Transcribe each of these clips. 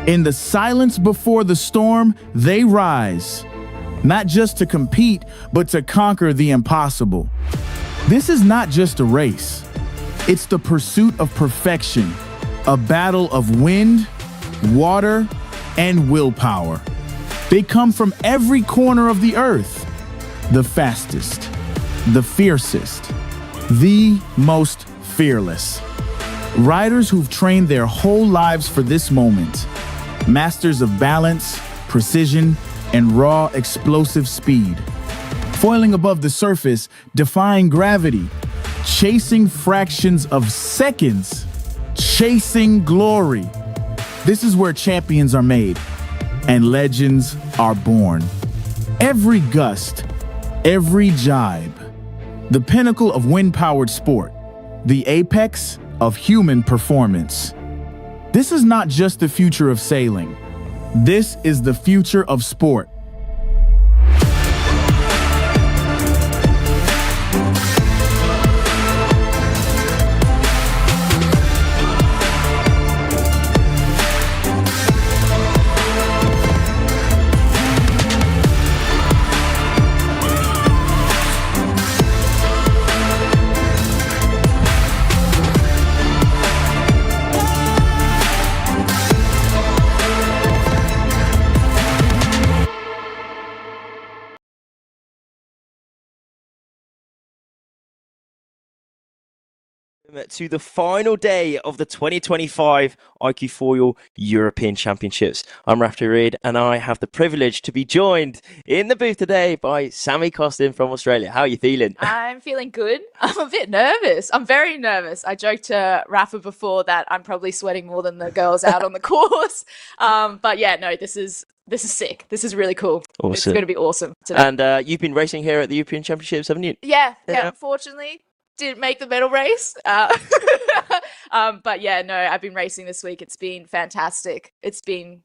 In the silence before the storm, they rise. Not just to compete, but to conquer the impossible. This is not just a race. It's the pursuit of perfection, a battle of wind, water, and willpower. They come from every corner of the earth. The fastest, the fiercest, the most fearless. Riders who've trained their whole lives for this moment. Masters of balance, precision, and raw explosive speed. Foiling above the surface, defying gravity, chasing fractions of seconds, chasing glory. This is where champions are made and legends are born. Every gust, every jibe, the pinnacle of wind-powered sport, the apex of human performance. This is not just the future of sailing. This is the future of sport. To the final day of the 2025 iQFoil European Championships. I'm Rafter Reid and I have the privilege to be joined in the booth today by Sammy Costin from Australia. How are you feeling? I'm feeling good. I'm a bit nervous. I'm very nervous. I joked to Rafa before that I'm probably sweating more than the girls out on the course. But yeah, no, this is sick. This is really cool. Awesome. It's going to be awesome today. And you've been racing here at the European Championships, haven't you? Yeah. Unfortunately, didn't make the medal race. But yeah, no, I've been racing this week. It's been fantastic. It's been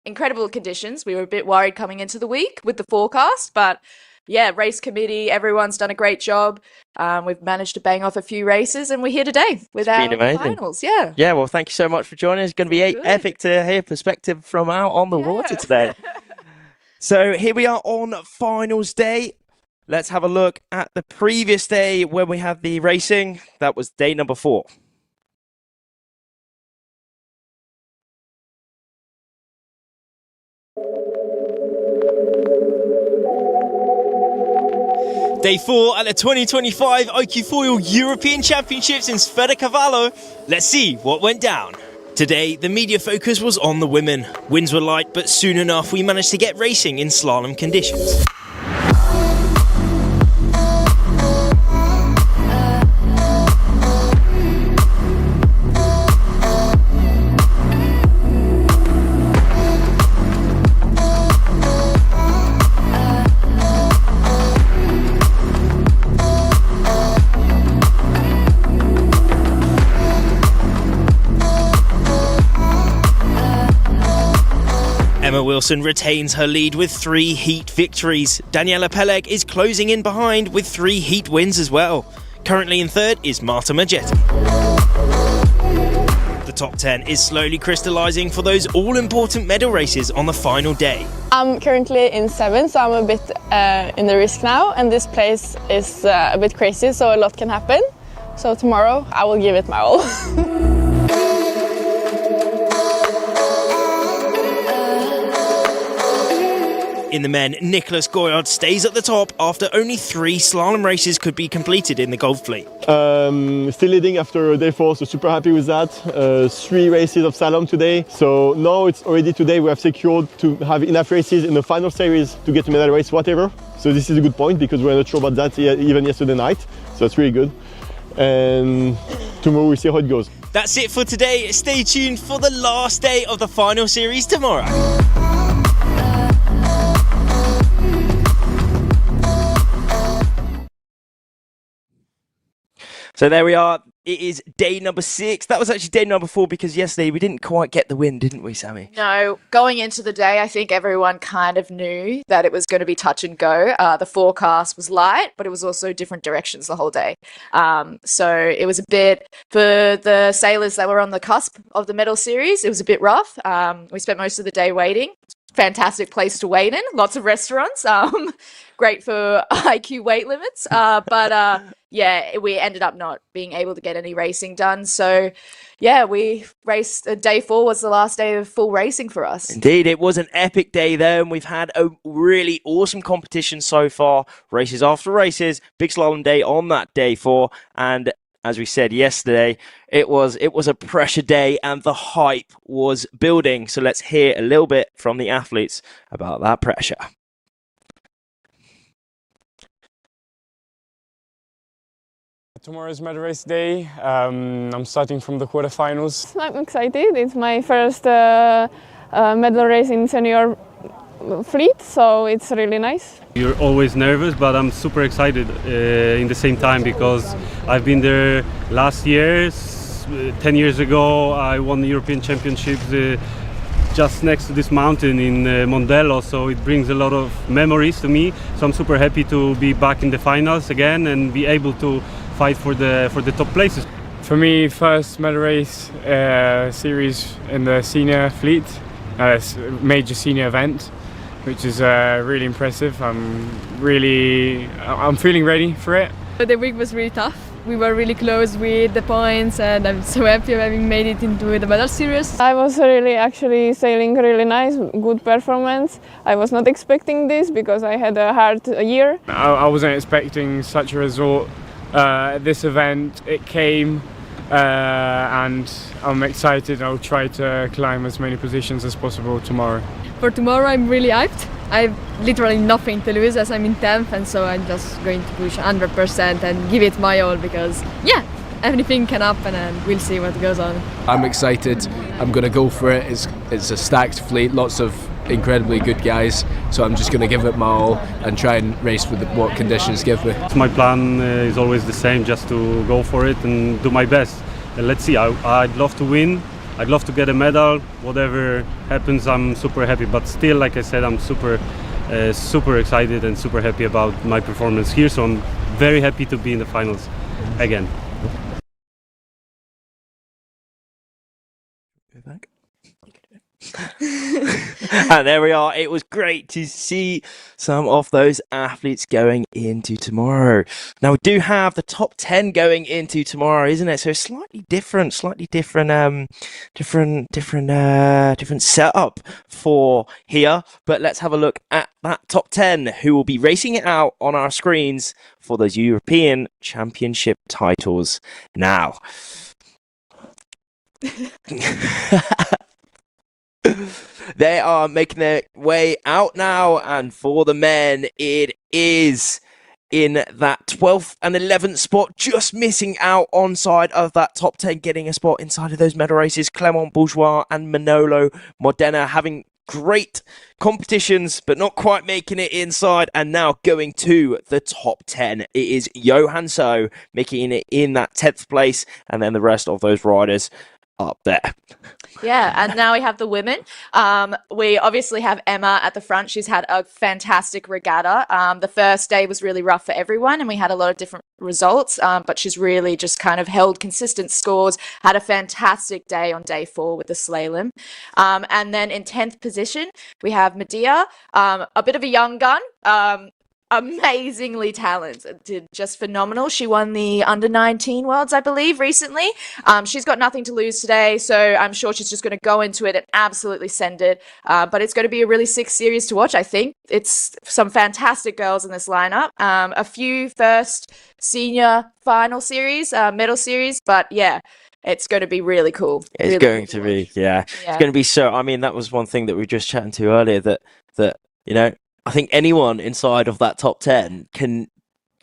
incredible conditions. We were a bit worried coming into the week with the forecast, but yeah, race committee, everyone's done a great job. We've managed to bang off a few races and we're here today with our finals. Yeah, well, thank you so much for joining us. It's going to be epic to hear perspective from out on the water today. So here we are on finals day. Let's have a look at the previous day when we had the racing. That was day number 4. Day 4 at the 2025 iQFoil European Championships in Sferracavallo. Let's see what went down. Today, the media focus was on the women. Winds were light, but soon enough we managed to get racing in slalom conditions. Emma Wilson retains her lead with 3 heat victories. Daniela Peleg is closing in behind with 3 heat wins as well. Currently in 3rd is Marta Maggetti. The top 10 is slowly crystallising for those all-important medal races on the final day. I'm currently in 7th, so I'm a bit in the risk now, and this place is a bit crazy, so a lot can happen. So tomorrow I will give it my all. In the men, Nicolas Goyard stays at the top after only 3 slalom races could be completed in the Gold Fleet. Still leading after day 4, so super happy with that. 3 races of slalom today. So now it's already today we have secured to have enough races in the final series to get a medal race, whatever. So this is a good point because we're not sure about that even yesterday night. So it's really good. And tomorrow we'll see how it goes. That's it for today. Stay tuned for the last day of the final series tomorrow. So there we are. It is day number 6. That was actually day number 4 because yesterday we didn't quite get the win, didn't we, Sammy? No, going into the day, I think everyone kind of knew that it was going to be touch and go. The forecast was light, but it was also different directions the whole day. So it was a bit, for the sailors that were on the cusp of the medal series, it was a bit rough. We spent most of the day waiting. Fantastic place to wait in. Lots of restaurants. Great for IQ weight limits. Yeah, we ended up not being able to get any racing done. So, yeah, we raced. Day 4 was the last day of full racing for us. Indeed, it was an epic day there, and we've had a really awesome competition so far. Races after races, big slalom day on that day 4, and as we said yesterday, it was a pressure day, and the hype was building. So let's hear a little bit from the athletes about that pressure. Tomorrow's medal race day. I'm starting from the quarterfinals. I'm excited. It's my first medal race in senior fleet, so it's really nice. You're always nervous, but I'm super excited in the same time because I've been there last year. 10 years ago, I won the European Championships just next to this mountain in Mondello, so it brings a lot of memories to me. So I'm super happy to be back in the finals again and be able to fight for the top places. For me, first medal race series in the senior fleet, major senior event, which is really impressive. I'm feeling ready for it. The week was really tough. We were really close with the points, and I'm so happy of having made it into the medal series. I was really actually sailing really nice, good performance. I was not expecting this because I had a hard year. I wasn't expecting such a result at this event. It came, and I'm excited. I'll try to climb as many positions as possible tomorrow. For tomorrow, I'm really hyped. I've literally nothing to lose as I'm in 10th, and so I'm just going to push 100% and give it my all because, yeah, anything can happen and we'll see what goes on. I'm excited. I'm going to go for it. It's a stacked fleet, lots of incredibly good guys, so I'm just going to give it my all and try and race with what conditions give me. My plan is always the same, just to go for it and do my best. And let's see, I'd love to win. I'd love to get a medal. Whatever happens, I'm super happy. But still, like I said, I'm super excited and super happy about my performance here. So I'm very happy to be in the finals again. Go back. And there we are. It was great to see some of those athletes going into tomorrow. Now we do have the top 10 going into tomorrow, isn't it? So slightly different setup for here. But let's have a look at that top 10 who will be racing it out on our screens for those European Championship titles now. They are making their way out now, and for the men, it is in that 12th and 11th spot, just missing out on side of that top 10, getting a spot inside of those medal races. Clement Bourgeois and Manolo Modena having great competitions, but not quite making it inside, and now going to the top 10. It is Johan So making it in that 10th place, and then the rest of those riders up there. Yeah, and now we have the women. We obviously have Emma at the front. She's had a fantastic regatta. The first day was really rough for everyone, and we had a lot of different results, but she's really just kind of held consistent scores, had a fantastic day on day 4 with the slalom. And then in 10th position, we have Medea, a bit of a young gun, amazingly talented, just phenomenal. She won the under-19 Worlds, I believe, recently. She's got nothing to lose today, so I'm sure she's just going to go into it and absolutely send it. But it's going to be a really sick series to watch, I think. It's some fantastic girls in this lineup. A few first senior final series, medal series, but yeah, it's going to be really cool. It's really going cool to be, yeah. It's going to be so, I mean, that was one thing that we were just chatting to earlier, that you know, I think anyone inside of that top 10 can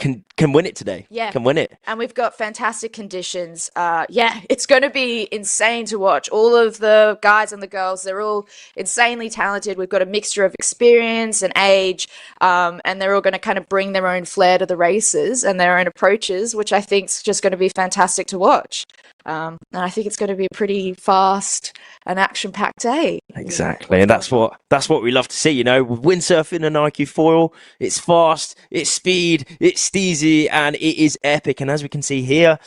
can win it today. Yeah. Can win it. And we've got fantastic conditions. Yeah, it's going to be insane to watch. All of the guys and the girls, they're all insanely talented. We've got a mixture of experience and age, and they're all going to kind of bring their own flair to the races and their own approaches, which I think is just going to be fantastic to watch. And I think it's going to be a pretty fast and action-packed day. Exactly, and that's what we love to see. You know, with windsurfing and iQFoil, it's fast, it's speed, it's steezy, and it is epic. And as we can see here,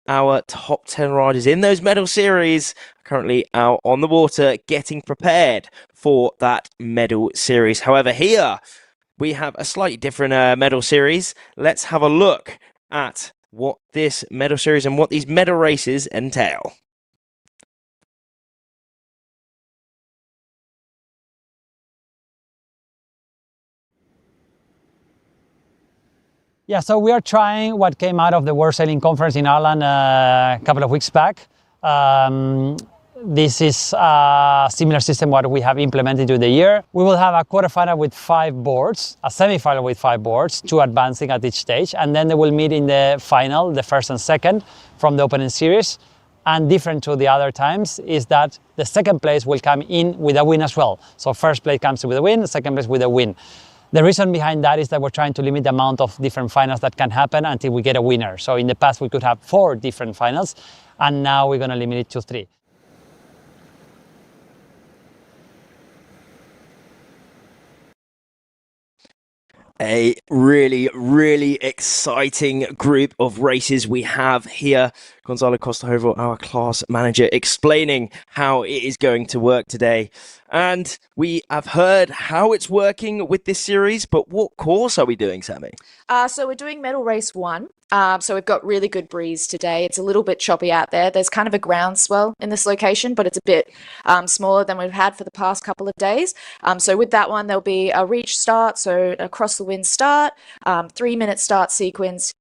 our top 10 riders in those medal series are currently out on the water, getting prepared for that medal series. However, here we have a slightly different medal series. Let's have a look at what this medal series and what these medal races entail. Yeah, so we are trying what came out of the World Sailing Conference in Ireland a couple of weeks back. This is a similar system what we have implemented during the year. We will have a quarterfinal with 5 boards, a semifinal with 5 boards, 2 advancing at each stage, and then they will meet in the final, the first and second from the opening series. And different to the other times is that the second place will come in with a win as well. So first place comes with a win, second place with a win. The reason behind that is that we're trying to limit the amount of different finals that can happen until we get a winner. So in the past we could have 4 different finals, and now we're going to limit it to 3. A really, really exciting group of races we have here. Gonzalo Costahovo, our class manager, explaining how it is going to work today. And we have heard how it's working with this series, but what course are we doing, Sammy? So we're doing medal race 1. So we've got really good breeze today. It's a little bit choppy out there. There's kind of a groundswell in this location, but it's a bit smaller than we've had for the past couple of days. So with that one, there'll be a reach start, so across the wind start, 3-minute start sequence.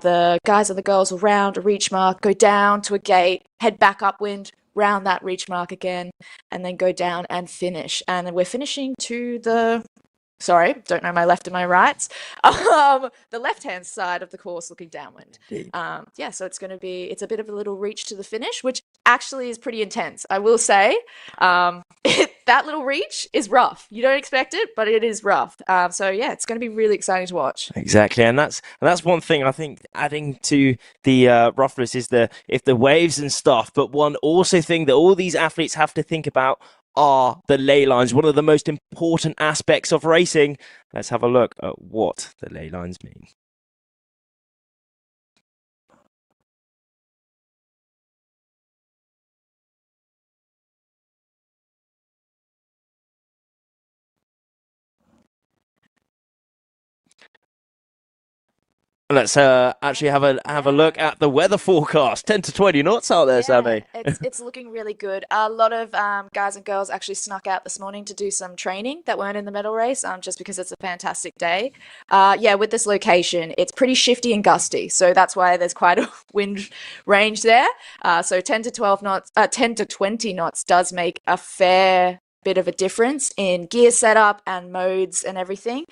The guys and the girls will round a reach mark, go down to a gate, head back upwind, round that reach mark again, and then go down and finish. And then we're finishing to the... Sorry, don't know my left and my rights. The left-hand side of the course looking downwind. Yeah, so it's a bit of a little reach to the finish, which actually is pretty intense. I will say that little reach is rough. You don't expect it, but it is rough. So yeah, it's going to be really exciting to watch. Exactly, and that's one thing I think adding to the roughness is the waves and stuff. But one also thing that all these athletes have to think about are the ley lines, one of the most important aspects of racing. Let's have a look at what the ley lines mean. Let's actually have a look at the weather forecast. 10 to 20 knots out there, Sammy. It's looking really good. A lot of guys and girls actually snuck out this morning to do some training that weren't in the medal race, just because it's a fantastic day. Yeah, with this location, it's pretty shifty and gusty, so that's why there's quite a wind range there. So 10 to 12 knots, 10 to 20 knots does make a fair bit of a difference in gear setup and modes and everything.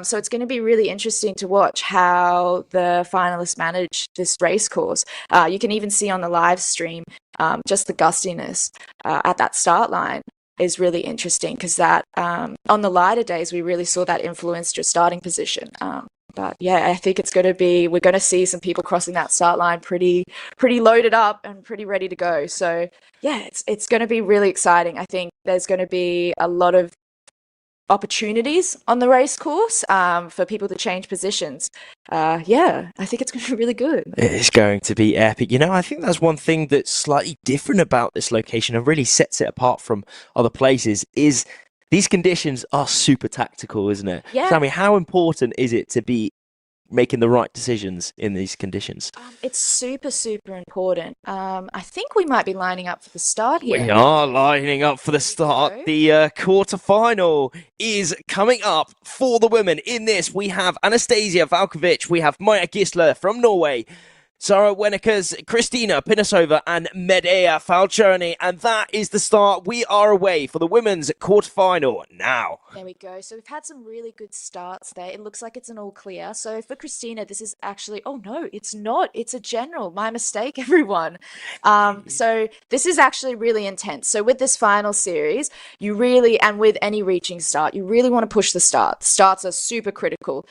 So it's going to be really interesting to watch how the finalists manage this race course. You can even see on the live stream just the gustiness at that start line is really interesting, because that on the lighter days we really saw that influence your starting position. But yeah, I think we're going to see some people crossing that start line pretty loaded up and pretty ready to go. So yeah, it's going to be really exciting. I think there's going to be a lot of opportunities on the race course for people to change positions. Yeah, I think it's going to be really good. It's going to be epic. You know, I think that's one thing that's slightly different about this location and really sets it apart from other places is these conditions are super tactical, isn't it? Yeah. Sammy, how important is it to be making the right decisions in these conditions? It's super important. I think we might be lining up for the start here. We are lining up for the start. The quarterfinal is coming up for the women. In this, we have Anastasia Valkovic, we have Maja Gisler from Norway, Sarah Wenickers, Kristina Pinisova, and Medea Falcioni. And that is the start. We are away for the women's quarterfinal now. There we go. So we've had some really good starts there. It looks like it's an all clear. So for Kristina, this is actually, oh no, it's not. It's a general. My mistake, everyone. So this is actually really intense. So with this final series, you really, and with any reaching start, you really want to push the start. Starts are super critical.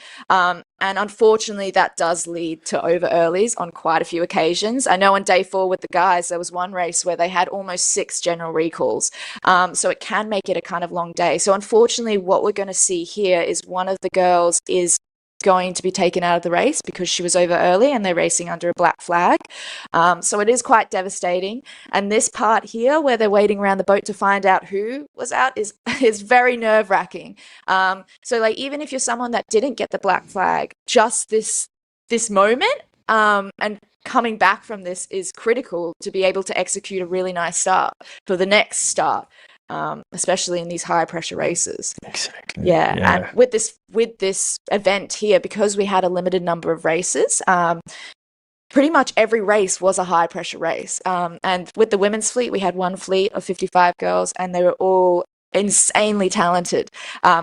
And unfortunately, that does lead to over earlies on quite a few occasions. I know on day 4 with the guys, there was one race where they had almost 6 general recalls. So it can make it a kind of long day. So unfortunately, what we're going to see here is one of the girls is going to be taken out of the race because she was over early and they're racing under a black flag. So it is quite devastating. And this part here where they're waiting around the boat to find out who was out is very nerve-wracking. So like even if you're someone that didn't get the black flag, just this moment and coming back from this is critical to be able to execute a really nice start for the next start. Especially in these high pressure races. Exactly. Yeah. And with this event here, because we had a limited number of races, pretty much every race was a high pressure race. And with the women's fleet, we had one fleet of 55 girls, and they were all insanely talented.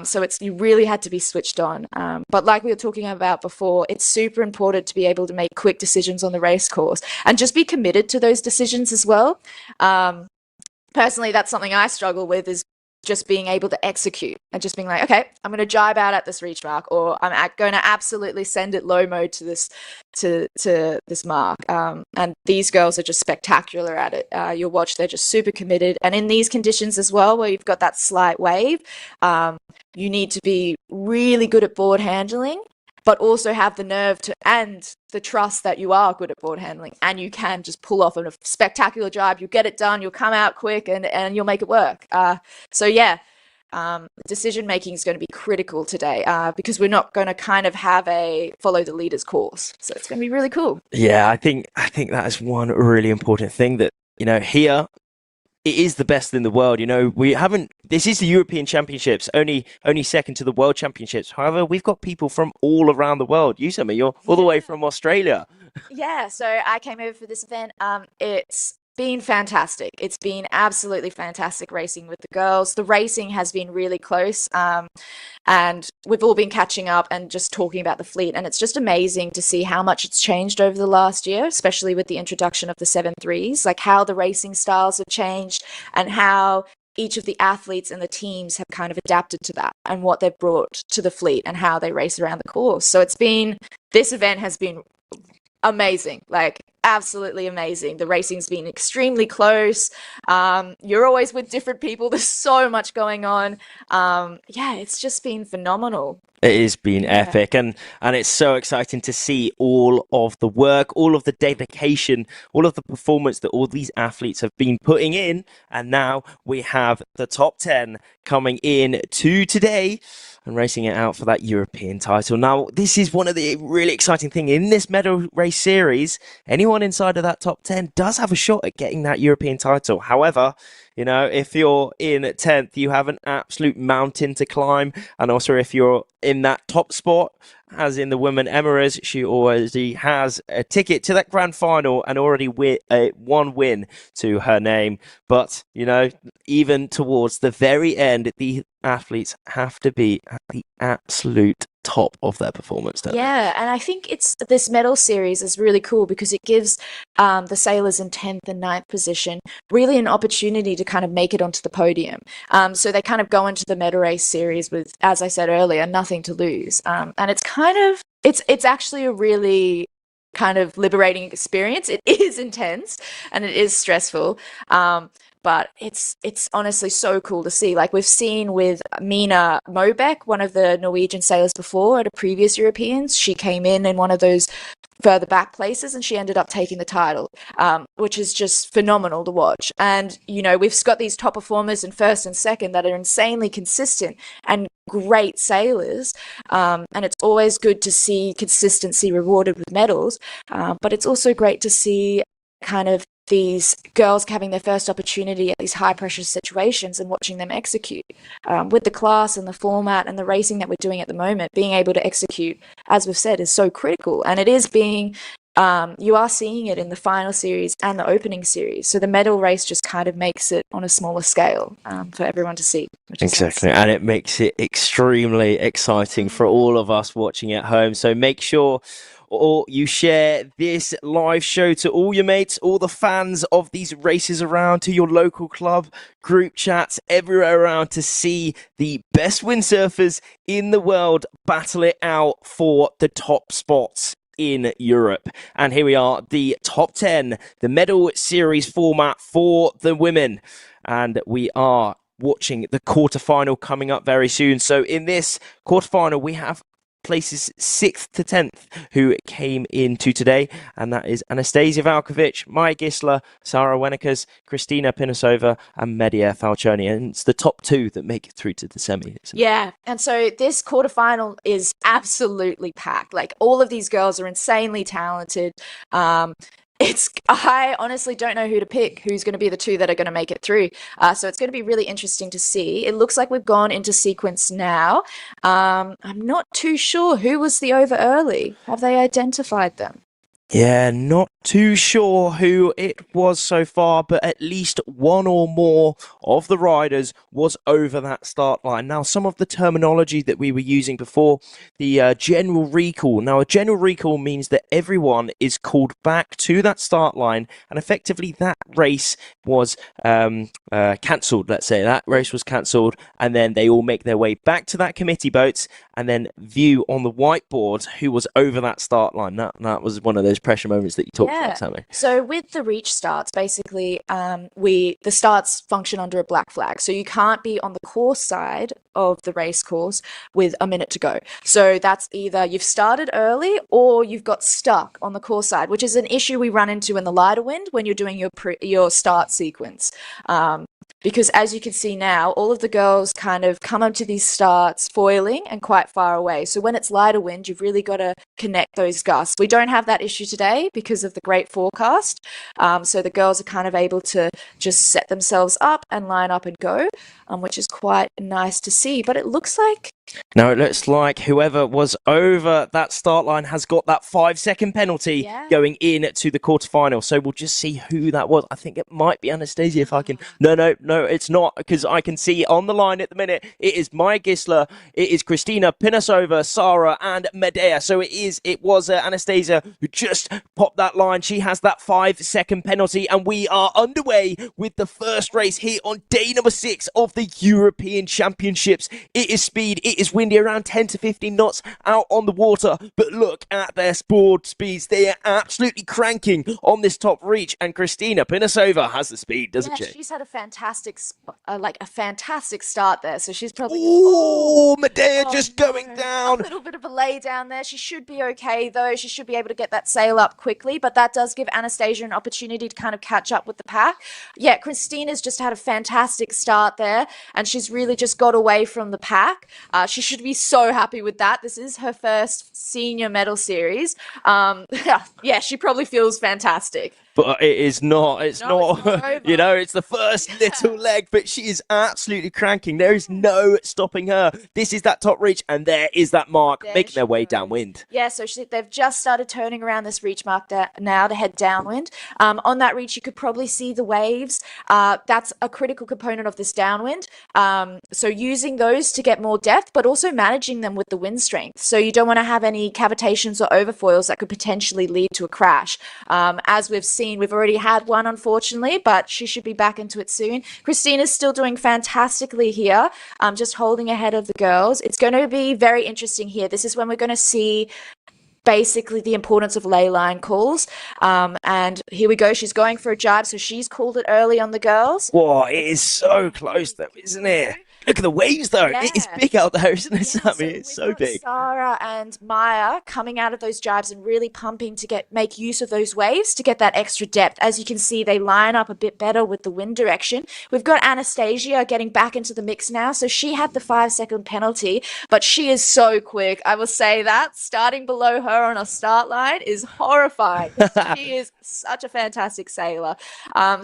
So you really had to be switched on. But like we were talking about before, it's super important to be able to make quick decisions on the race course and just be committed to those decisions as well. Personally, that's something I struggle with, is just being able to execute and just being like, okay, I'm going to jibe out at this reach mark, or I'm going to absolutely send it low mode to this mark. And these girls are just spectacular at it. You'll watch, they're just super committed. And in these conditions as well, where you've got that slight wave, you need to be really good at board handling, but also have the nerve and the trust that you are good at board handling and you can just pull off a spectacular jibe. You'll get it done, you'll come out quick, and you'll make it work. Decision making is going to be critical today because we're not going to kind of have a follow the leader's course. So it's going to be really cool. Yeah, I think that is one really important thing that, here, it is the best in the world. This is the European Championships, only second to the World Championships. However, we've got people from all around the world. You, Summer, you're all the way from Australia. Yeah, so I came over for this event. It's been fantastic. It's been absolutely fantastic racing with the girls. The racing has been really close. And we've all been catching up and just talking about the fleet. And it's just amazing to see how much it's changed over the last year, especially with the introduction of the 7.3s, like how the racing styles have changed and how each of the athletes and the teams have kind of adapted to that and what they've brought to the fleet and how they race around the course. So this event has been amazing, like absolutely amazing. The racing's been extremely close. You're always with different people. There's so much going on. It's just been phenomenal. It has been epic, and it's so exciting to see all of the work, all of the dedication, all of the performance that all these athletes have been putting in. And now we have the top 10 coming in to today and racing it out for that European title. Now, this is one of the really exciting things in this medal race series. Anyone inside of that top 10 does have a shot at getting that European title. However, if you're in 10th, you have an absolute mountain to climb. And also, if you're in that top spot, as in the women Emira's, she already has a ticket to that grand final and already one win to her name. But, even towards the very end, the athletes have to be at the absolute top of their performance. Yeah, and I think this medal series is really cool because it gives the sailors in 10th and 9th position really an opportunity to kind of make it onto the podium. So they kind of go into the medal race series with, as I said earlier, nothing to lose. And it's actually a really kind of liberating experience. It is intense and it is stressful. But it's honestly so cool to see. Like we've seen with Mina Mobeck, one of the Norwegian sailors before at a previous Europeans. She came in one of those further back places and she ended up taking the title, which is just phenomenal to watch. And, we've got these top performers in first and second that are insanely consistent and great sailors. And it's always good to see consistency rewarded with medals. But it's also great to see kind of these girls having their first opportunity at these high pressure situations and watching them execute with the class and the format and the racing that we're doing at the moment. Being able to execute, as we've said, is so critical, and it is being you are seeing it in the final series and the opening series. So the medal race just kind of makes it on a smaller scale for everyone to see. Which is Exactly, nice. and it makes it extremely exciting for all of us watching at home. So make sure you share this live show to all your mates, all the fans of these races around, to your local club, group chats, everywhere around, to see the best windsurfers in the world battle it out for the top spots in Europe. And here we are, the top 10, the medal series format for the women. And we are watching the quarterfinal coming up very soon. So in this quarterfinal, we have places 6th to 10th who came into today, and that is Anastasia Valkovic, Maja Gisler, Sara Wenikas, Kristina Pinosova, and Medea Falcioni. And it's the top 2 that make it through to the semi. Yeah, and so this quarterfinal is absolutely packed. Like, all of these girls are insanely talented. I honestly don't know who to pick, who's going to be the 2 that are going to make it through. So it's going to be really interesting to see. It looks like we've gone into sequence now. I'm not too sure who was the over early. Have they identified them? Yeah, not too sure who it was so far, but at least one or more of the riders was over that start line. Now, some of the terminology that we were using before, the general recall. Now, a general recall means that everyone is called back to that start line, and effectively that race was cancelled, let's say. That race was cancelled, and then they all make their way back to that committee boats and then view on the whiteboard who was over that start line. That was one of those pressure moments that you talked about, Sammy. So with the reach starts, basically, the starts function under a black flag. So you can't be on the course side of the race course with a minute to go. So that's either you've started early or you've got stuck on the course side, which is an issue we run into in the lighter wind when you're doing your start sequence. Because as you can see now, all of the girls kind of come up to these starts foiling and quite far away. So when it's lighter wind, you've really got to connect those gusts. We don't have that issue today because of the great forecast. So the girls are kind of able to just set themselves up and line up and go, which is quite nice to see. But it looks like... Now, it looks like whoever was over that start line has got that 5-second penalty going in to the quarterfinal. So we'll just see who that was. I think it might be Anastasia if I can... No, it's not, because I can see on the line at the minute, it is Maja Gisler, it is Kristina Pinosova, Sara, and Medea. So it was Anastasia who just popped that line. She has that 5-second penalty, and we are underway with the first race here on day number 6 of the European Championships. It is speed, it is windy, around 10 to 15 knots out on the water, but look at their board speeds. They are absolutely cranking on this top reach, and Kristina Pinosova has the speed, doesn't she? She's had a fantastic start there, so she's probably... Medea just going down. A little bit of a lay down there. She should be okay, though. She should be able to get that sail up quickly, but that does give Anastasia an opportunity to kind of catch up with the pack. Yeah, Kristina's just had a fantastic start there, and she's really just got away from the pack. She should be so happy with that. This is her first senior medal series. Yeah, she probably feels fantastic. But it is not. It's not over. You know, it's the first little leg, but she is absolutely cranking. There is no stopping her. This is that top reach, and there is that mark making their way downwind. Yeah, so they've just started turning around this reach mark now to head downwind. On that reach, you could probably see the waves. That's a critical component of this downwind. So using those to get more depth, but also managing them with the wind strength. So you don't want to have any cavitations or overfoils that could potentially lead to a crash. As we've seen, we've already had one, unfortunately, but she should be back into it soon. Kristina's still doing fantastically here, just holding ahead of the girls. It's going to be very interesting here. This is when we're going to see basically the importance of ley line calls. And here we go. She's going for a jibe, so she's called it early on the girls. Whoa, it is so close, though, isn't it? Look at the waves, though. Yeah. It is big out there, isn't it, Yeah, Sammy? It's so we've got big. Sara and Maja coming out of those jibes and really pumping to make use of those waves to get that extra depth. As you can see, they line up a bit better with the wind direction. We've got Anastasia getting back into the mix now. So she had the 5-second penalty, but she is so quick. I will say that. Starting below her on a start line is horrifying. She is such a fantastic sailor.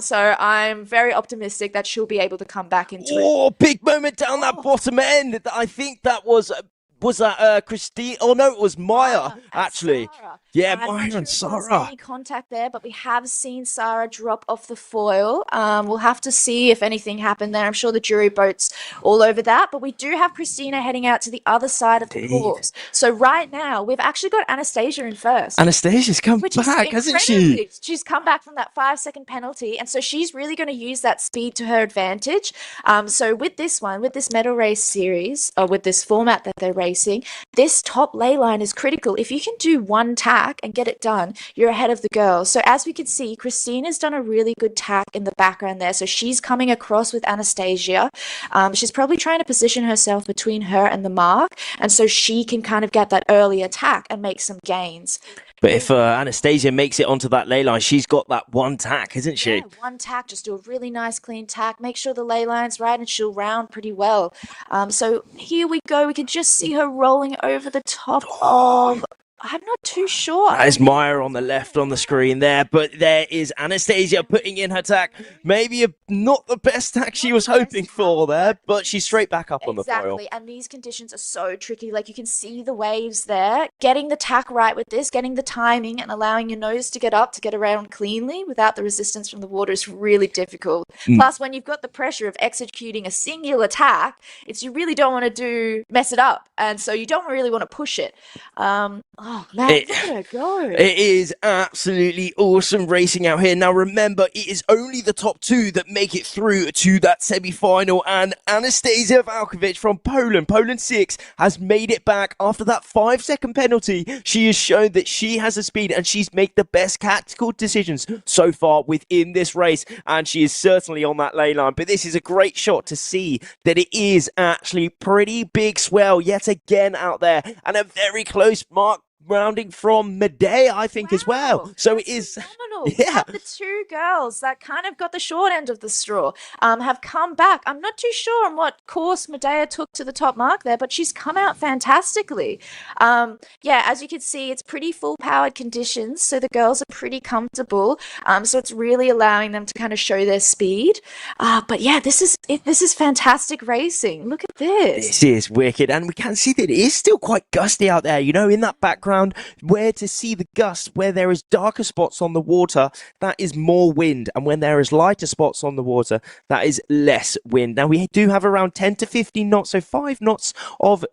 So I'm very optimistic that she'll be able to come back into it. Oh, big moment down that bottom end. I think that was that Christine? Oh no, it was Maja actually. Yeah, I'm not Maya sure and if there was Sarah. any contact there, but we have seen Sarah drop off the foil. We'll have to see if anything happened there. I'm sure the jury boat's all over that, but we do have Christina heading out to the other side of the Indeed. course. So right now, we've actually got Anastasia in first. Anastasia's come Which is back, hasn't she? incredibly, she's come back from that 5-second penalty, and so she's really going to use that speed to her advantage. So with this one, with this medal race series, or with this format that they're racing, this top lay line is critical. If you can do one tack and get it done, you're ahead of the girls. So as we can see, Christina's done a really good tack in the background there. So she's coming across with Anastasia. She's probably trying to position herself between her and the mark, and so she can kind of get that early attack and make some gains. But if Anastasia makes it onto that ley line, she's got that one tack, isn't she? Yeah, one tack, just do a really nice clean tack, make sure the ley line's right, and she'll round pretty well. So here we go, we can just see her rolling over the top of... I'm not too sure. That is Maya on the left on the screen there, but there is Anastasia putting in her tack. Maybe not the best tack she was hoping for there, but she's straight back up on the foil. Exactly, and these conditions are so tricky. Like, you can see the waves there. Getting the tack right with this, getting the timing and allowing your nose to get up, to get around cleanly without the resistance from the water is really difficult. Plus, when you've got the pressure of executing a singular tack, you really don't want to mess it up, and so you don't really want to push it. Oh man, look at her go. It is absolutely awesome racing out here. Now remember, it is only the top two that make it through to that semi-final, and Anastasia Valkovic from Poland 6, has made it back after that 5-second penalty. She has shown that she has the speed, and she's made the best tactical decisions so far within this race, and she is certainly on that ley line. But this is a great shot to see that it is actually pretty big swell yet again out there, and a very close mark rounding from Medea, I think, as well. So it is phenomenal. Yeah, the two girls that kind of got the short end of the straw have come back. I'm not too sure on what course Medea took to the top mark there, but she's come out fantastically. Yeah, as you can see, it's pretty full-powered conditions, so the girls are pretty comfortable. So it's really allowing them to kind of show their speed. But yeah, this is fantastic racing. Look at this. This is wicked, and we can see that it is still quite gusty out there, you know, in that background. Where to see the gusts, where there is darker spots on the water, that is more wind, and when there is lighter spots on the water, that is less wind. Now we do have around 10 to 15 knots, so 5 knots of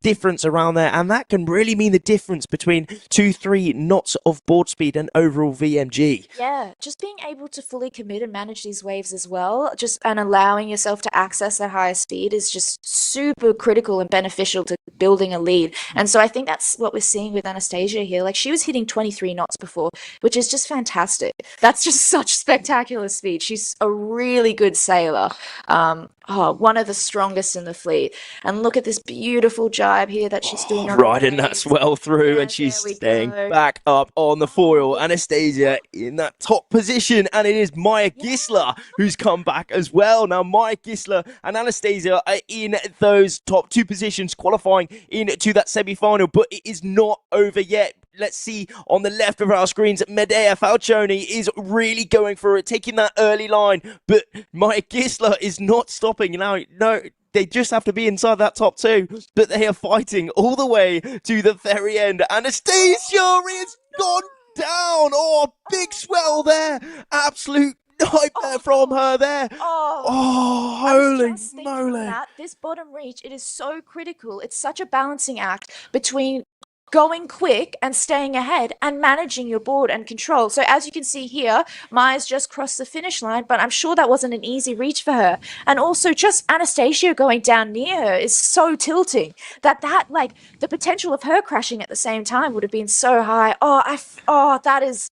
difference around there, and that can really mean the difference between 2-3 knots of board speed and overall VMG. Yeah, just being able to fully commit and manage these waves as well, and allowing yourself to access that higher speed is just super critical and beneficial to building a lead. And so I think that's what we're seeing with Anastasia here. Like, she was hitting 23 knots before, which is just fantastic. That's just such spectacular speed. She's a really good sailor. One of the strongest in the fleet. And look at this beautiful jibe here that she's doing. Riding that swell through, and she's staying back up on the foil. Anastasia in that top position, and it is Maya Gisler who's come back as well. Now Maya Gisler and Anastasia are in those top 2 positions, qualifying into that semi-final, but it is not over yet. Let's see on the left of our screens, Medea Falcioni is really going for it, taking that early line, but Maya Gisler is not stopping. Now, no, they just have to be inside that top 2, but they are fighting all the way to the very end. Anastasia is gone down. Oh, big swell there. Absolute nightmare from her there. Holy moly. This bottom reach, it is so critical. It's such a balancing act between going quick and staying ahead and managing your board and control. So as you can see here, Maya's just crossed the finish line, but I'm sure that wasn't an easy reach for her. And also just Anastasia going down near her is so tilting that like the potential of her crashing at the same time would have been so high. That is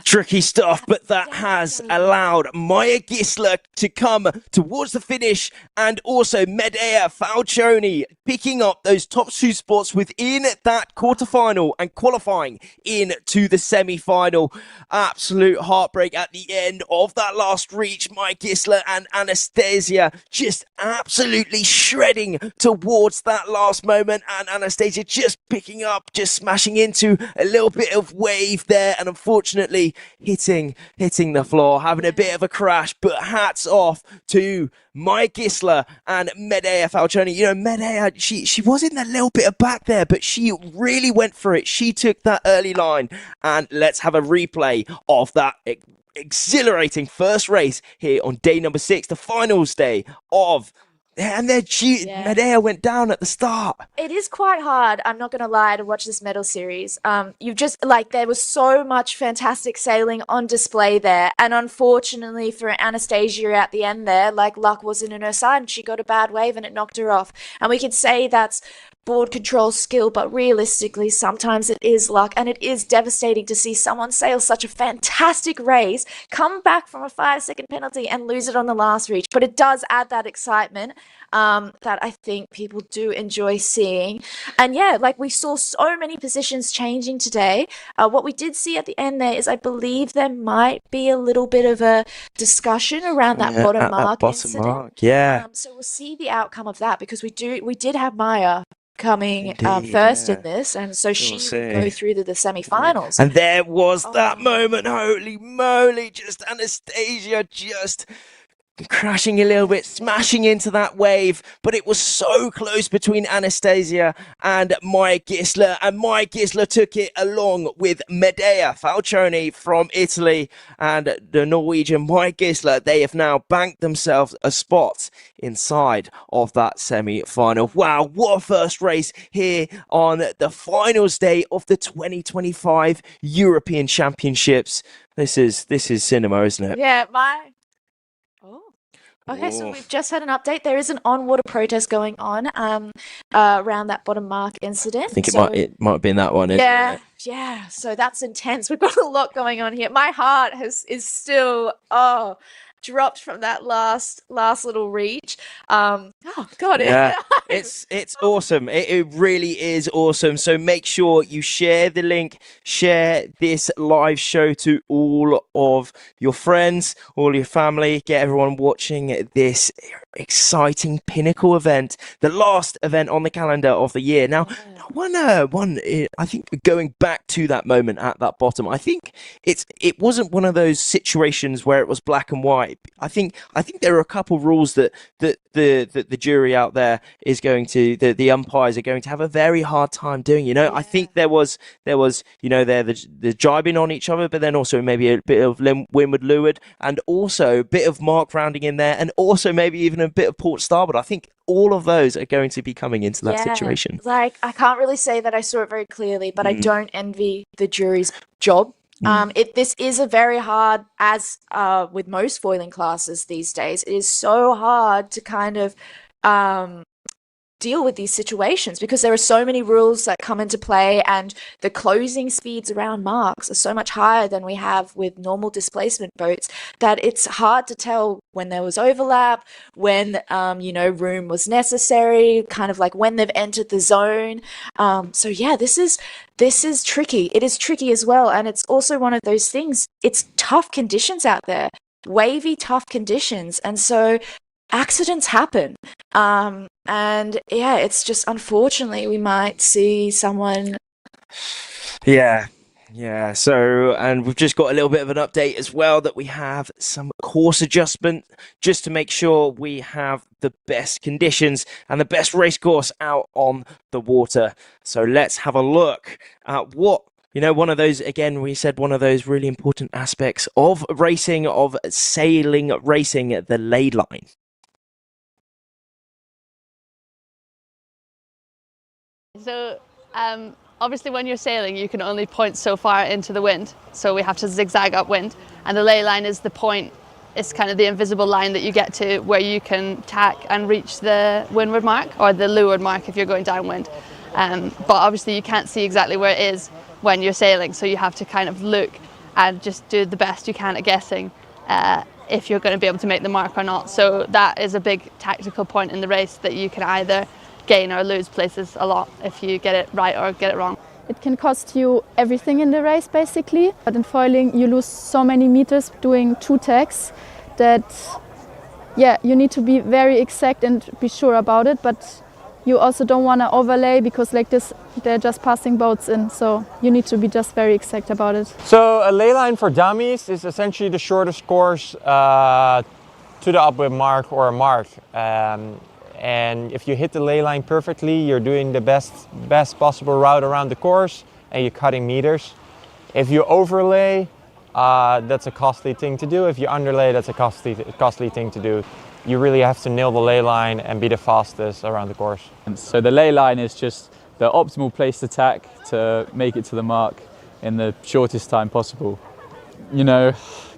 tricky stuff, but that has allowed Maya Gisler to come towards the finish, and also Medea Falcioni picking up those top 2 spots within that quarterfinal and qualifying into the semi-final. Absolute heartbreak at the end of that last reach. Maya Gisler and Anastasia just absolutely shredding towards that last moment, and Anastasia just picking up, just smashing into a little bit of wave there, and unfortunately unfortunately hitting the floor, having a bit of a crash. But hats off to Maya Gisler and Medea Falcioni. You know, Medea, she was in a little bit of back there, but she really went for it. She took that early line, and let's have a replay of that exhilarating first race here on day number 6, the finals day of. And then Medea went down at the start. It is quite hard, I'm not going to lie, to watch this medal series. You've just, like, there was so much fantastic sailing on display there. And unfortunately for Anastasia at the end there, like, luck wasn't in her side and she got a bad wave and it knocked her off. And we could say that's board control skill, but realistically sometimes it is luck, and it is devastating to see someone sail such a fantastic race, come back from a 5-second penalty and lose it on the last reach. But it does add that excitement that I think people do enjoy seeing. And yeah, like, we saw so many positions changing today. What we did see at the end there is, I believe there might be a little bit of a discussion around that bottom mark incident. So we'll see the outcome of that, because we did have Maya coming first in this, and so she will go through to the semi-finals. And there was that moment, holy moly, just Anastasia just crashing a little bit, smashing into that wave, but it was so close between Anastasia and Maya Gisler, and Maya Gisler took it along with Medea Falcioni from Italy, and the Norwegian Maya Gisler. They have now banked themselves a spot inside of that semi-final. Wow, what a first race here on the finals day of the 2025 European Championships. This is cinema, isn't it? Yeah, Okay, so we've just had an update. There is an on-water protest going on around that bottom mark incident. I think it might have been that one, isn't it? Yeah, so that's intense. We've got a lot going on here. My heart is still dropped from that last little reach. Oh God! Yeah, it's awesome. It really is awesome. So make sure you share the link, share this live show to all of your friends, all your family. Get everyone watching this exciting pinnacle event, the last event on the calendar of the year. Now, I think going back to that moment at that bottom, I think it wasn't one of those situations where it was black and white. I think there are a couple rules that the jury out there is going to, the umpires are going to have a very hard time doing. You know, I think there was you know, the jibing on each other, but then also maybe a bit of windward leeward, and also a bit of mark rounding in there, and also maybe even a bit of port starboard. I think all of those are going to be coming into that situation. Like, I can't really say that I saw it very clearly, but I don't envy the jury's job. This is a very hard, as with most foiling classes these days, it is so hard to kind of deal with these situations, because there are so many rules that come into play, and the closing speeds around marks are so much higher than we have with normal displacement boats, that it's hard to tell when there was overlap, when room was necessary, kind of like when they've entered the zone. So yeah, this is tricky. It is tricky as well, and it's also one of those things, it's tough conditions out there, wavy, tough conditions, and so accidents happen. And yeah, it's just, unfortunately, we might see someone. Yeah. So, and we've just got a little bit of an update as well, that we have some course adjustment just to make sure we have the best conditions and the best race course out on the water. So let's have a look at what, you know, one of those, again, we said one of those really important aspects of racing, of sailing racing, the lay line. So obviously when you're sailing you can only point so far into the wind, so we have to zigzag upwind, and the lay line is the point, it's kind of the invisible line that you get to where you can tack and reach the windward mark, or the leeward mark if you're going downwind. But obviously you can't see exactly where it is when you're sailing, so you have to kind of look and just do the best you can at guessing if you're going to be able to make the mark or not. So that is a big tactical point in the race, that you can either gain or lose places a lot if you get it right or get it wrong. It can cost you everything in the race basically, but in foiling you lose so many meters doing 2 tacks that you need to be very exact and be sure about it, but you also don't want to overlay because like this, they're just passing boats in. So you need to be just very exact about it. So a ley line for dummies is essentially the shortest course to the upwind mark or a mark. And if you hit the ley line perfectly, you're doing the best possible route around the course and you're cutting meters. If you overlay, that's a costly thing to do. If you underlay, that's a costly thing to do. You really have to nail the ley line and be the fastest around the course. And so the ley line is just the optimal place to tack to make it to the mark in the shortest time possible. You know,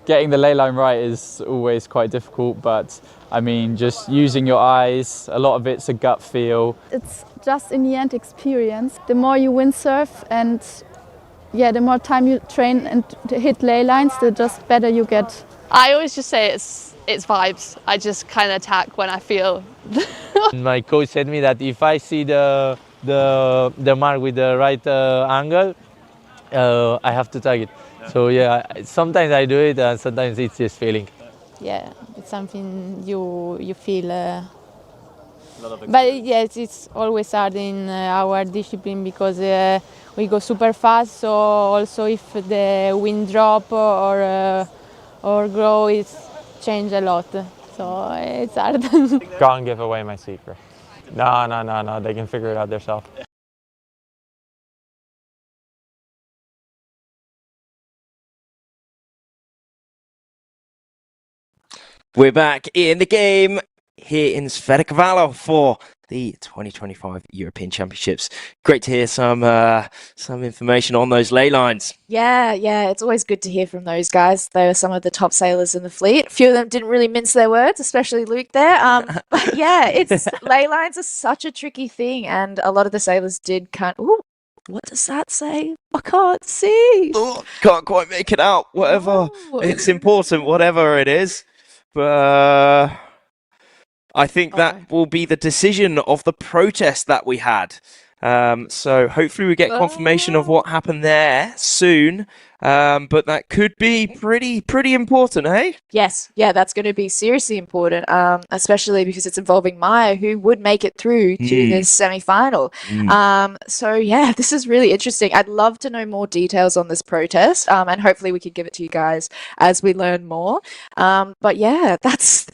getting the ley line right is always quite difficult, but I mean, just using your eyes, a lot of it's a gut feel. It's just in the end experience. The more you windsurf and the more time you train and to hit ley lines, the just better you get. I always just say it's vibes. I just kind of attack when I feel. My coach said me that if I see the mark with the right angle, I have to tag it. So yeah, sometimes I do it and sometimes it's just feeling. Yeah, it's something you feel. But yes, it's always hard in our discipline because we go super fast. So also if the wind drop or grow, it's change a lot. So it's hard. Can't give away my secret. No, they can figure it out themselves. We're back in the game here in Sferracavallo for the 2025 European Championships. Great to hear some information on those ley lines. Yeah, it's always good to hear from those guys. They were some of the top sailors in the fleet. A few of them didn't really mince their words, especially Luke there. But yeah, ley lines are such a tricky thing, and a lot of the sailors did Ooh, what does that say? I can't see. Oh, can't quite make it out. Whatever. Oh. It's important, whatever it is. But I think that will be the decision of the protest that we had. So hopefully we get confirmation of what happened there soon. But that could be pretty important, hey? Yes, yeah, that's going to be seriously important, especially because it's involving Maya, who would make it through to this semi-final. So yeah, this is really interesting. I'd love to know more details on this protest, and hopefully we could give it to you guys as we learn more. But yeah, that's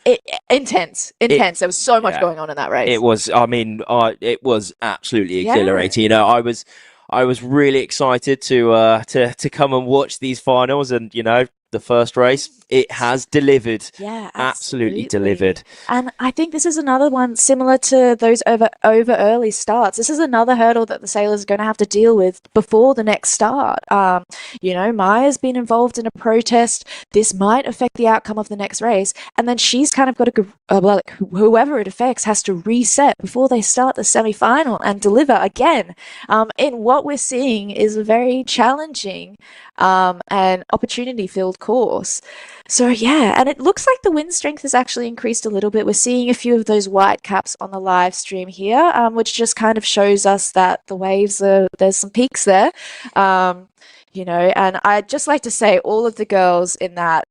intense. There was so much going on in that race. It was. I mean, it was absolutely exhilarating. You know, I was really excited to come and watch these finals, and you know, the first race, it has delivered. Yeah, absolutely delivered. And I think this is another one similar to those over early starts. This is another hurdle that the sailors are going to have to deal with before the next start. You know, Maya's been involved in a protest. This might affect the outcome of the next race, and then she's kind of got to whoever it affects has to reset before they start the semi-final and deliver again. And what we're seeing is a very challenging and opportunity-filled course. So yeah, and it looks like the wind strength has actually increased a little bit. We're seeing a few of those white caps on the live stream here, which just kind of shows us that the waves there's some peaks there. You know, and I'd just like to say all of the girls in that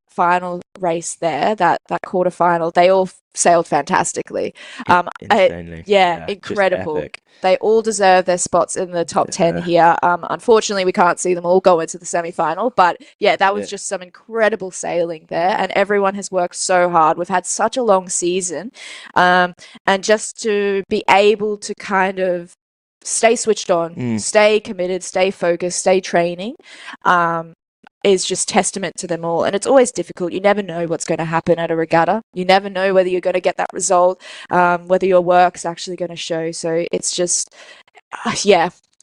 final race there, that quarterfinal, they all sailed fantastically. Insanely. Incredible. They all deserve their spots in the top 10 here. Unfortunately, we can't see them all go into the semi-final, but yeah, that was just some incredible sailing there, and everyone has worked so hard. We've had such a long season, and just to be able to kind of stay switched on, stay committed, stay focused, stay training, is just testament to them all. And it's always difficult. You never know what's going to happen at a regatta. You never know whether you're going to get that result, whether your work's actually going to show. So it's just,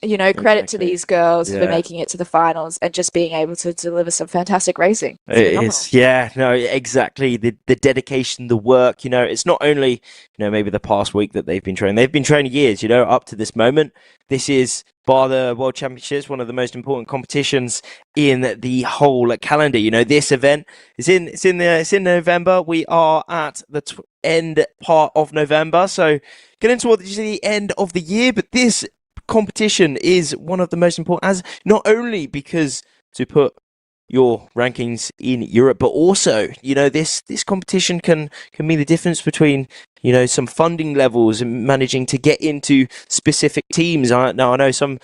you know, credit to these girls for making it to the finals and just being able to deliver some fantastic racing. It is, exactly. The dedication, the work, you know, it's not only, you know, maybe the past week that they've been training. They've been training years, you know, up to this moment. This is, bar the World Championships, one of the most important competitions in the whole calendar. You know, this event is in November. We are at the end part of November, so getting towards the end of the year, but this competition is one of the most important, as not only because to put your rankings in Europe, but also, you know, this competition can mean the difference between you know, some funding levels and managing to get into specific teams. Now I know some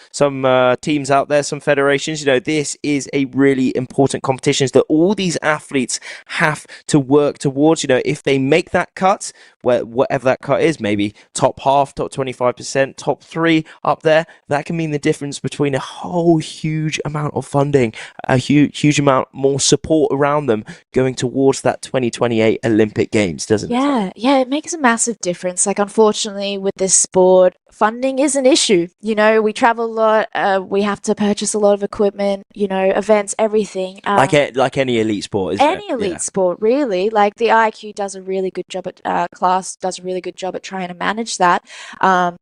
teams out there, some federations, you know, this is a really important competition that all these athletes have to work towards. You know, if they make that cut, whatever that cut is, maybe top half, top 25%, top 3 up there, that can mean the difference between a whole huge amount of funding, a huge amount more support around them going towards that 2028 Olympic Games, doesn't it? Yeah, it makes a massive difference. Like, unfortunately, with this sport, funding is an issue. You know, we travel a lot, we have to purchase a lot of equipment, you know, events, everything. Like any elite sport, isn't it? Any elite sport, really. Like, the IQ does a really good job at class does a really good job at trying to manage that. And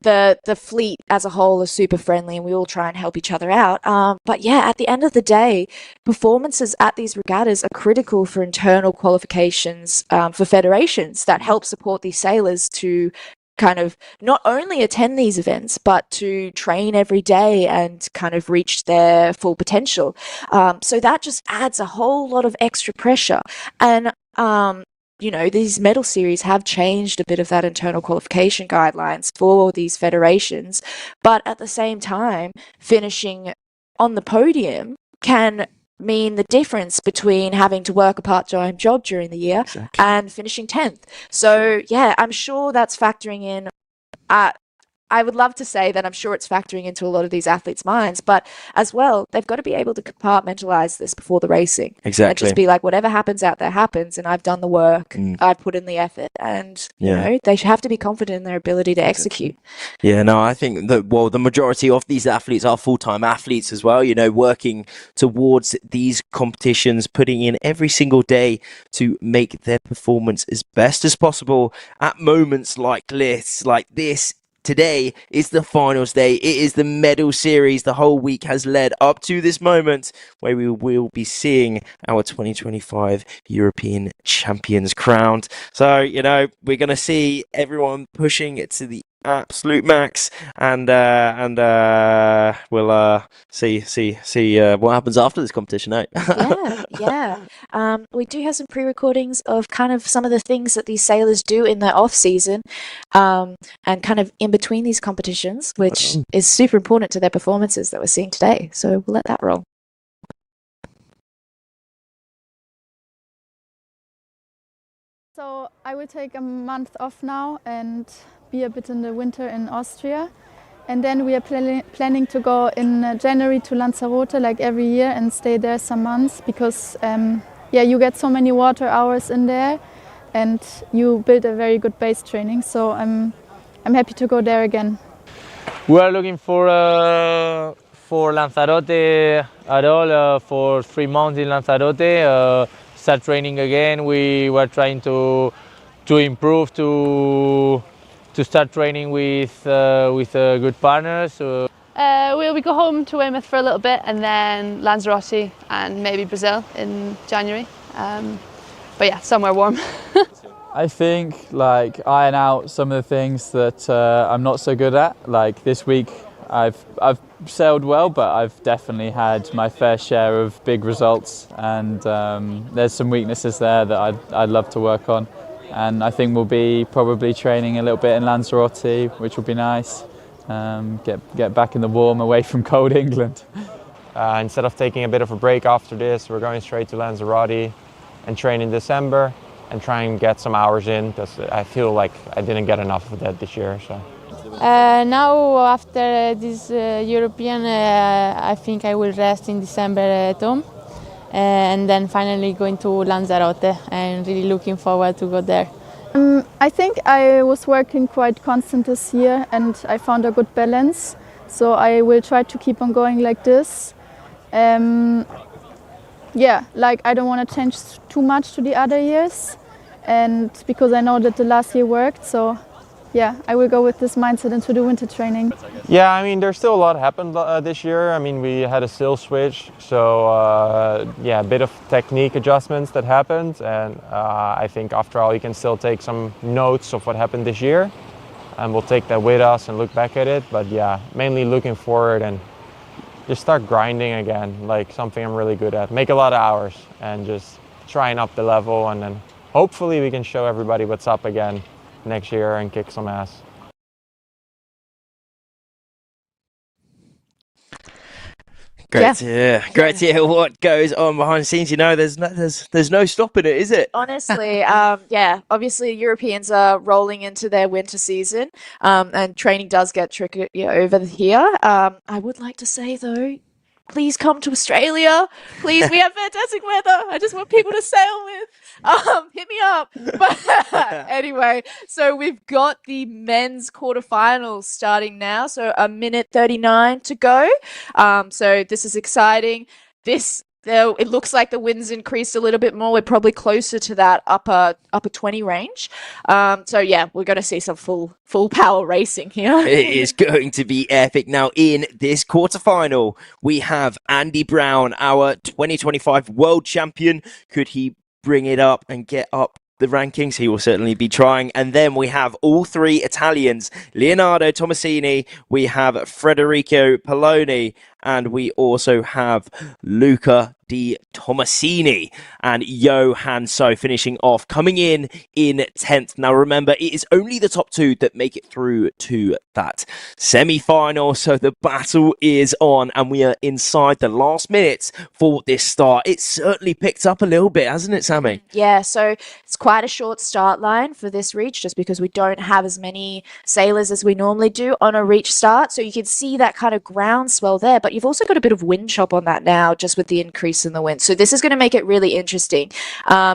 the fleet as a whole is super friendly, and we all try and help each other out. But yeah, at the end of the day, performances at these regattas are critical for internal qualifications for federations that help support these sailors to kind of not only attend these events, but to train every day and kind of reach their full potential. So that just adds a whole lot of extra pressure. And, you know, these medal series have changed a bit of that internal qualification guidelines for these federations. But at the same time, finishing on the podium can mean the difference between having to work a part-time job during the year and finishing 10th. So yeah, I'm sure that's factoring in. I would love to say that I'm sure it's factoring into a lot of these athletes' minds, but as well, they've got to be able to compartmentalize this before the racing. Exactly. And just be like, whatever happens out there happens, and I've done the work, I've put in the effort, and you know, they have to be confident in their ability to execute. Yeah, no, I think that, well, the majority of these athletes are full-time athletes as well, you know, working towards these competitions, putting in every single day to make their performance as best as possible at moments like this. Today is the finals day. It is the medal series. The whole week has led up to this moment where we will be seeing our 2025 European champions crowned. So, you know, we're going to see everyone pushing it to the absolute max, and we'll see what happens after this competition. We do have some pre-recordings of kind of some of the things that these sailors do in their off season, and kind of in between these competitions, which is super important to their performances that we're seeing today. So we'll let that roll. So I will take a month off now and be a bit in the winter in Austria. And then we are planning to go in January to Lanzarote like every year and stay there some months because you get so many water hours in there and you build a very good base training. So I'm happy to go there again. We are looking for Lanzarote at all, for 3 months in Lanzarote. Start training again. We were trying to improve, to start training with good partners. We go home to Weymouth for a little bit and then Lanzarote and maybe Brazil in January. But yeah, somewhere warm. I think like iron out some of the things that I'm not so good at. Like this week I've sailed well, but I've definitely had my fair share of big results, and there's some weaknesses there that I'd love to work on. And I think we'll be probably training a little bit in Lanzarote, which will be nice. Get back in the warm, away from cold England. Instead of taking a bit of a break after this, we're going straight to Lanzarote and train in December and try and get some hours in, because I feel like I didn't get enough of that this year. So. Now after this European, I think I will rest in December at home, and then finally going to Lanzarote, and really looking forward to go there. I think I was working quite constant this year and I found a good balance, so I will try to keep on going like this. Like I don't want to change too much to the other years, and because I know that the last year worked, so yeah, I will go with this mindset into the winter training. Yeah, I mean, there's still a lot happened this year. I mean, we had a sail switch, so a bit of technique adjustments that happened, and I think after all, you can still take some notes of what happened this year, and we'll take that with us and look back at it. But yeah, mainly looking forward and just start grinding again, like something I'm really good at. Make a lot of hours and just try and up the level, and then hopefully we can show everybody what's up again next year and kick some ass. Great to hear. Great to hear what goes on behind the scenes. You know, there's no stopping it, is it? Honestly, yeah. Obviously, Europeans are rolling into their winter season, and training does get tricky over here. I would like to say though, please come to Australia. Please, we have fantastic weather. I just want people to sail with. Hit me up. But anyway, so we've got the men's quarterfinals starting now. So a minute 39 to go. So this is exciting. It looks like the wind's increased a little bit more. We're probably closer to that upper 20 range. So yeah, we're going to see some full power racing here. It is going to be epic. Now, in this quarterfinal, we have Andy Brown, our 2025 world champion. Could he bring it up and get up the rankings? He will certainly be trying. And then we have all three Italians, Leonardo Tomasini, we have Federico Poloni, and we also have Luca Di Tomasini and Johan So finishing off, coming in 10th. Now remember, it is only the top two that make it through to that semi-final, so the battle is on and we are inside the last minutes for this start. It's certainly picked up a little bit, hasn't it, Sammy? Yeah, so it's quite a short start line for this reach just because we don't have as many sailors as we normally do on a reach start, so you can see that kind of groundswell there, but you've also got a bit of wind chop on that now just with the increase in the wind. So this is going to make it really interesting.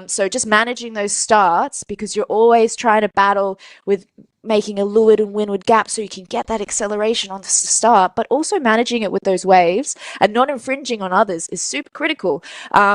So just managing those starts, because you're always trying to battle with making a leeward and windward gap so you can get that acceleration on the start, but also managing it with those waves and not infringing on others is super critical.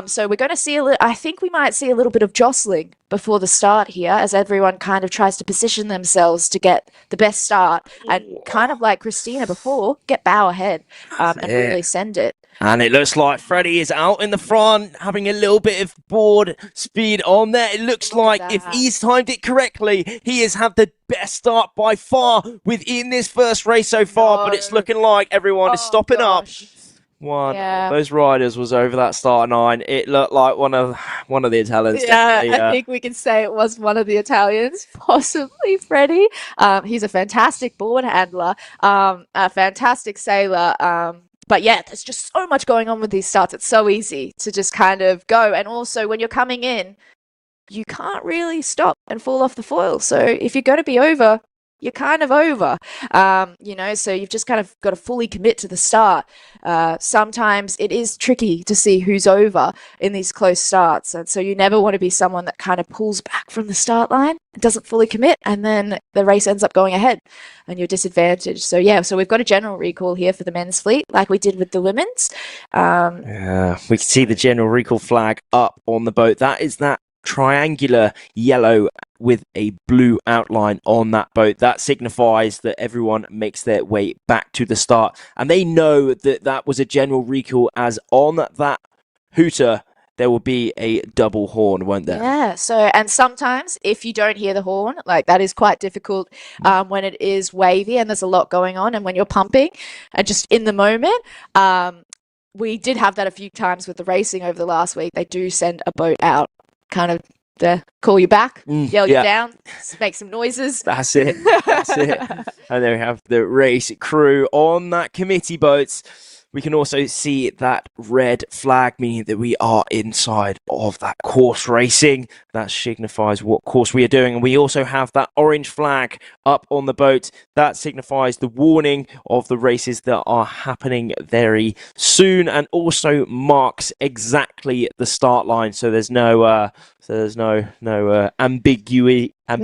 So we're going to see I think we might see a little bit of jostling before the start here as everyone kind of tries to position themselves to get the best start and kind of like Christina before, get bow ahead and really send it. And it looks like Freddie is out in the front, having a little bit of board speed on there. It looks like if he's timed it correctly, he has had the best start by far within this first race so far. But it's looking like everyone is stopping up. One of those riders was over that start line. It looked like one of the Italians. Yeah, I think we can say it was one of the Italians, possibly Freddie. He's a fantastic board handler, a fantastic sailor. But yeah, there's just so much going on with these starts. It's so easy to just kind of go. And also when you're coming in, you can't really stop and fall off the foil. So if you're going to be over, you're kind of over, so you've just kind of got to fully commit to the start. Sometimes it is tricky to see who's over in these close starts. And so you never want to be someone that kind of pulls back from the start line, doesn't fully commit, and then the race ends up going ahead and you're disadvantaged. So yeah, so we've got a general recall here for the men's fleet, like we did with the women's. Yeah, we can see the general recall flag up on the boat. That is that triangular yellow with a blue outline on that boat. That signifies that everyone makes their way back to the start, and they know that that was a general recall, as on that hooter there will be a double horn, won't there? Yeah, so, and sometimes if you don't hear the horn, like that is quite difficult when it is wavy and there's a lot going on, and when you're pumping and just in the moment. We did have that a few times with the racing over the last week. They do send a boat out, kind of to call you back, yell you down, make some noises. That's it. And then we have the race crew on that committee boats. We can also see that red flag, meaning that we are inside of that course racing. That signifies what course we are doing. And we also have that orange flag up on the boat. That signifies the warning of the races that are happening very soon, and also marks exactly the start line. So there's no ambiguity. Yeah,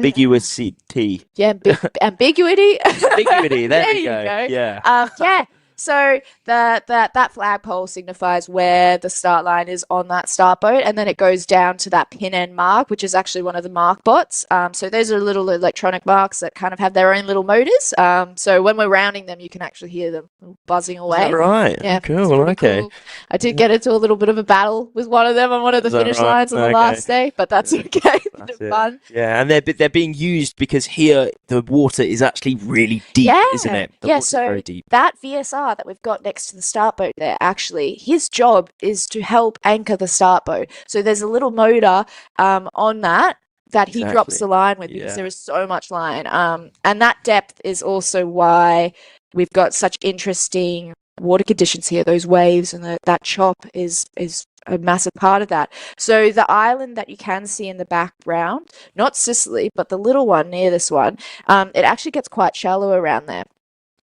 ambiguity. Ambiguity. There you go. Yeah. Yeah. So that flagpole signifies where the start line is on that start boat, and then it goes down to that pin end mark, which is actually one of the mark bots. So those are little electronic marks that kind of have their own little motors. So when we're rounding them, you can actually hear them buzzing away. Is that right? Yeah. Cool. Okay. Cool. I did get into a little bit of a battle with one of them on one of the finish lines on the last day, but that's okay. That's fun. Yeah, and they're being used because here the water is actually really deep, isn't it? The water's so very deep. that VSR that we've got next to the start boat there, actually, his job is to help anchor the start boat. So there's a little motor on that that he drops the line with, because there is so much line. And that depth is also why we've got such interesting water conditions here. Those waves and that chop is a massive part of that. So the island that you can see in the background, not Sicily, but the little one near this one, it actually gets quite shallow around there.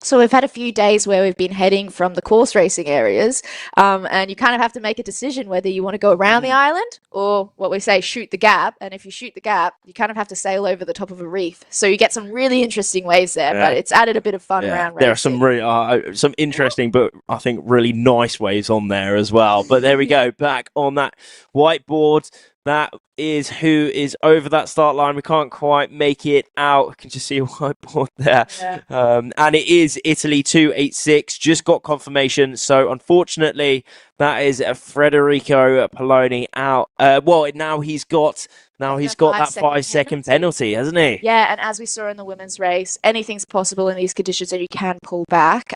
So we've had a few days where we've been heading from the course racing areas, and you kind of have to make a decision whether you want to go around the island or what we say, shoot the gap. And if you shoot the gap, you kind of have to sail over the top of a reef. So you get some really interesting waves there, but it's added a bit of fun around racing. There are some really, some interesting, but I think really nice waves on there as well. But there we go, back on that whiteboard. That is who is over that start line. We can't quite make it out. I can just see a whiteboard there. And it is Italy 286. Just got confirmation. So unfortunately, that is Federico Poloni out. Well, now he's got that 5-second penalty, hasn't he? Yeah, and as we saw in the women's race, anything's possible in these conditions, and you can pull back.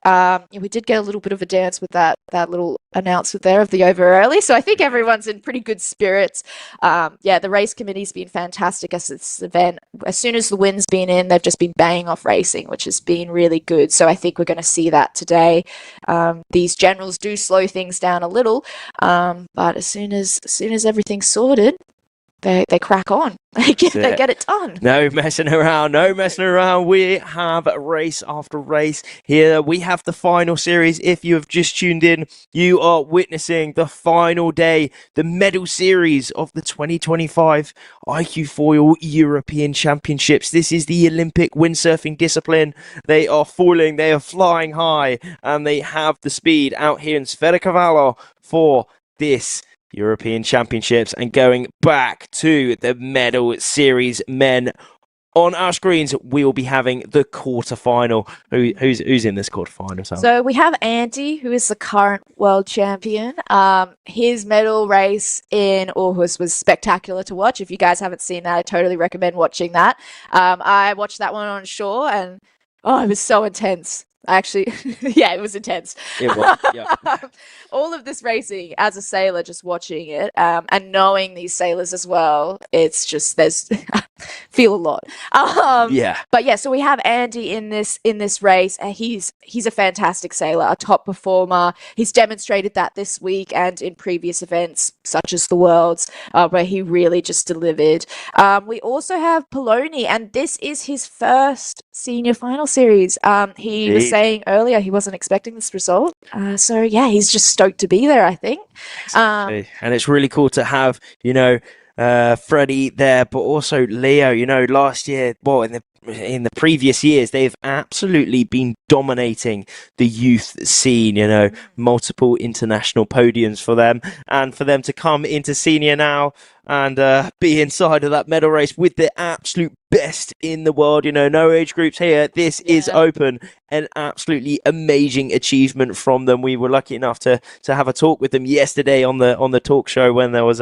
We did get a little bit of a dance with that little announcement there of the over early, so I think everyone's in pretty good spirits. The race committee's been fantastic as this event. As soon as the wind's been in, they've just been banging off racing, which has been really good. So I think we're going to see that today. These generals do slow things down a little, but as soon as everything's sorted, they crack on. They get it done. No messing around. We have race after race here. We have the final series. If you have just tuned in, you are witnessing the final day, the medal series of the 2025 iQFoil European Championships. This is the Olympic windsurfing discipline. They are falling, they are flying high, and they have the speed out here in Sferracavallo for this European Championships. And going back to the medal series men, on our screens we will be having the quarterfinal. Who's in this quarterfinal, Sam? So we have Andy, who is the current world champion. His medal race in Aarhus was spectacular to watch. If you guys haven't seen that, I totally recommend watching that. I watched that one on shore, and it was so intense. Actually, it was intense. It was, yeah. All of this racing as a sailor, just watching it, and knowing these sailors as well, it's just feel a lot. But yeah, so we have Andy in this race, and he's a fantastic sailor, a top performer. He's demonstrated that this week and in previous events such as the Worlds, where he really just delivered. We also have Poloni, and this is his first senior final series. He was saying earlier he wasn't expecting this result, so yeah, he's just stoked to be there, I think. And it's really cool to have Freddie there, but also Leo. Last year, in the previous years, they've absolutely been dominating the youth scene. Multiple international podiums for them, and for them to come into senior now and be inside of that medal race with the absolute best in the world. No age groups here. This is open. An absolutely amazing achievement from them. We were lucky enough to have a talk with them yesterday on the talk show when there was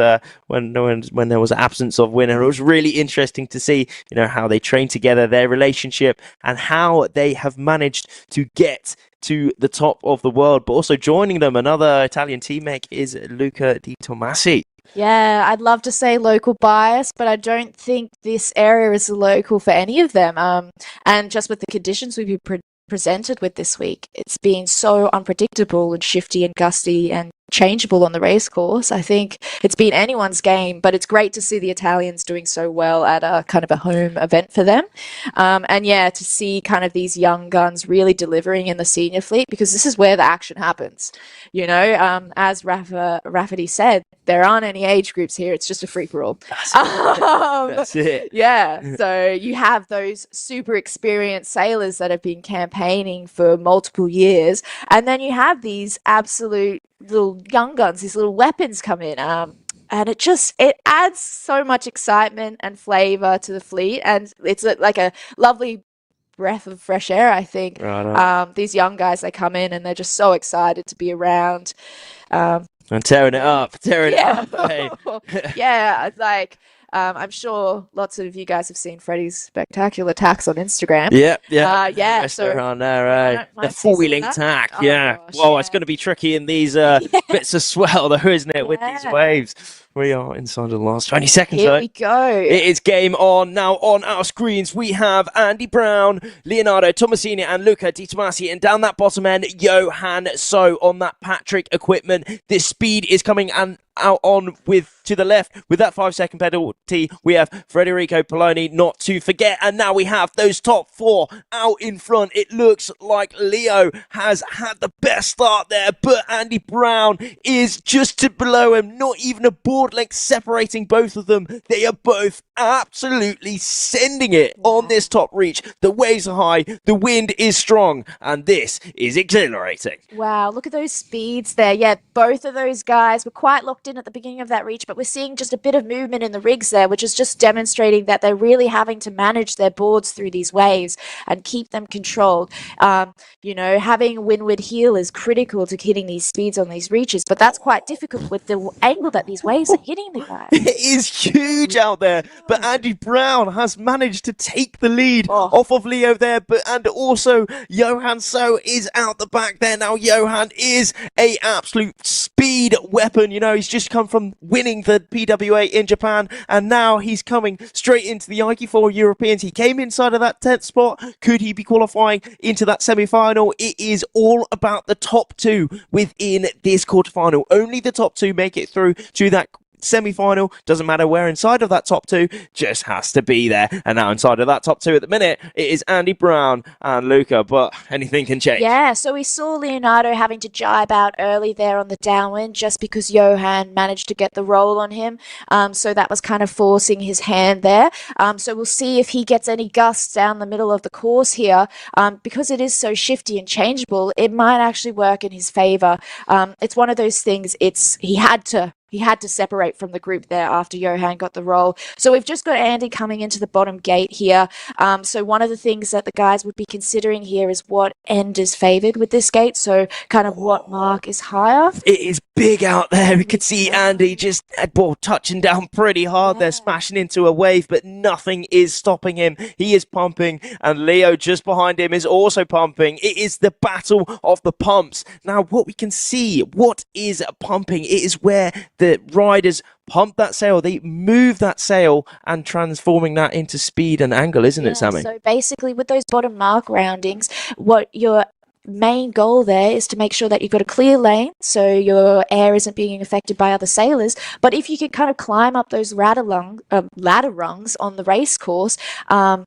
when there was an absence of winner. It was really interesting to see how they train together, their relationship, and how they have managed to get to the top of the world. But also joining them, another Italian teammate is Luca Di Tomasi. Yeah, I'd love to say local bias, but I don't think this area is local for any of them. And just with the conditions we've been presented with this week, it's been so unpredictable and shifty and gusty and changeable on the race course. I think it's been anyone's game, but it's great to see the Italians doing so well at a kind of a home event for them. And yeah, to see kind of these young guns really delivering in the senior fleet, because this is where the action happens. As Rafferty said, there aren't any age groups here. It's just a free-for-all. That's it. Yeah. So you have those super experienced sailors that have been campaigning for multiple years, and then you have these absolute little young guns, these little weapons come in, and it adds so much excitement and flavor to the fleet, and it's like a lovely breath of fresh air, I think. These young guys, they come in and they're just so excited to be around, and tearing it up. Hey. Yeah, like I'm sure lots of you guys have seen Freddie's spectacular tacks on Instagram. Yeah. So around there, the foiling tack. Gosh, it's going to be tricky in these bits of swell, though, isn't it, with these waves? We are inside of the last 20 seconds. Here though. we go. It is game on. Now on our screens, we have Andy Brown, Leonardo Tomasini, and Luca Di Tomasi. And down that bottom end, Johan So on that Patrick equipment. This speed is coming out on to the left with that 5-second penalty. We have Federico Poloni, not to forget. And now we have those top 4 out in front. It looks like Leo has had the best start there, but Andy Brown is just below him. Not even a board length separating both of them. They are both absolutely sending it on this top reach. The waves are high, the wind is strong, and this is exhilarating. Wow, look at those speeds there. Yeah, both of those guys were quite locked in at the beginning of that reach, but we're seeing just a bit of movement in the rigs there, which is just demonstrating that they're really having to manage their boards through these waves and keep them controlled. You know, having windward heel is critical to hitting these speeds on these reaches, but that's quite difficult with the angle that these waves are hitting the guys. It is huge out there, but Andy Brown has managed to take the lead off of Leo there, and also Johan So is out the back there. Now Johan is a absolute speed weapon. You know, he's just come from winning the PWA in Japan, and now he's coming straight into the iQFoil Europeans. He came inside of that 10th spot. Could he be qualifying into that semi-final? It is all about the top 2 within this quarterfinal. Only the top 2 make it through to that semi-final. Doesn't matter where inside of that top 2, just has to be there. And now inside of that top 2 at the minute, it is Andy Brown and Luca, but anything can change. Yeah, so we saw Leonardo having to jibe out early there on the downwind just because Johan managed to get the roll on him. So that was kind of forcing his hand there. So we'll see if he gets any gusts down the middle of the course here. Because it is so shifty and changeable, it might actually work in his favor. It's one of those things, he had to separate from the group there after Johan got the roll. So we've just got Andy coming into the bottom gate here. So one of the things that the guys would be considering here is what end is favoured with this gate. So kind of what mark is higher. It is big out there. We could see Andy just touching down pretty hard there, smashing into a wave, but nothing is stopping him. He is pumping, and Leo just behind him is also pumping. It is the battle of the pumps. Now, what we can see, what is pumping? It is where the riders pump that sail, they move that sail and transforming that into speed and angle, isn't it, Sammy? So basically with those bottom mark roundings, what your main goal there is to make sure that you've got a clear lane so your air isn't being affected by other sailors. But if you can kind of climb up those ladder rungs on the race course and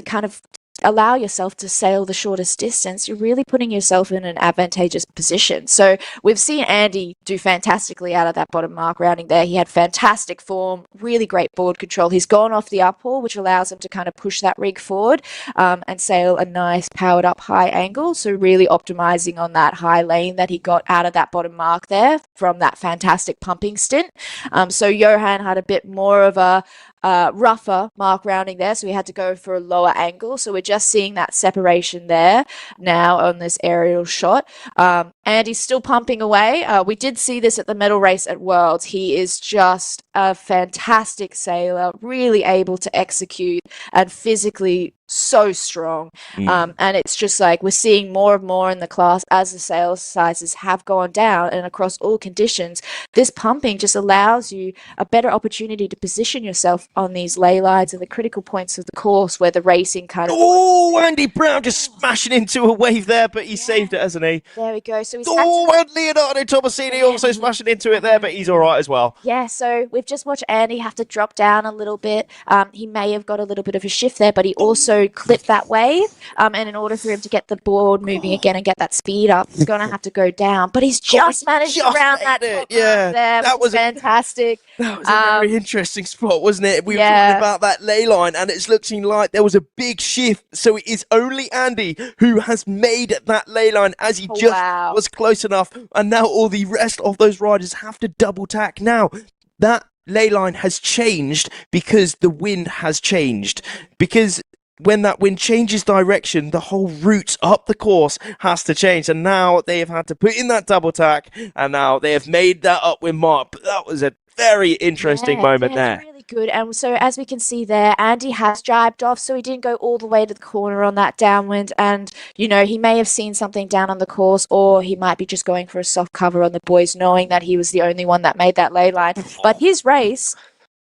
kind of allow yourself to sail the shortest distance, you're really putting yourself in an advantageous position. So we've seen Andy do fantastically out of that bottom mark rounding there. He had fantastic form, really great board control. He's gone off the uphaul, which allows him to kind of push that rig forward and sail a nice powered up high angle. So really optimizing on that high lane that he got out of that bottom mark there from that fantastic pumping stint. So Johan had a bit more of a rougher mark rounding there, so we had to go for a lower angle. So we're just seeing that separation there now on this aerial shot. Andy's still pumping away. We did see this at the medal race at Worlds. He is just a fantastic sailor, really able to execute and physically so strong. And it's just like we're seeing more and more in the class as the sail sizes have gone down, and across all conditions, this pumping just allows you a better opportunity to position yourself on these ley lines and the critical points of the course where the racing kind of... Oh, Andy Brown just smashing into a wave there, but he saved it, hasn't he? There we go. So he's and Leonardo Tomasini also smashing into it there, but he's all right as well. Yeah, so we've just watched Andy have to drop down a little bit. He may have got a little bit of a shift there, but he also clipped that wave. And in order for him to get the board moving again and get that speed up, he's going to have to go down. But he's just managed to round that top there, that was fantastic. That was a very interesting spot, wasn't it? We were talking about that ley line, and it's looking like there was a big shift. So it is only Andy who has made that ley line as he just was close enough. And now all the rest of those riders have to double tack. Now, that ley line has changed because the wind has changed. Because when that wind changes direction, the whole route up the course has to change. And now they have had to put in that double tack, and now they have made that upwind mark. But that was a very interesting moment there. It's really good. And so as we can see there, Andy has jibed off, so he didn't go all the way to the corner on that downwind. And, you know, he may have seen something down on the course, or he might be just going for a soft cover on the boys, knowing that he was the only one that made that lay line. But his race,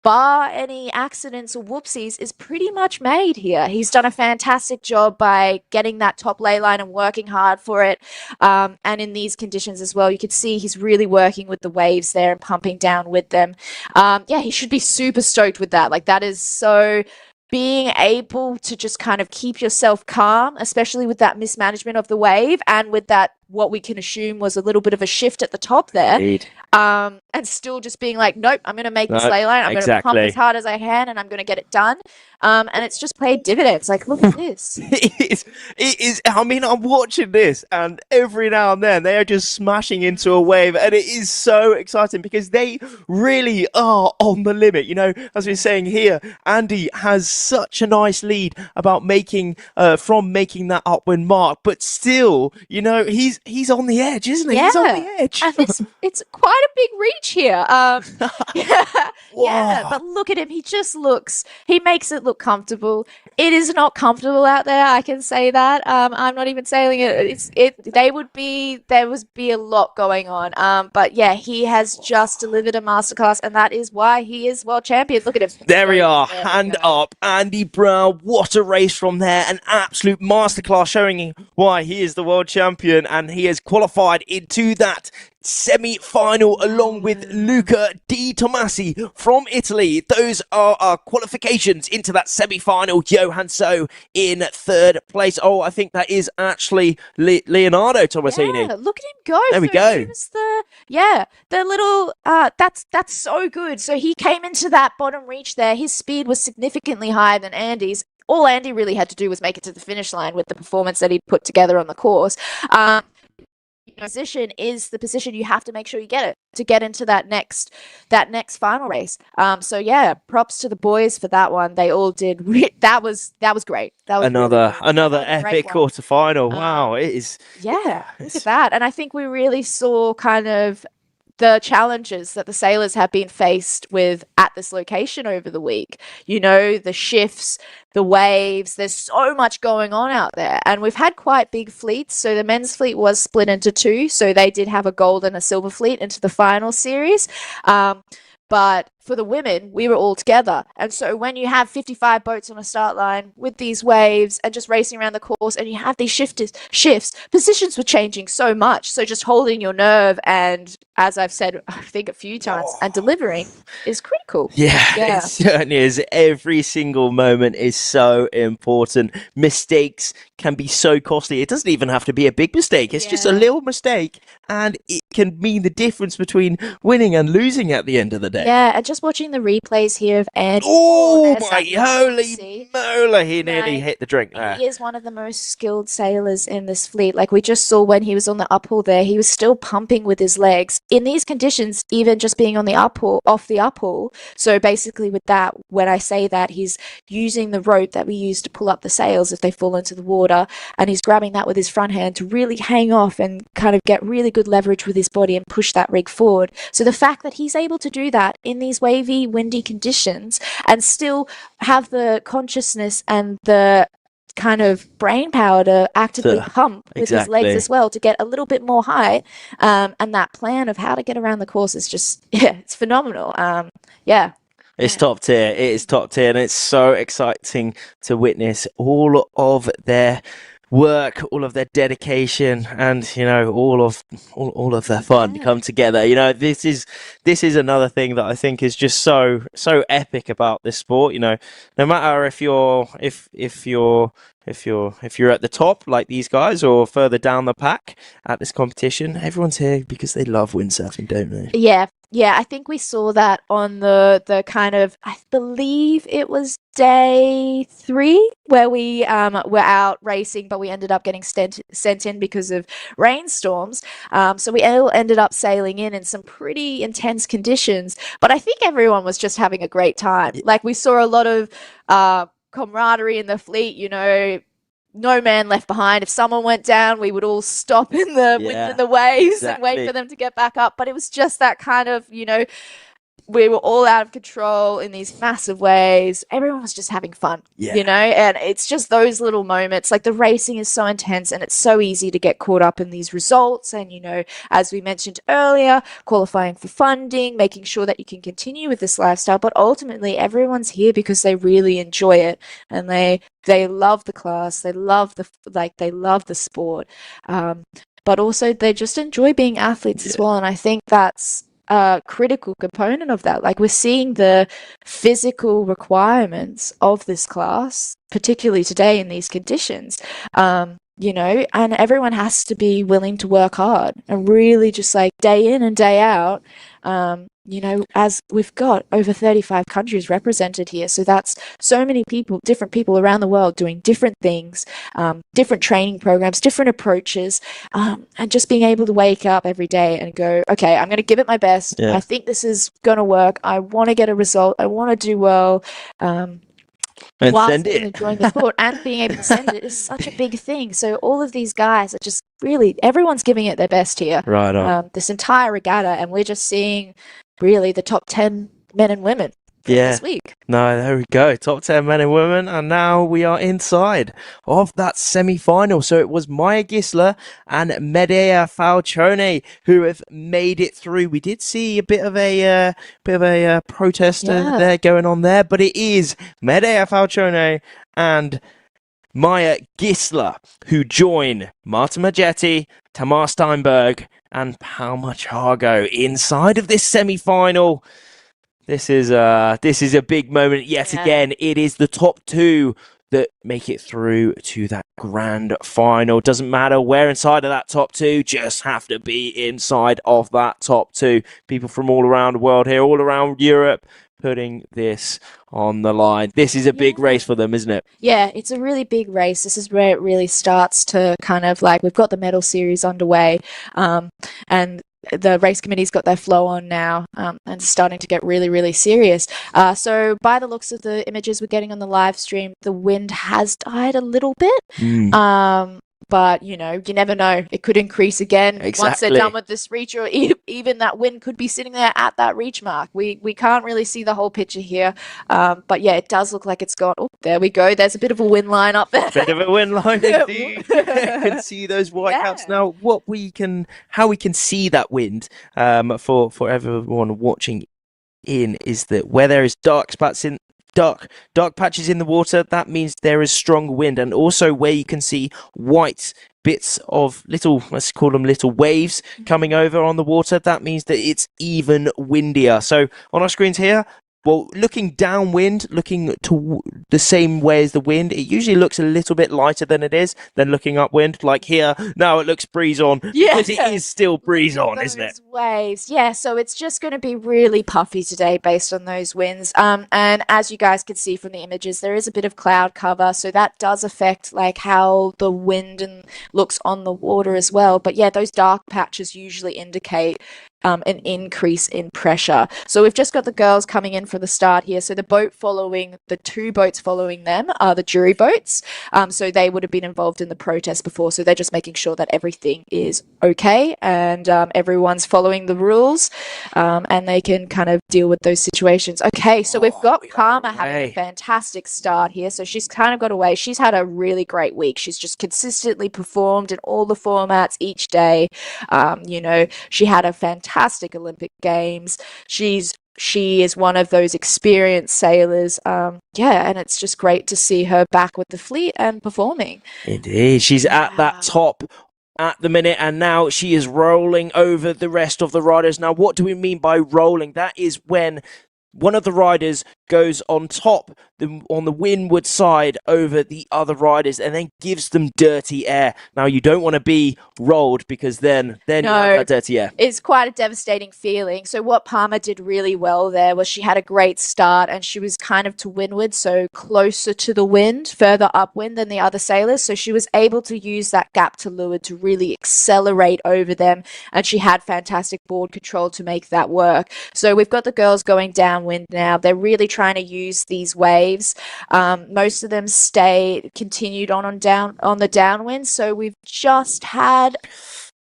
bar any accidents or whoopsies, is pretty much made here. He's done a fantastic job by getting that top lay line and working hard for it. And in these conditions as well, you could see he's really working with the waves there and pumping down with them. Yeah, he should be super stoked with that. Like, that is so... Being able to just kind of keep yourself calm, especially with that mismanagement of the wave and with that, what we can assume was a little bit of a shift at the top there. Indeed. And still just being like, nope, I'm going to make this lay line. I'm going to pump as hard as I can and I'm going to get it done. And it's just paid dividends. Like, look at this. It is. I mean, I'm watching this and every now and then they are just smashing into a wave, and it is so exciting because they really are on the limit. You know, as we're saying here, Andy has such a nice lead about making that upwind mark, but still, you know, he's on the edge, isn't he? Yeah. He's on the edge. And it's quite a big reach here. Yeah, but look at him. He makes it look comfortable. It is not comfortable out there, I can say that. I'm not even sailing it. There would be a lot going on. But yeah, he has just delivered a masterclass, and that is why he is world champion. Look at him. There we are, hand up, Andy Brown. What a race from there, an absolute masterclass showing why he is the world champion, and he has qualified into that semi-final along with Luca Di Tomasi from Italy. Those are our qualifications into that semi-final. Johan So in third place. Oh, I think that is actually Leonardo Tomasini. Yeah, look at him go. There we go. The little that's so good. So he came into that bottom reach there. His speed was significantly higher than Andy's. All Andy really had to do was make it to the finish line with the performance that he'd put together on the course. Position is the position you have to make sure you get it to get into that next final race. So yeah, props to the boys for that one. They all did. That was great. That was another epic quarterfinal. Wow, it is. Yeah, look at that. And I think we really saw kind of the challenges that the sailors have been faced with at this location over the week. You know, the shifts, the waves, there's so much going on out there. And we've had quite big fleets. So the men's fleet was split into two. So they did have a gold and a silver fleet into the final series. But for the women, we were all together. And so when you have 55 boats on a start line with these waves and just racing around the course and you have these shifts, positions were changing so much. So just holding your nerve and, as I've said, I think a few times, and delivering is critical. Yeah, it certainly is. Every single moment is so important. Mistakes can be so costly. It doesn't even have to be a big mistake. It's just a little mistake and it can mean the difference between winning and losing at the end of the day. Yeah, and just watching the replays here of Ed. Oh my holy moly, he nearly hit the drink there. He is one of the most skilled sailors in this fleet. Like we just saw when he was on the uphill there, he was still pumping with his legs. In these conditions, even just being on the uphill, off the uphill. So basically with that, when I say that, he's using the rope that we use to pull up the sails if they fall into the water, and he's grabbing that with his front hand to really hang off and kind of get really good leverage with his body and push that rig forward. So the fact that he's able to do that in these wavy, windy conditions and still have the consciousness and the kind of brain power to actively pump with his legs as well to get a little bit more height, and that plan of how to get around the course is just, it's phenomenal. It's top tier. It is top tier, and it's so exciting to witness all of their work, all of their dedication, and you know, all of their fun come together. You know, this is another thing that I think is just so epic about this sport. You know, no matter if you're at the top like these guys or further down the pack at this competition, everyone's here because they love windsurfing, don't they? Yeah, I think we saw that on the kind of, I believe it was day 3 where we were out racing, but we ended up getting sent in because of rainstorms. So we all ended up sailing in some pretty intense conditions, but I think everyone was just having a great time. Like we saw a lot of camaraderie in the fleet, you know, no man left behind. If someone went down, we would all stop in the wind and the waves and wait for them to get back up. But it was just that kind of, you know, we were all out of control in these massive ways. Everyone was just having fun, Yeah. you know, and it's just those little moments. Like the racing is so intense and it's so easy to get caught up in these results. And, you know, as we mentioned earlier, qualifying for funding, making sure that you can continue with this lifestyle. But ultimately, everyone's here because they really enjoy it and they love the class. They love they love the sport. But also they just enjoy being athletes as well. And I think that's a critical component of that. Like we're seeing the physical requirements of this class, particularly today in these conditions. You know, and everyone has to be willing to work hard and really just like day in and day out. You know, as we've got over 35 countries represented here. So that's so many people, different people around the world doing different things, different training programs, different approaches, and just being able to wake up every day and go, okay, I'm going to give it my best. Yeah. I think this is going to work. I want to get a result. I want to do well. And whilst send it. enjoying the sport and being able to send it is such a big thing. So all of these guys are just really, everyone's giving it their best here. Right on. This entire regatta, and we're just seeing really the top 10 men and women from this week. No, there we go. Top 10 men and women. And now we are inside of that semi-final. So it was Maya Gisler and Medea Falcione who have made it through. We did see a bit of a protest there going on there, but it is Medea Falcione and Maya Gisler who join Marta Majetti, Tamar Steinberg and Palma Chargo inside of this semi-final. This is a big moment yet again. It is the top two that make it through to that grand final. Doesn't matter where inside of that top two, just have to be inside of that top two. People from all around the world here, all around Europe, putting this on the line. This is a big race for them, isn't it? Yeah, it's a really big race. This is where it really starts to kind of like, we've got the medal series underway, and the race committee's got their flow on now, and starting to get really, really serious. So by the looks of the images we're getting on the live stream, the wind has died a little bit. But, you know, you never know. It could increase again once they're done with this reach, or even that wind could be sitting there at that reach mark. We can't really see the whole picture here. But, yeah, it does look like it's gone. Oh, there we go. There's a bit of a wind line up there. Bit of a wind line indeed. You can see those white caps. Now, how we can see that wind for everyone watching in is that where there is dark patches in the water, that means there is strong wind, and also where you can see white bits of little, let's call them little waves coming over on the water, that means that it's even windier. So on our screens here, well, looking downwind, looking to the same way as the wind, it usually looks a little bit lighter than it is. Then looking upwind, like here, now it looks breeze on, because it is still breeze on, isn't it? Waves, yeah. So it's just going to be really puffy today based on those winds. And as you guys can see from the images, there is a bit of cloud cover, so that does affect like how the wind looks on the water as well. But yeah, those dark patches usually indicate an increase in pressure. So we've just got the girls coming in for the start here. So the two boats following them are the jury boats. So they would have been involved in the protest before. So they're just making sure that everything is okay and everyone's following the rules, and they can kind of deal with those situations. Okay, so we've got Palma having a fantastic start here. So she's kind of got away. She's had a really great week. She's just consistently performed in all the formats each day. You know, she had a fantastic Olympic Games. She is one of those experienced sailors. And it's just great to see her back with the fleet and performing. Indeed. She's at that top at the minute, and now she is rolling over the rest of the riders. Now, what do we mean by rolling? That is when one of the riders goes on top, on the windward side over the other riders, and then gives them dirty air. Now, you don't want to be rolled, because then you have that dirty air. It's quite a devastating feeling. So what Palma did really well there was she had a great start, and she was kind of to windward, so closer to the wind, further upwind than the other sailors. So she was able to use that gap to leeward to really accelerate over them, and she had fantastic board control to make that work. So we've got the girls going downwind now. They're really trying to use these waves. Most of them continued on the downwind. So we've just had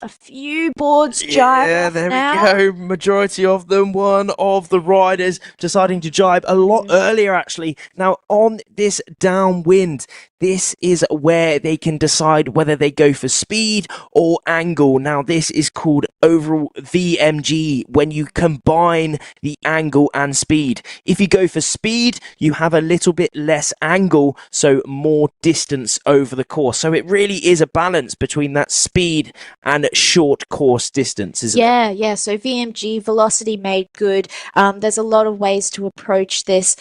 a few boards jibe Yeah, off there now. we go. Majority of them. One of the riders deciding to jibe a lot earlier, actually. Now, on this downwind, this is where they can decide whether they go for speed or angle. Now, this is called overall VMG, when you combine the angle and speed. If you go for speed, you have a little bit less angle, so more distance over the course. So it really is a balance between that speed and short course distance, isn't it? Yeah. So VMG, velocity made good. There's a lot of ways to approach this.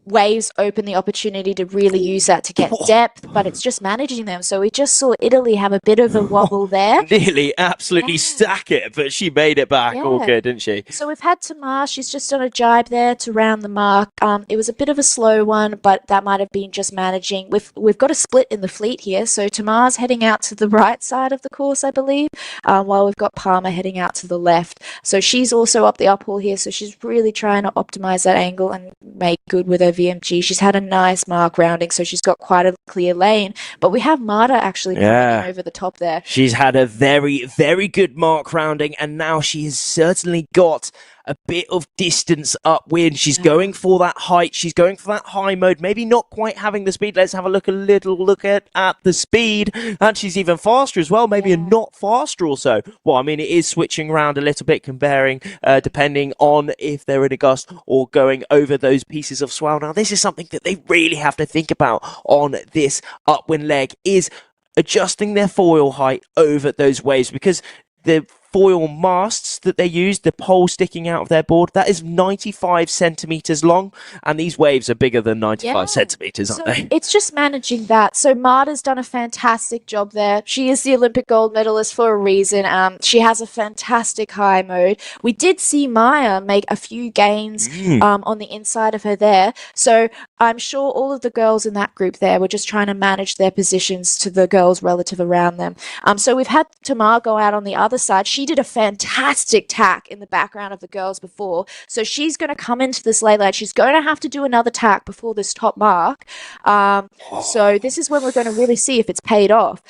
Waves open the opportunity to really use that to get depth, but it's just managing them. So we just saw Italy have a bit of a wobble there. Nearly absolutely stack it, but she made it back all good, didn't she? So we've had Tamar, she's just on a jibe there to round the mark. It was a bit of a slow one, but that might have been just managing. We've got a split in the fleet here, so Tamar's heading out to the right side of the course, I believe, while we've got Palmer heading out to the left. So she's also up the uphill here, so she's really trying to optimize that angle and make good with her VMG. She's had a nice mark rounding, so she's got quite a clear lane. But we have Marta actually coming in over the top there. She's had a very, very good mark rounding, and now she has certainly got a bit of distance upwind. She's going for that height. She's going for that high mode. Maybe not quite having the speed. Let's have a little look at the speed. And she's even faster as well. Maybe a not faster or so. Well, I mean, it is switching around a little bit, comparing, depending on if they're in a gust or going over those pieces of swell. Now, this is something that they really have to think about on this upwind leg, is adjusting their foil height over those waves, because the foil masts that they use, the pole sticking out of their board, that is 95 centimeters long, and these waves are bigger than 95 centimeters, aren't they? It's just managing that. So Marta's done a fantastic job there. She is the Olympic gold medalist for a reason. She has a fantastic high mode. We did see Maya make a few gains on the inside of her there. So I'm sure all of the girls in that group there were just trying to manage their positions to the girls relative around them. So we've had Tamar go out on the other side. She did a fantastic tack in the background of the girls before. So she's going to come into this lay line. She's going to have to do another tack before this top mark. So this is when we're going to really see if it's paid off.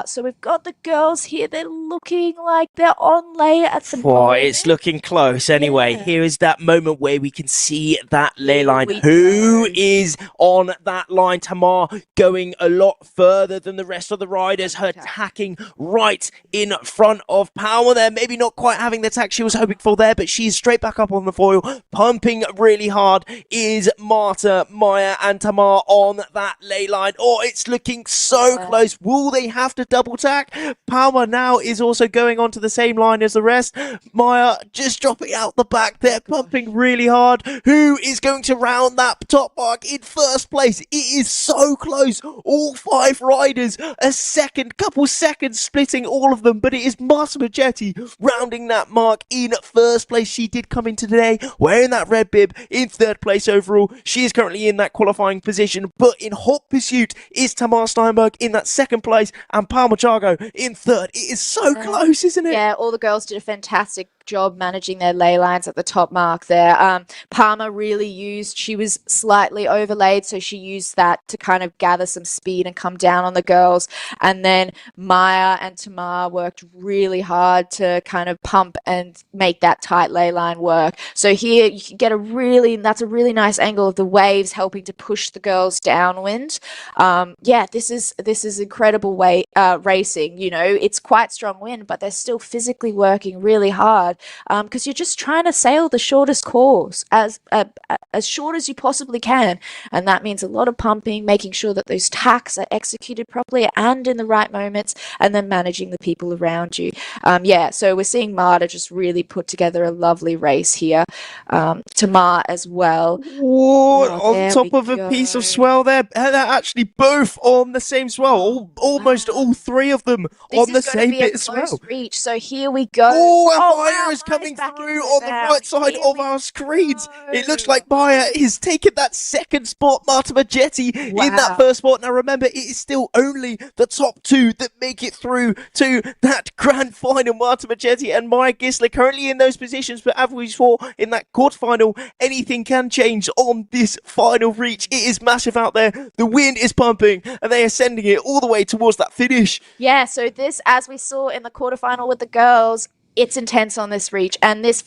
So we've got the girls here. They're looking like they're on lay at the moment. It's looking close anyway. Here is that moment where we can see that lay line. Who is on that line? Tamar going a lot further than the rest of the riders. Her tacking right in front of Palmer there. Maybe not quite having the tack she was hoping for there, but she's straight back up on the foil. Pumping really hard is Marta, Maya and Tamar on that lay line. Oh, it's looking so close. Will they have to double tack? Palmer now is also going onto the same line as the rest. Maya just dropping out the back there, pumping really hard. Who is going to round that top mark in first place? It is so close. All 5 riders, couple seconds splitting all of them, but it is Marta Majetti rounding that mark in first place. She did come in today wearing that red bib in 3rd place overall. She is currently in that qualifying position, but in hot pursuit is Tamar Steinberg in that 2nd place and Palmer Chago in 3rd. It is so close, isn't it? Yeah, all the girls did a fantastic job managing their lay lines at the top mark there. Palmer really she was slightly overlaid, so she used that to kind of gather some speed and come down on the girls. And then Maya and Tamar worked really hard to kind of pump and make that tight lay line work. So here you can get that's a really nice angle of the waves helping to push the girls downwind. This is incredible racing. You know, it's quite strong wind, but they're still physically working really hard. Because you're just trying to sail the shortest course as short as you possibly can, and that means a lot of pumping, making sure that those tacks are executed properly and in the right moments, and then managing the people around you. So we're seeing Marta just really put together a lovely race here. Tamar as well. On top of a piece of swell there. They're actually both on the same swell. Almost all 3 of them on the same bit of swell. Reach. So here we go. is coming through on the right side of our screens. It looks like Maya is taking that second spot, Marta Majetti in that first spot. Now remember, it is still only the top two that make it through to that grand final. Marta Majetti and Maya Gisler currently in those positions, but as we saw in that quarterfinal, anything can change on this final reach. It is massive out there. The wind is pumping, and they are sending it all the way towards that finish. Yeah, so this, as we saw in the quarterfinal with the girls, it's intense on this reach, and this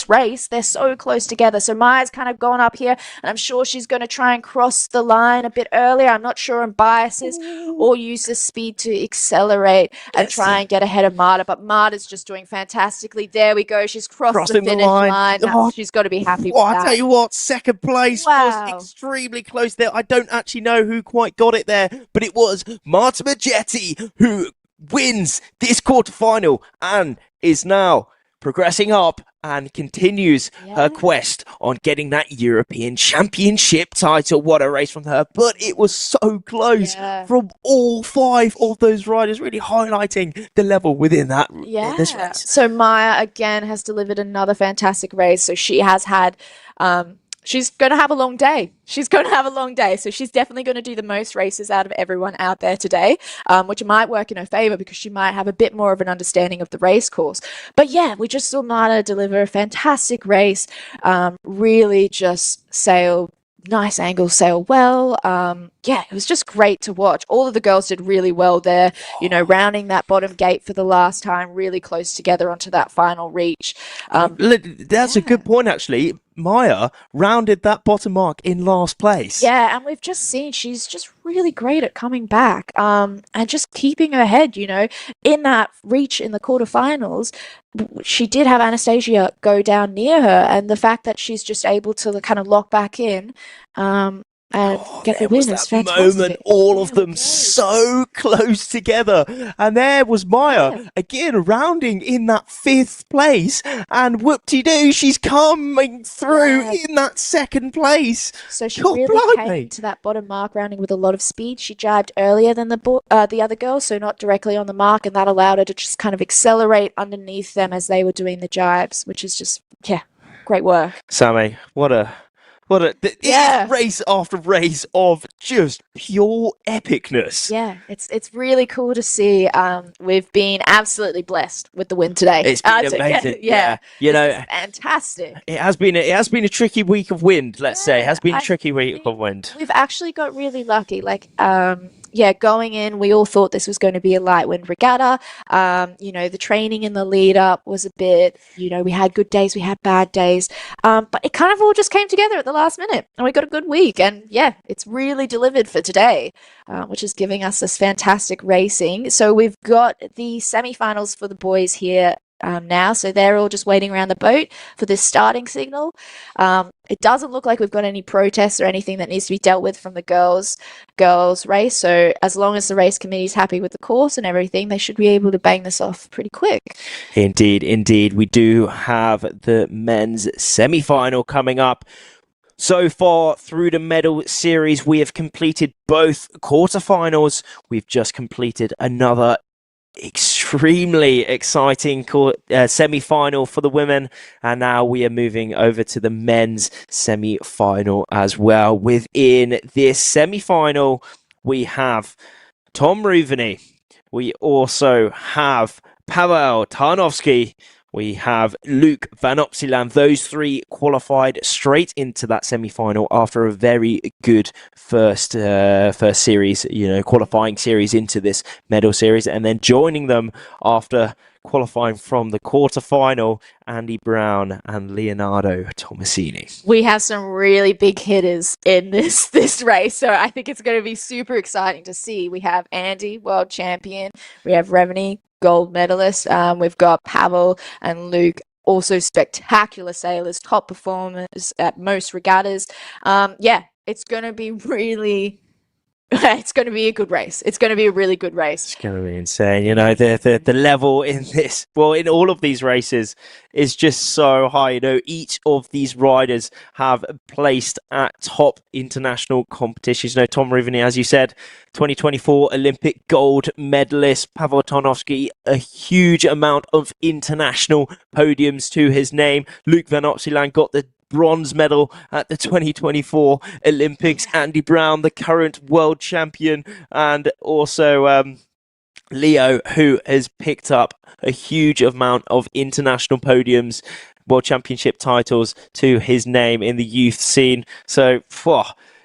race, they're so close together. So Maya's kind of gone up here, and I'm sure she's going to try and cross the line a bit earlier. I'm not sure on biases, or use the speed to accelerate and try and get ahead of Marta. But Marta's just doing fantastically. There we go. She's crossed the finish line. She's got to be happy with that. I tell you what, second place was extremely close there. I don't actually know who quite got it there, but it was Marta Majetti who wins this quarterfinal and is now progressing up and continues her quest on getting that European Championship title. What a race from her, but it was so close from all 5 of those riders, really highlighting the level within that this race. So Maya again has delivered another fantastic race. So she has had she's going to have a long day. She's going to have a long day. So she's definitely going to do the most races out of everyone out there today, which might work in her favor because she might have a bit more of an understanding of the race course. But yeah, we just saw Marta deliver a fantastic race, really just sail nice angle, sail well. Yeah, it was just great to watch. All of the girls did really well there, you know, rounding that bottom gate for the last time, really close together onto that final reach. That's a good point, actually. Maya rounded that bottom mark in last place. Yeah, and we've just seen she's just really great at coming back and just keeping her head, you know, in that reach in the quarterfinals. She did have Anastasia go down near her, and the fact that she's just able to kind of lock back in and get the win is fantastic. Moment, all of them so close together, and there was Maya again rounding in that 5th place, and whoop-de-doo, she's coming through in that 2nd place. So she really came to that bottom mark rounding with a lot of speed. She jibed earlier than the other girls, so not directly on the mark, and that allowed her to just kind of accelerate underneath them as they were doing the jibes, which is just great work. Sammy, what a race after race of just pure epicness. Yeah, it's really cool to see. We've been absolutely blessed with the win today. It's been amazing. You know, fantastic. It has been a tricky week of wind. Let's say it has been a tricky week of wind. We've actually got really lucky. Like, going in, we all thought this was going to be a light wind regatta. You know, the training in the lead up was a bit, you know, we had good days, we had bad days. But it kind of all just came together at the last minute, and we got a good week. And it's really delivered for today, which is giving us this fantastic racing. So we've got the semi-finals for the boys here now, so they're all just waiting around the boat for this starting signal. It doesn't look like we've got any protests or anything that needs to be dealt with from the girls race, so as long as the race committee is happy with the course and everything, they should be able to bang this off pretty quick. Indeed, we do have the men's semi-final coming up. So far through the medal series, we have completed both quarterfinals. We've just completed another extremely exciting semi-final for the women, and now we are moving over to the men's semi-final as well. Within this semi-final, we have Tom Ruveny, we also have Paweł Tarnowski, we have Luke Van Opseyland. Those 3 qualified straight into that semi-final after a very good first series, you know, qualifying series into this medal series, and then joining them after qualifying from the quarterfinal, Andy Brown and Leonardo Tomasini. We have some really big hitters in this race, so I think it's going to be super exciting to see. We have Andy, world champion. We have Reveny, gold medalist. We've got Pavel and Luke, also spectacular sailors, top performers at most regattas. It's going to be really it's going to be a good race. It's going to be a really good race. It's going to be insane. You know, the level in this, well, in all of these races is just so high. You know, each of these riders have placed at top international competitions. You know, Tom Rivini, as you said, 2024 Olympic gold medalist. Pavel Tarnowski, a huge amount of international podiums to his name. Luke Van Opsieland got the bronze medal at the 2024 Olympics. Andy Brown, the current world champion, and also Leo, who has picked up a huge amount of international podiums, world championship titles to his name in the youth scene. So,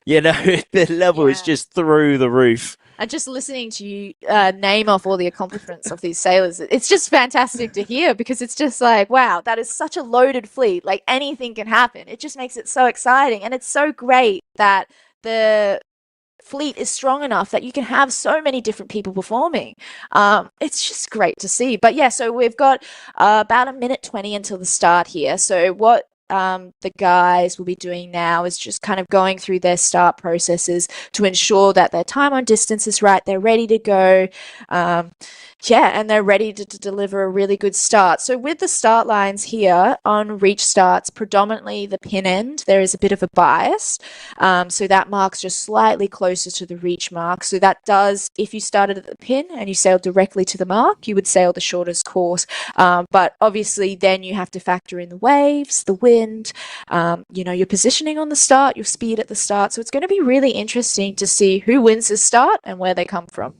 you know, the level is just through the roof. And just listening to you name off all the accomplishments of these sailors, it's just fantastic to hear, because it's just like, wow, that is such a loaded fleet. Like, anything can happen. It just makes it so exciting. And it's so great that the fleet is strong enough that you can have so many different people performing. It's just great to see. But yeah, so we've got about a minute 20 until the start here. So what the guys will be doing now is just kind of going through their start processes to ensure that their time on distance is right. They're ready to go. And they're ready to deliver a really good start. So with the start lines here on reach starts, predominantly the pin end, there is a bit of a bias. So that mark's just slightly closer to the reach mark. So that does, if you started at the pin and you sailed directly to the mark, you would sail the shortest course. But obviously then you have to factor in the waves, the wind, you know, your positioning on the start, your speed at the start. So it's going to be really interesting to see who wins this start and where they come from.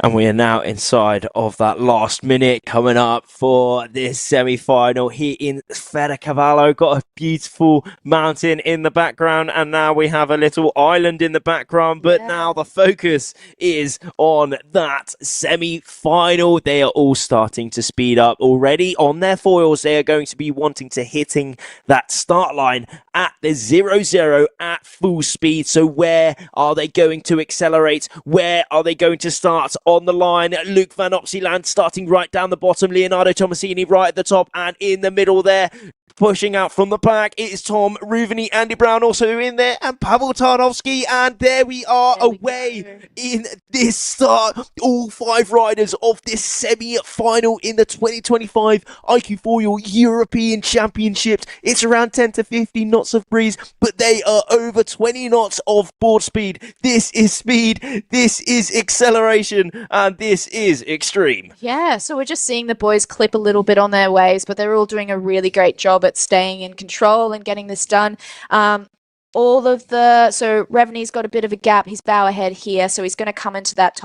And we are now inside of that last minute coming up for this semi-final here in Sferracavallo. Got a beautiful mountain in the background, and now we have a little island in the background. But now the focus is on that semi-final. They are all starting to speed up already on their foils. They are going to be wanting to hitting that start line at the 0-0 at full speed. So where are they going to accelerate? Where are they going to start on the line? Luke Van Opsieland starting right down the bottom. Leonardo Tomasini right at the top, and in the middle there, pushing out from the back, it is Tom Ruveny, Andy Brown also in there, and Pavel Tarnowski. And there we are, away in this start. All 5 riders of this semi-final in the 2025 iQFoil European Championships. It's around 10 to 15 knots of breeze, but they are over 20 knots of board speed. This is speed, this is acceleration, and this is extreme. Yeah, so we're just seeing the boys clip a little bit on their waves, but they're all doing a really great job at staying in control and getting this done. So Reveny's got a bit of a gap. He's bow ahead here, so he's going to come into that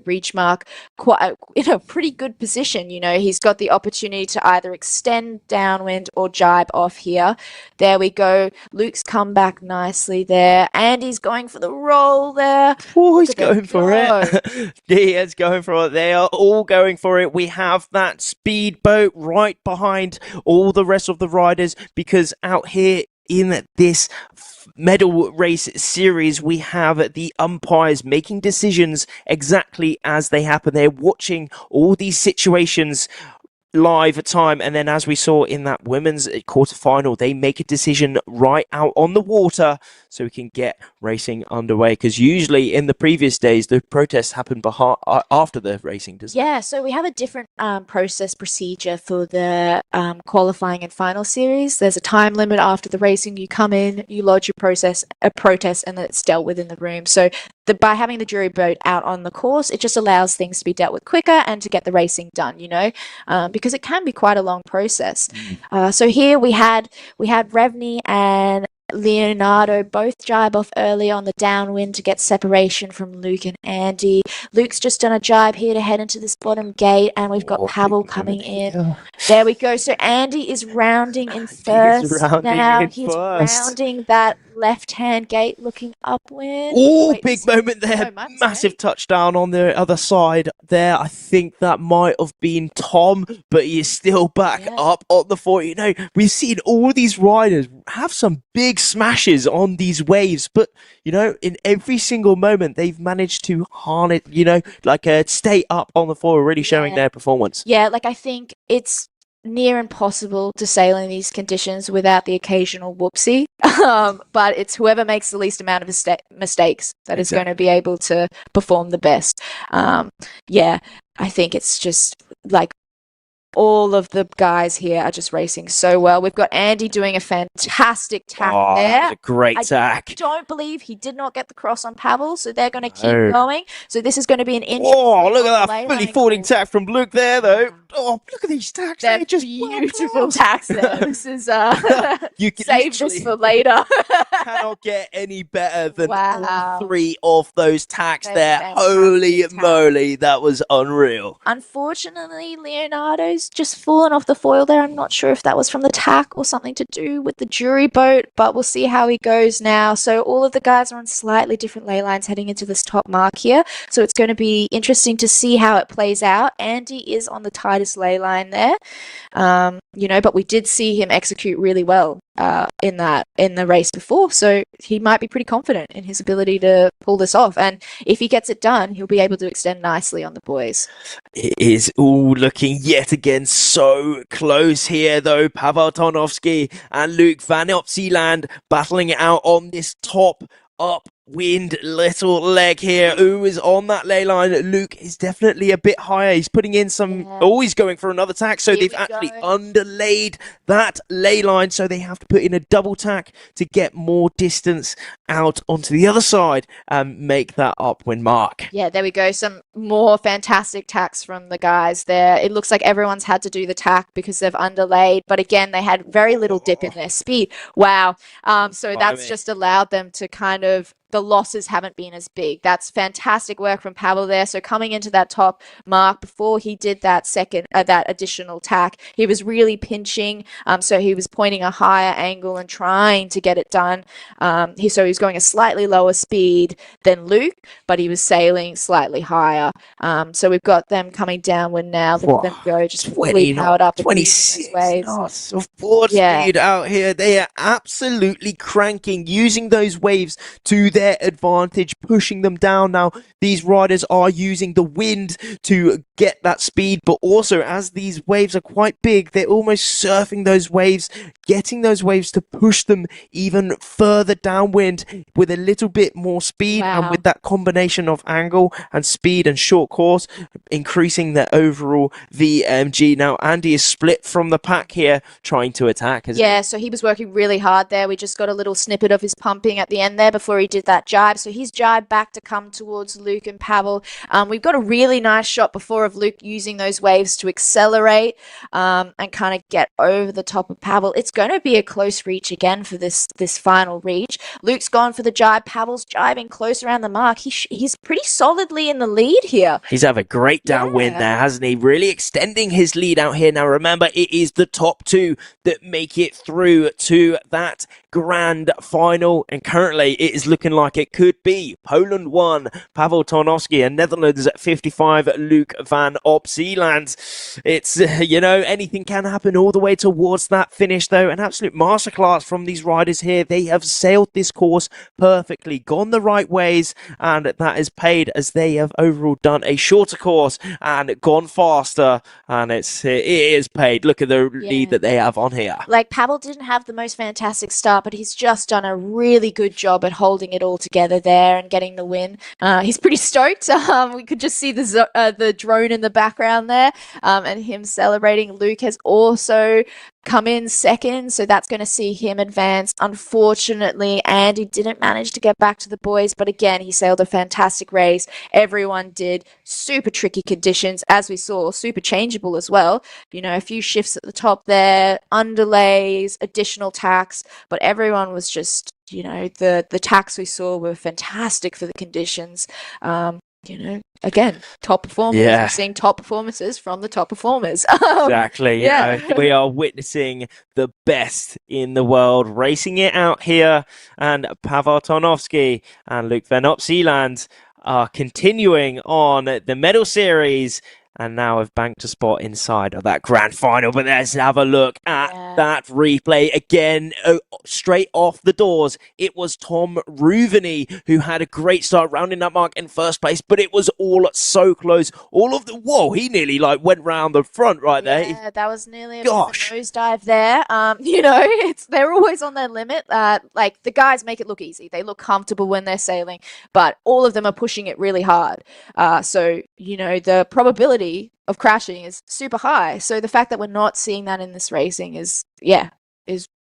reach mark, quite in a pretty good position. You know, he's got the opportunity to either extend downwind or jibe off here. There we go. Luke's come back nicely there. Andy's going for the roll there. Oh, he's going for it. He is going for it. They are all going for it. We have that speedboat right behind all the rest of the riders, because out here in this medal race series, we have the umpires making decisions exactly as they happen. They're watching all these situations live at time, and then as we saw in that women's quarterfinal, they make a decision right out on the water so we can get racing underway, because usually in the previous days the protests happen after the racing, doesn't it? Yeah, so we have a different procedure for the qualifying and final series. There's a time limit after the racing. You come in, you lodge a protest, and then it's dealt with in the room. So by having the jury boat out on the course, it just allows things to be dealt with quicker and to get the racing done, you know, because it can be quite a long process. So here we had Revny and Leonardo both jibe off early on the downwind to get separation from Luke and Andy. Luke's just done a jibe here to head into this bottom gate, and we've got Pavel coming in. There we go. So Andy is rounding in first. He's rounding that left-hand gate looking upwind. Oh, big moment there. Massive touchdown on the other side there. I think that might have been Tom, but he is still back up on the fort. You know, we've seen all these riders have some big smashes on these waves, but, you know, in every single moment, they've managed to harness, you know, like stay up on the floor, really showing their performance. Yeah, like I think it's near impossible to sail in these conditions without the occasional whoopsie. But it's whoever makes the least amount of mistakes that is going to be able to perform the best. Yeah, I think it's just like all of the guys here are just racing so well. We've got Andy doing a fantastic tack there. That was a great tack. I don't believe he did not get the cross on Pavel, so they're going to keep going. So this is going to be an interesting. Oh, look at that fully falling tack from Luke there, though. Oh, look at these tacks. They're just beautiful tacks there. This is you can save this for later. Cannot get any better than all three of those tacks there. Holy moly, that was unreal. Unfortunately, Leonardo's just fallen off the foil there. I'm not sure if that was from the tack or something to do with the jury boat, but we'll see how he goes now. So all of the guys are on slightly different ley lines heading into this top mark here. So it's going to be interesting to see how it plays out. Andy is on the tightest ley line there, but we did see him execute really well in the race before, so he might be pretty confident in his ability to pull this off, and if he gets it done, he'll be able to extend nicely on the boys. It is all looking yet again so close here, though. Pavel Tarnowski and Luke van Opsieland battling it out on this top upwind little leg here. Who is on that ley line? Luke is definitely a bit higher. He's putting in some he's going for another tack, so they've actually underlaid that ley line, so they have to put in a double tack to get more distance out onto the other side and make that upwind mark. Yeah, there we go. Some more fantastic tacks from the guys there. It looks like everyone's had to do the tack because they've underlaid, but again, they had very little dip in their speed. Wow. So that's just allowed them to kind of, the losses haven't been as big. That's fantastic work from Pavel there. So coming into that top mark, before he did that that additional tack, he was really pinching. So he was pointing a higher angle and trying to get it done. He was going a slightly lower speed than Luke, but he was sailing slightly higher. So we've got them coming downwind now. Look at them go, just fully powered up. 26 knots of board speed out here. They are absolutely cranking, using those waves to their advantage, pushing them down. Now these riders are using the wind to get that speed, but also as these waves are quite big, they're almost surfing those waves, getting those waves to push them even further downwind with a little bit more speed. And with that combination of angle and speed and short course, increasing their overall VMG. Now Andy is split from the pack here, trying to attack. So he was working really hard there. We just got a little snippet of his pumping at the end there before he did that jibe. So he's jibed back to come towards Luke and Pavel. We've got a really nice shot before of Luke using those waves to accelerate and kind of get over the top of Pavel. It's going to be a close reach again for this final reach. Luke's gone for the jibe. Pavel's jibing close around the mark. He's pretty solidly in the lead here. He's having a great downwind there, hasn't he? Really extending his lead out here. Now remember, it is the top two that make it through to that grand final, and currently it is looking like it could be Poland 1, Pavel Tarnowski, and Netherlands at 55, Luke van Opsieland. It's, anything can happen all the way towards that finish, though. An absolute masterclass from these riders here. They have sailed this course perfectly, gone the right ways, and that is paid as they have overall done a shorter course and gone faster, and it is paid. Look at the lead that they have on here. Like, Pavel didn't have the most fantastic start, but he's just done a really good job at holding it all together there and getting the win. He's pretty stoked. We could just see the drone in the background there, and him celebrating. Luke has also come in second, so that's going to see him advance. Unfortunately, Andy didn't manage to get back to the boys, but again, he sailed a fantastic race. Everyone did. Super tricky conditions, as we saw, super changeable as well. A few shifts at the top there, underlays, additional tacks, but everyone was just, the tacks we saw were fantastic for the conditions. Again, top performers. Yeah. We're seeing top performances from the top performers. Exactly. We are witnessing the best in the world racing it out here, and Pavel Tarnowski and Luke van Opsieland are continuing on the medal series. and now have banked a spot inside of that grand final. But let's have a look at that replay again. Straight off the doors, it was Tom Ruveny who had a great start, rounding that mark in first place, but it was all so close. All of the, whoa, he nearly like went round the front right there. Yeah, that was nearly a bit of a nosedive there. You know, they're always on their limit. Like the guys make it look easy. They look comfortable when they're sailing, but all of them are pushing it really hard. So, you know, the probability of crashing is super high. So the fact that we're not seeing that in this racing is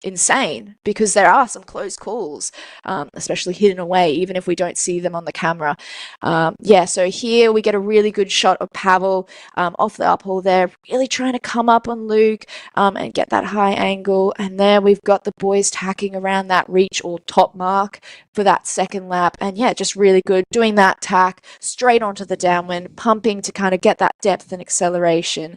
insane, because there are some close calls, especially hidden away, even if we don't see them on the camera. So here we get a really good shot of Pavel off the uphill there, really trying to come up on Luke and get that high angle. And there we've got the boys tacking around that reach or top mark for that second lap. And yeah, just really good doing that tack straight onto the downwind, pumping to kind of get that depth and acceleration.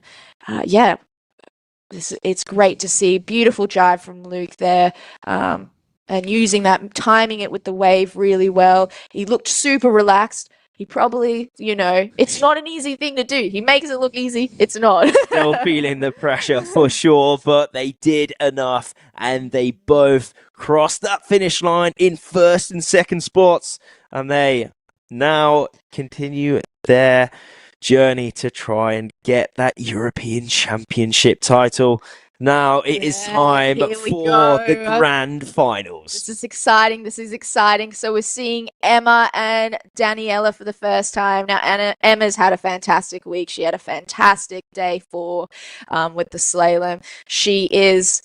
It's great to see. Beautiful jive from Luke there. And using that, timing it with the wave really well. He looked super relaxed. He probably, you know, it's not an easy thing to do. He makes it look easy. It's not. Still feeling the pressure for sure, but they did enough and they both crossed that finish line in first and second spots. And they now continue their journey to try and get that European Championship title. Now it is time for the grand finals. This is exciting. So we're seeing Emma and Daniela for the first time. Now Emma's had a fantastic week. She had a fantastic day 4 with the slalom. She is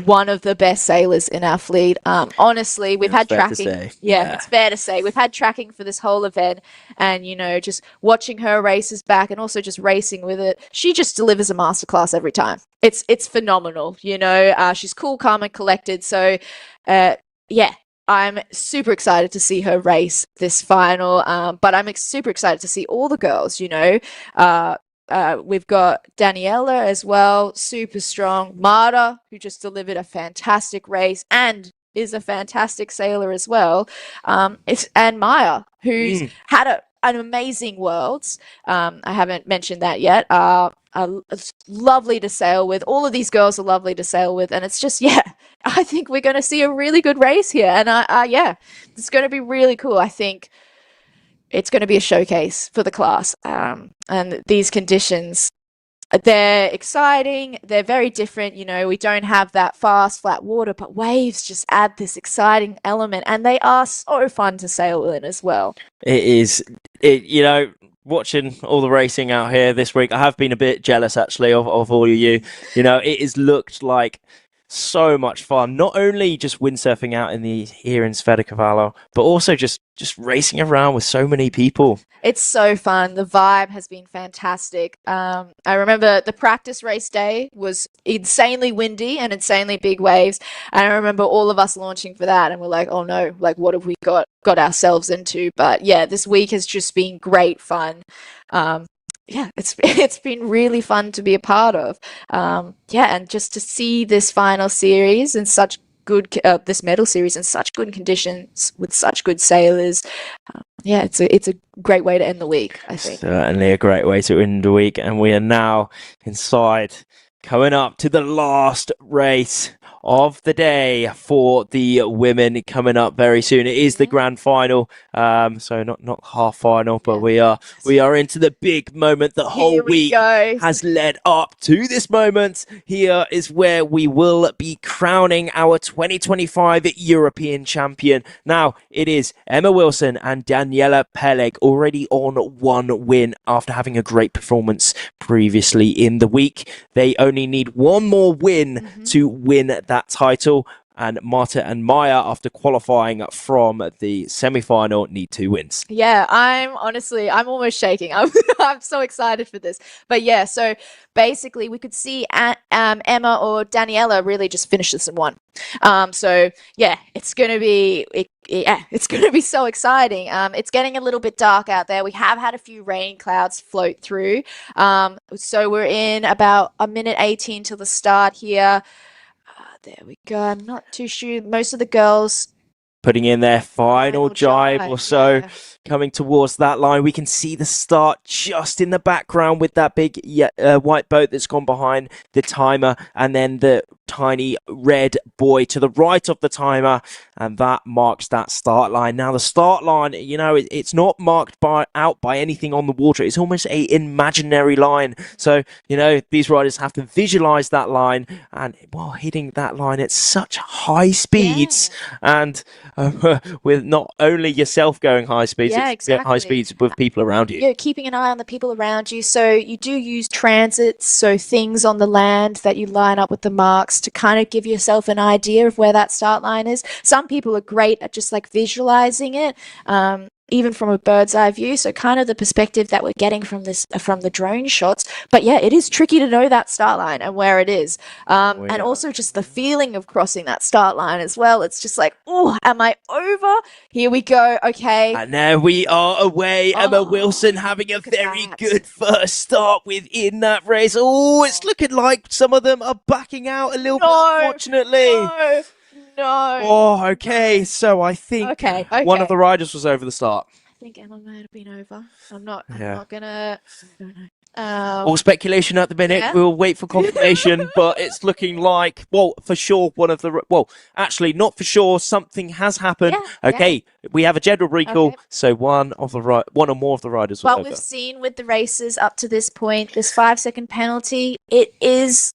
one of the best sailors in our fleet. Honestly, we've had tracking. It's fair to say. We've had tracking for this whole event, and you know, just watching her races back and also just racing with it, she just delivers a masterclass every time. It's phenomenal. You know, she's cool, calm, and collected. So, I'm super excited to see her race this final. But I'm super excited to see all the girls. You know, we've got Daniela as well, super strong. Marta, who just delivered a fantastic race and is a fantastic sailor as well. And Maya, who's had an amazing Worlds. I haven't mentioned that yet. It's lovely to sail with. All of these girls are lovely to sail with, and it's just I think we're going to see a really good race here, and it's going to be really cool. I think it's going to be a showcase for the class. And these conditions, they're exciting. They're very different. You know, we don't have that fast, flat water, but waves just add this exciting element, and they are so fun to sail in as well. It is, you know, watching all the racing out here this week, I have been a bit jealous actually of all of you. You know, it has looked like so much fun, not only just windsurfing out here in Sferracavallo, but also just racing around with so many people. It's so fun. The vibe has been fantastic. I remember the practice race day was insanely windy and insanely big waves. And I remember all of us launching for that, and we're like, oh no, like what have we got ourselves into? But yeah, this week has just been great fun. It's been really fun to be a part of. And just to see this final series in such good, this medal series in such good conditions with such good sailors. It's a great way to end the week, I think. Certainly a great way to end the week. And we are now inside, coming up to the last race of the day for the women, coming up very soon. It is the grand final, so not half final, but we are into the big moment. The whole week has led up to this moment. Here is where we will be crowning our 2025 European champion. Now it is Emma Wilson and Daniela Peleg, already on 1 win after having a great performance previously in the week. They only need 1 more win to win that title, and Marta and Maya, after qualifying from the semi-final, need 2 wins. I'm almost shaking. I'm so excited for this. But so basically we could see Emma or Daniela really just finish this in 1. It's gonna be so exciting. It's getting a little bit dark out there. We have had a few rain clouds float through. So we're in about 1:18 till the start here. There we go. I'm not too sure. Most of the girls putting in their final jibe or so, coming towards that line. We can see the start just in the background with that big white boat that's gone behind the timer, and then the tiny red buoy to the right of the timer, and that marks that start line. Now the start line, you know, it's not marked out by anything on the water. It's almost an imaginary line. So, you know, these riders have to visualize that line, and while hitting that line at such high speeds, and with not only yourself going high speeds, high speeds with people around you. Yeah, keeping an eye on the people around you. So you do use transits, so things on the land that you line up with the marks to kind of give yourself an idea of where that start line is. Some people are great at just like visualizing it. Even from a bird's eye view, so kind of the perspective that we're getting from the drone shots. But yeah, it is tricky to know that start line and where it is, and also just the feeling of crossing that start line as well. It's just like, oh, am I over? Here we go. Okay, and there we are away. Emma Wilson having a very good first start within that race. Oh, it's looking like some of them are backing out a little bit, unfortunately. No. Oh, okay. So I think one of the riders was over the start. I think Emma might have been over. I'm not gonna. I don't know. All speculation at the minute. Yeah. We'll wait for confirmation, but it's looking like, well, for sure, actually, not for sure. Something has happened. Yeah, okay, we have a general recall, so one or more of the riders. What we've seen with the races up to this point, this 5-second penalty, it is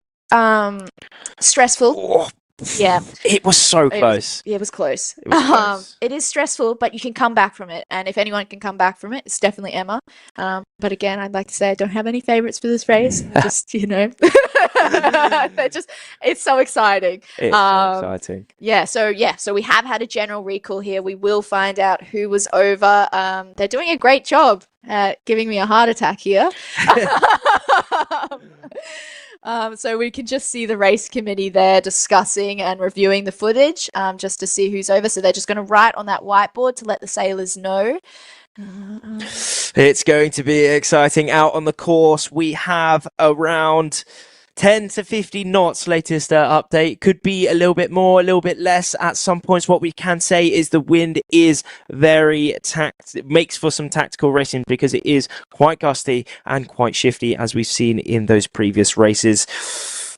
stressful. Oh. Yeah, it was so close. It was close. It was close. It is stressful, but you can come back from it. And if anyone can come back from it, it's definitely Emma. But again, I'd like to say I don't have any favorites for this race. Just, you know, it's so exciting. It's so exciting. So we have had a general recall here. We will find out who was over. They're doing a great job at giving me a heart attack here. So we can just see the race committee there discussing and reviewing the footage just to see who's over. So they're just going to write on that whiteboard to let the sailors know. It's going to be exciting. Out on the course, we have around 10 to 15 knots, latest update. Could be a little bit more, a little bit less at some points. What we can say is the wind is very it makes for some tactical racing because it is quite gusty and quite shifty, as we've seen in those previous races.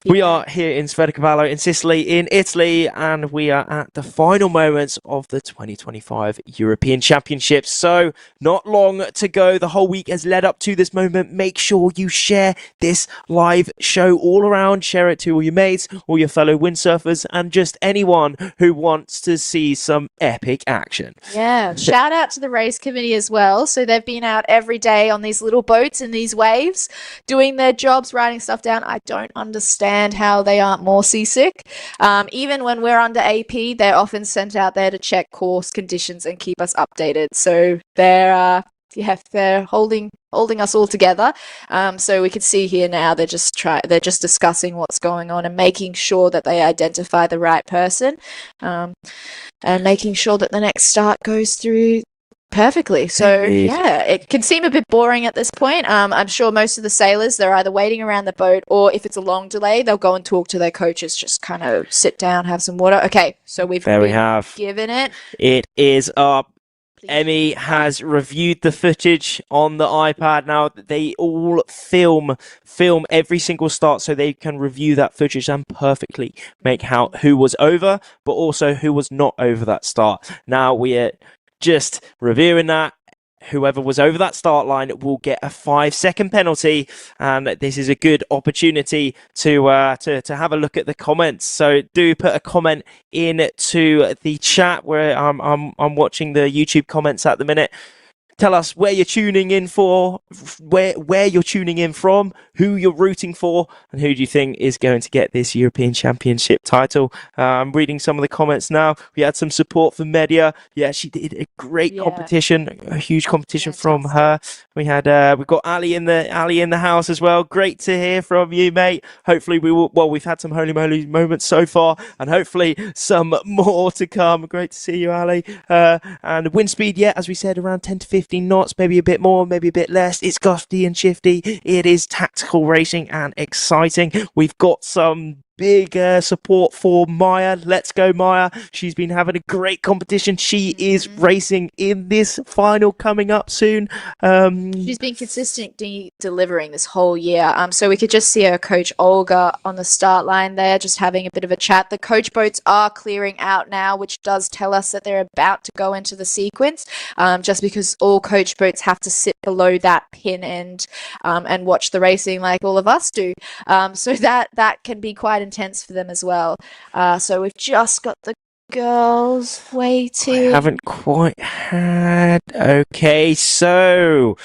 We are here in Sferracavallo in Sicily, in Italy, and we are at the final moments of the 2025 European Championships. So not long to go. The whole week has led up to this moment. Make sure you share this live show all around. Share it to all your mates, all your fellow windsurfers, and just anyone who wants to see some epic action. Yeah, shout out to the race committee as well. So they've been out every day on these little boats in these waves, doing their jobs, writing stuff down. I don't understand how they aren't more seasick. Even when we're under AP, they're often sent out there to check course conditions and keep us updated. So they're holding us all together. So we can see here now they're just discussing what's going on and making sure that they identify the right person, and making sure that the next start goes through perfectly. So yeah, it can seem a bit boring at this point. I'm sure most of the sailors, they're either waiting around the boat, or if it's a long delay, they'll go and talk to their coaches, just kind of sit down, have some water. Okay, so we have given it. It is up. Emmy has reviewed the footage on the iPad. Now they all film every single start, so they can review that footage and perfectly make out who was over, but also who was not over that start. Now we are just reviewing that. Whoever was over that start line will get a 5-second penalty, and this is a good opportunity to have a look at the comments. So do put a comment into the chat where I'm watching the YouTube comments at the minute. Tell us where you're tuning in for, where you're tuning in from, who you're rooting for, and who do you think is going to get this European Championship title. I'm reading some of the comments now. We had some support from Media. Yeah, she did a great competition, a huge competition from her. We had we've got Ali in the house as well. Great to hear from you, mate. Hopefully we've had some holy moly moments so far, and hopefully some more to come. Great to see you, Ali. And wind speed, as we said, around 10 to 15 knots, maybe a bit more, maybe a bit less. It's gusty and shifty. It is tactical racing and exciting. We've got some big support for Maya. Let's go, Maya. She's been having a great competition. She is racing in this final coming up soon. She's been consistently delivering this whole year. So we could just see her coach Olga on the start line there, just having a bit of a chat. The coach boats are clearing out now, which does tell us that they're about to go into the sequence, just because all coach boats have to sit below that pin end and watch the racing like all of us do. So that can be quite intense for them as well. So we've just got the girls waiting. I haven't quite had. Okay, so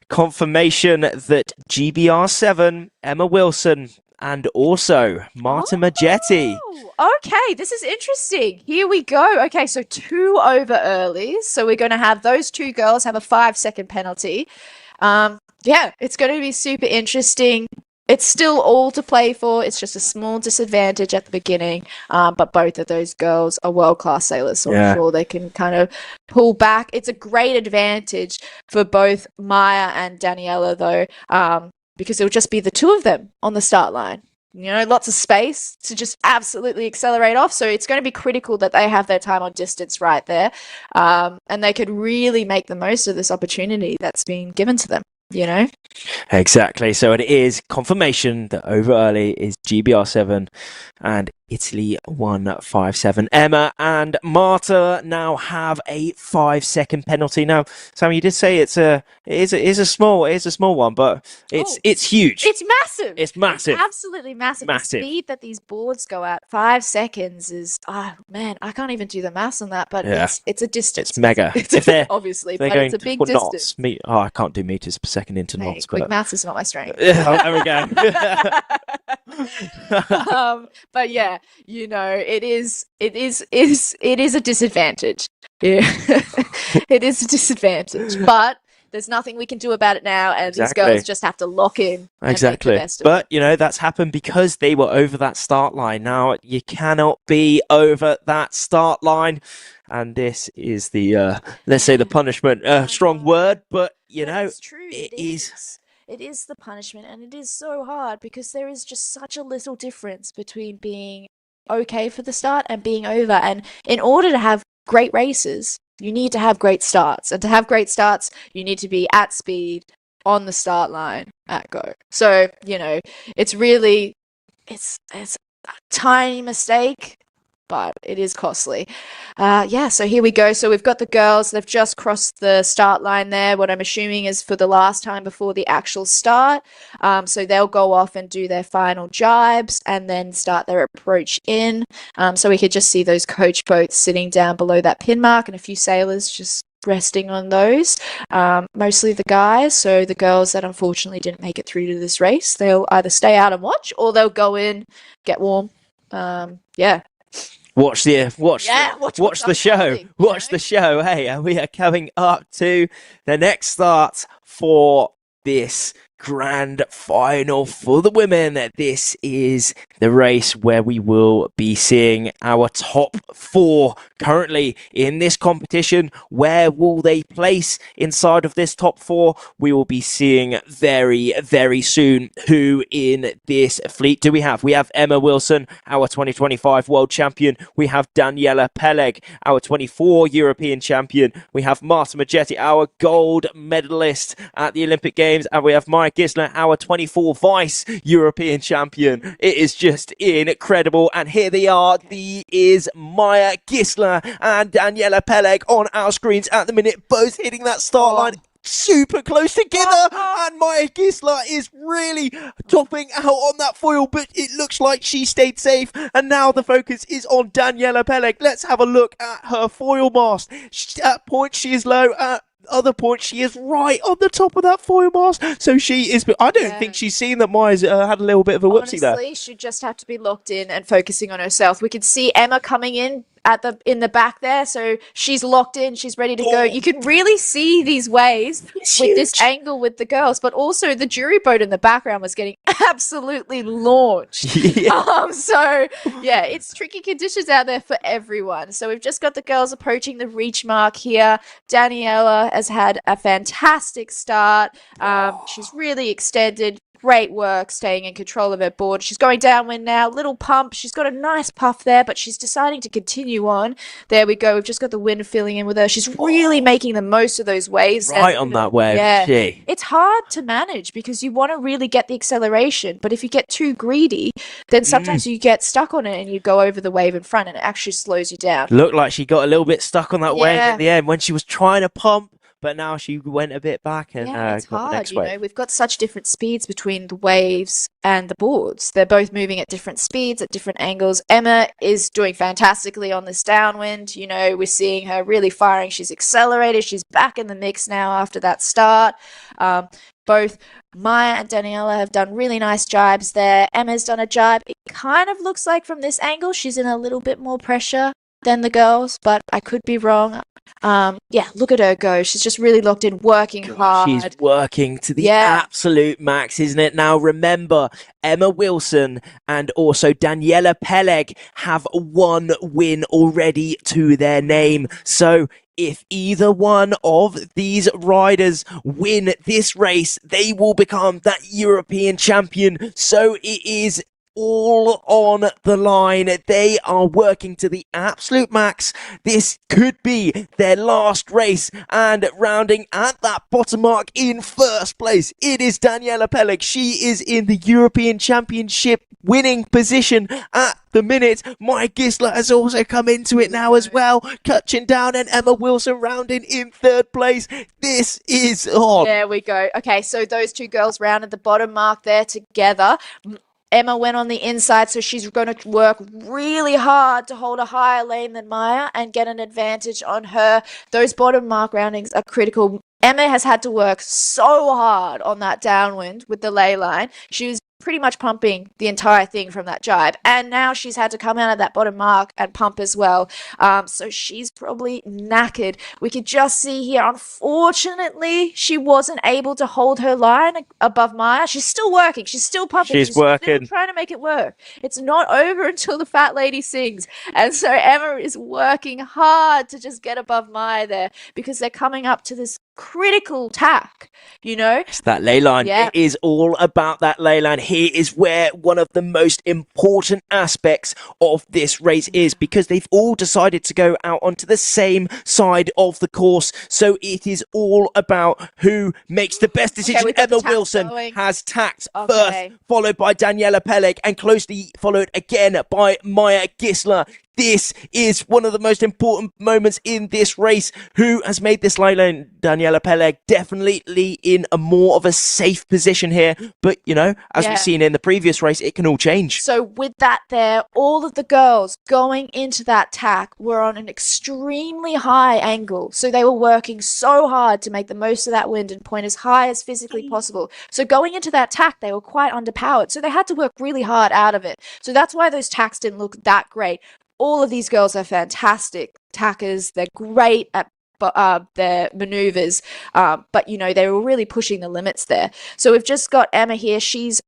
confirmation that GBR7, Emma Wilson, and also Marta Majetti. Okay, this is interesting. Here we go. Okay, so 2 over early. So we're going to have those 2 girls have a 5-second penalty. Yeah, it's going to be super interesting. It's still all to play for. It's just a small disadvantage at the beginning. But both of those girls are world-class sailors, so I'm sure they can kind of pull back. It's a great advantage for both Maya and Daniela, though, because it'll just be the 2 of them on the start line. You know, lots of space to just absolutely accelerate off. So it's going to be critical that they have their time on distance right there. And they could really make the most of this opportunity that's been given to them. You know? Exactly. So it is confirmation that over early is GBR7 and Italy 157. Emma and Marta now have a 5-second penalty. Now, Sam, you did say it is a small one, but it's huge. It's massive. It's massive. It's absolutely massive. The speed that these boards go at, 5 seconds is, man, I can't even do the maths on that, but it's a distance. It's mega. Obviously, but it's a big distance. I can't do meters per second into knots. Quick maths is not my strength. There we go. But yeah, you know, it is a disadvantage. Yeah, it is a disadvantage, but there's nothing we can do about it now, and these girls just have to lock in. Exactly. But you know, that's happened because they were over that start line. Now you cannot be over that start line, and this is the let's say the punishment. Strong word, but you know, it's true. It is. It is the punishment, and it is so hard because there is just such a little difference between being okay for the start and being over. And in order to have great races, you need to have great starts. And to have great starts, you need to be at speed on the start line at go. So, you know, it's really, it's a tiny mistake, but it is costly. So here we go. So we've got the girls. They've just crossed the start line there, what I'm assuming is for the last time before the actual start. So they'll go off and do their final jibes and then start their approach in. So we could just see those coach boats sitting down below that pin mark and a few sailors just resting on those. Mostly the guys. So the girls that unfortunately didn't make it through to this race, they'll either stay out and watch or they'll go in, get warm. Watch the show. Watch the show. Hey, and we are coming up to the next start for this grand final for the women. This is the race where we will be seeing our top 4 currently in this competition. Where will they place inside of this top 4? We will be seeing very, very soon who in this fleet do we have. We have Emma Wilson, our 2025 world champion. We have Daniela Peleg, our 24 European champion. We have Marta Majetti, our gold medalist at the Olympic Games. And we have Maya Gisler, our 24 vice European champion. It is just incredible. And here they are. Is Maya Gisler and Daniela Peleg on our screens at the minute, both hitting that start line super close together, and Maya Gisler is really topping out on that foil, but it looks like she stayed safe, and now the focus is on Daniela Peleg. Let's have a look at her foil mast. At point she is low, at other point she is right on the top of that foil mast, so she is, I don't think she's seen that Maya's had a little bit of a whoopsie there. Honestly, she'd just have to be locked in and focusing on herself. We could see Emma coming in in the back there, so she's locked in, she's ready to go. You can really see these waves with this angle with the girls, but also the jury boat in the background was getting absolutely launched. So yeah, it's tricky conditions out there for everyone. So we've just got the girls approaching the reach mark here. Daniela has had a fantastic start. She's really extended Great work staying in control of her board. She's going downwind now. Little pump. She's got a nice puff there, but she's deciding to continue on. There we go. We've just got the wind filling in with her. She's really making the most of those waves. Right on that wave, Yeah. she. It's hard to manage because you want to really get the acceleration, but if you get too greedy, then sometimes you get stuck on it and you go over the wave in front and it actually slows you down. Looked like she got a little bit stuck on that wave Yeah. at the end when she was trying to pump, but now she went a bit back and Yeah, it's got the hard, next you wave. know. We've got such different speeds between the waves and the boards. They're both moving at different speeds, at different angles. Emma is doing fantastically on this downwind. You know, we're seeing her really firing. She's accelerated. She's back in the mix now after that start. Both Maya and Daniela have done really nice jibes there. Emma's done a jibe. It kind of looks like from this angle she's in a little bit more pressure than the girls, but I could be wrong. Yeah, look at her go. She's just really locked in, working hard. She's working to the absolute max, isn't it? Now, remember, Emma Wilson and also Daniela Peleg have one win already to their name. So if either one of these riders win this race, they will become that European champion. So it is all on the line. They are working to the absolute max. This could be their last race, and rounding at that bottom mark in first place, it is Daniela Peleg. She is in the European Championship winning position at the minute. Maya Gisler has also come into it now as well, catching down, and Emma Wilson rounding in third place. This is on. There we go. Okay, so those two girls rounded the bottom mark there together. Emma went on the inside, so she's going to work really hard to hold a higher lane than Maya and get an advantage on her. Those bottom mark roundings are critical. Emma has had to work so hard on that downwind with the ley line. She was pretty much pumping the entire thing from that jibe, and now she's had to come out of that bottom mark and pump as well. So she's probably knackered. We could just see here, unfortunately, she wasn't able to hold her line above Maya. She's still working. She's still pumping. She's working. Still trying to make it work. It's not over until the fat lady sings. And so Emma is working hard to just get above Maya there because they're coming up to this critical tack, you know? It's that ley line. Yeah. It is all about that ley line. Here is where one of the most important aspects of this race is, because they've all decided to go out onto the same side of the course. So it is all about who makes the best decision. we've got Emma the tack Wilson going. has tacked Okay. first, followed by Daniela Peleg, and closely followed again by Maya Gisler. This is one of the most important moments in this race. Who has made this ley line? Daniela Peleg definitely in a more of a safe position here. But, you know, as Yeah. we've seen in the previous race, it can all change. So with that there, all of the girls going into that tack were on an extremely high angle. So they were working so hard to make the most of that wind and point as high as physically possible. So going into that tack, they were quite underpowered. So they had to work really hard out of it. So that's why those tacks didn't look that great. All of these girls are fantastic tackers. They're great at their maneuvers, but you know, they were really pushing the limits there. So we've just got Emma here. She's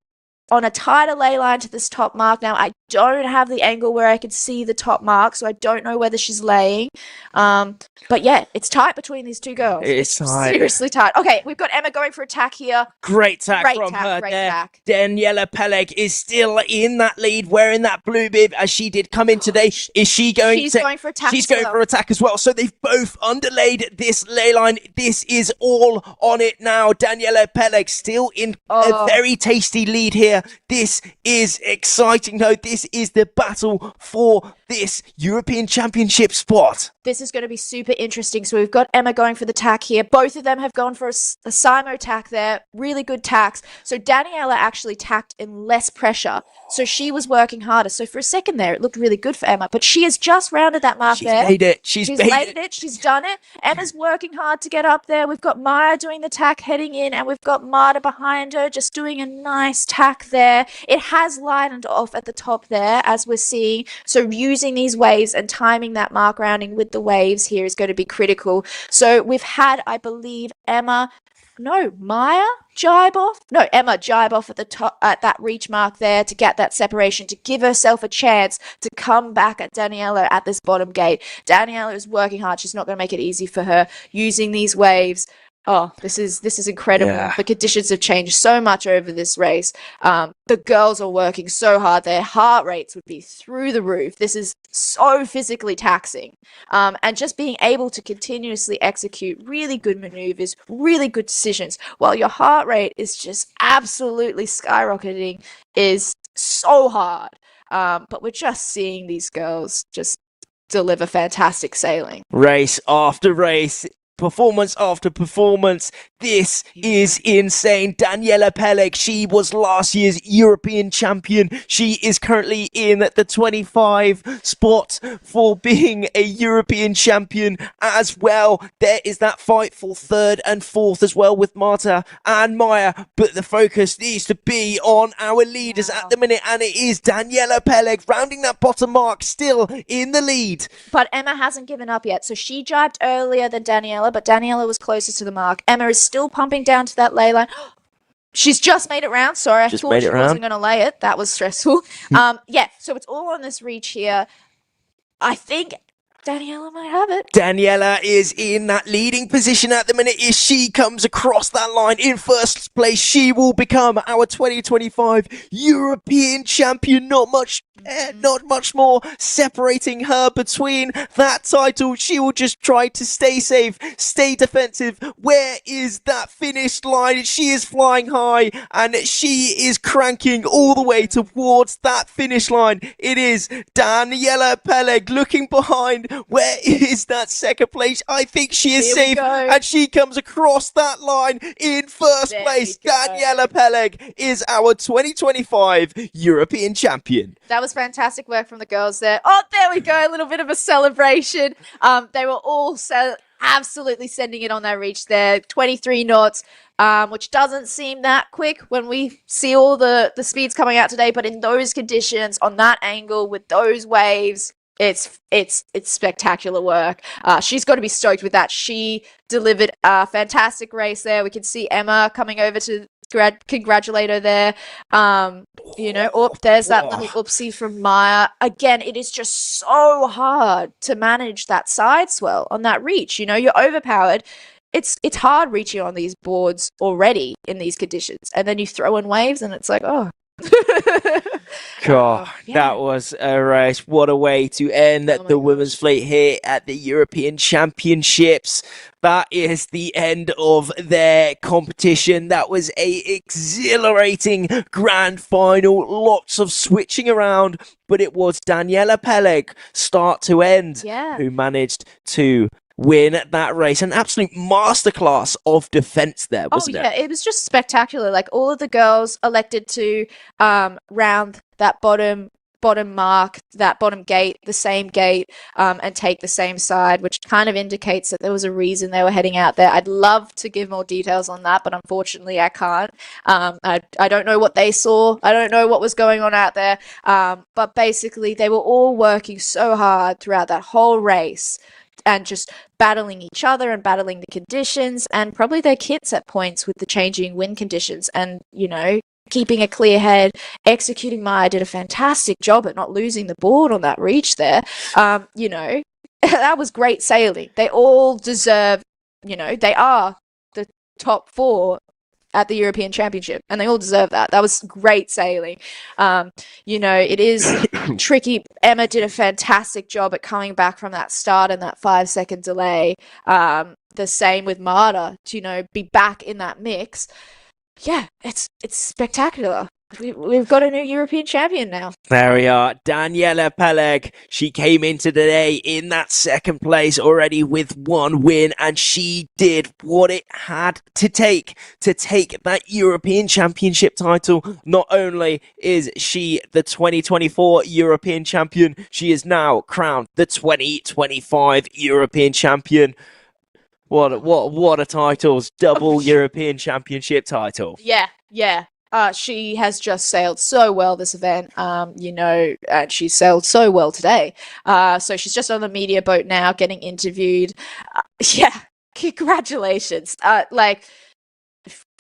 on a tighter ley line to this top mark. Now, I don't have the angle where I can see the top mark, so I don't know whether she's laying. But yeah, it's tight between these two girls. It's tight. Seriously tight. Okay, we've got Emma going for a tack here. Great tack Great from tack, her great there. tack. Daniela Peleg is still in that lead, wearing that blue bib as she did come in today. Is she going She's to... going for a tack She's as going well. for a tack as well. So they've both underlaid this ley line. This is all on it now. Daniela Peleg still in a very tasty lead here. This is exciting though. This is the battle for this European Championship spot. This is going to be super interesting. So we've got Emma going for the tack here. Both of them have gone for a Simo tack there. Really good tacks. So Daniela actually tacked in less pressure. So she was working harder. So for a second there, it looked really good for Emma. But she has just rounded that mark there. She's made it. She's made made it. She's done it. Emma's working hard to get up there. We've got Maya doing the tack heading in. And we've got Marta behind her just doing a nice tack there. It has lightened off at the top there, as we're seeing. So using these waves and timing that mark rounding with the waves here is going to be critical. So we've had, I believe, Emma jibe off at the top at that reach mark there to get that separation, to give herself a chance to come back at Daniela at this bottom gate. Daniela is working hard. She's not going to make it easy for her using these waves. Oh, this is incredible. Yeah. The conditions have changed so much over this race. The girls are working so hard. Their heart rates would be through the roof. This is so physically taxing. And just being able to continuously execute really good maneuvers, really good decisions, while your heart rate is just absolutely skyrocketing is so hard. But we're just seeing these girls just deliver fantastic sailing. Race after race, performance after performance. This is insane. Daniela Peleg, she was last year's European champion. She is currently in the 25 spot for being a European champion as well. There is that fight for third and fourth as well with Marta and Maya, but the focus needs to be on our leaders at the minute, and it is Daniela Peleg rounding that bottom mark, still in the lead. But Emma hasn't given up yet. So she jibed earlier than Daniela, but Daniela was closest to the mark. Emma is still pumping down to that lay line. She's just made it round. Sorry, I thought she wasn't going to lay it. That was stressful. Yeah, so it's all on this reach here. I think Daniela might have it. Daniela is in that leading position at the minute. If she comes across that line in first place, she will become our 2025 European champion. Not much more separating her between that title. She will just try to stay safe, stay defensive. Where is that finish line? She is flying high and she is cranking all the way towards that finish line. It is Daniela Peleg looking behind. Where is that second place? I think she is safe, and she comes across that line in first place. Daniela Peleg is our 2025 European champion. That was fantastic work from the girls there. Oh, there we go. A little bit of a celebration. They were all absolutely sending it on their reach there. 23 knots, which doesn't seem that quick when we see all the speeds coming out today. But in those conditions, on that angle, with those waves, it's spectacular work. She's got to be stoked with that. She delivered a fantastic race there. We can see Emma coming over to congratulate her there. There's that little oopsie from Maya. Again, it is just so hard to manage that side swell on that reach. You're overpowered. It's hard reaching on these boards already in these conditions, and then you throw in waves, and it's like, oh. God, that was a race. What a way to end the women's fleet here at the European Championships. That is the end of their competition. That was a exhilarating grand final. Lots of switching around, but it was Daniela Peleg, start to end, who managed to win that race. An absolute masterclass of defense there, wasn't it? It was just spectacular. Like, all of the girls elected to round that bottom mark, that bottom gate, the same gate, and take the same side, which kind of indicates that there was a reason they were heading out there. I'd love to give more details on that, but unfortunately I can't. I don't know what they saw. I don't know what was going on out there. But basically they were all working so hard throughout that whole race, and just battling each other and battling the conditions, and probably their kits at points with the changing wind conditions, and keeping a clear head. Executing Maya did a fantastic job at not losing the board on that reach there. That was great sailing. They all deserve, they are the top 4 at the European Championship, and they all deserve that. That was great sailing. It is tricky. Emma did a fantastic job at coming back from that start and that 5-second delay. The same with Marta to, be back in that mix. Yeah, it's spectacular. We've got a new European champion now. There we are, Daniela Peleg. She came into the day in that second place already with 1 win, and she did what it had to take that European Championship title. Not only is she the 2024 European champion, she is now crowned the 2025 European champion. What a titles, double European Championship title. Yeah. She has just sailed so well this event, and she sailed so well today. So she's just on the media boat now, getting interviewed. Congratulations.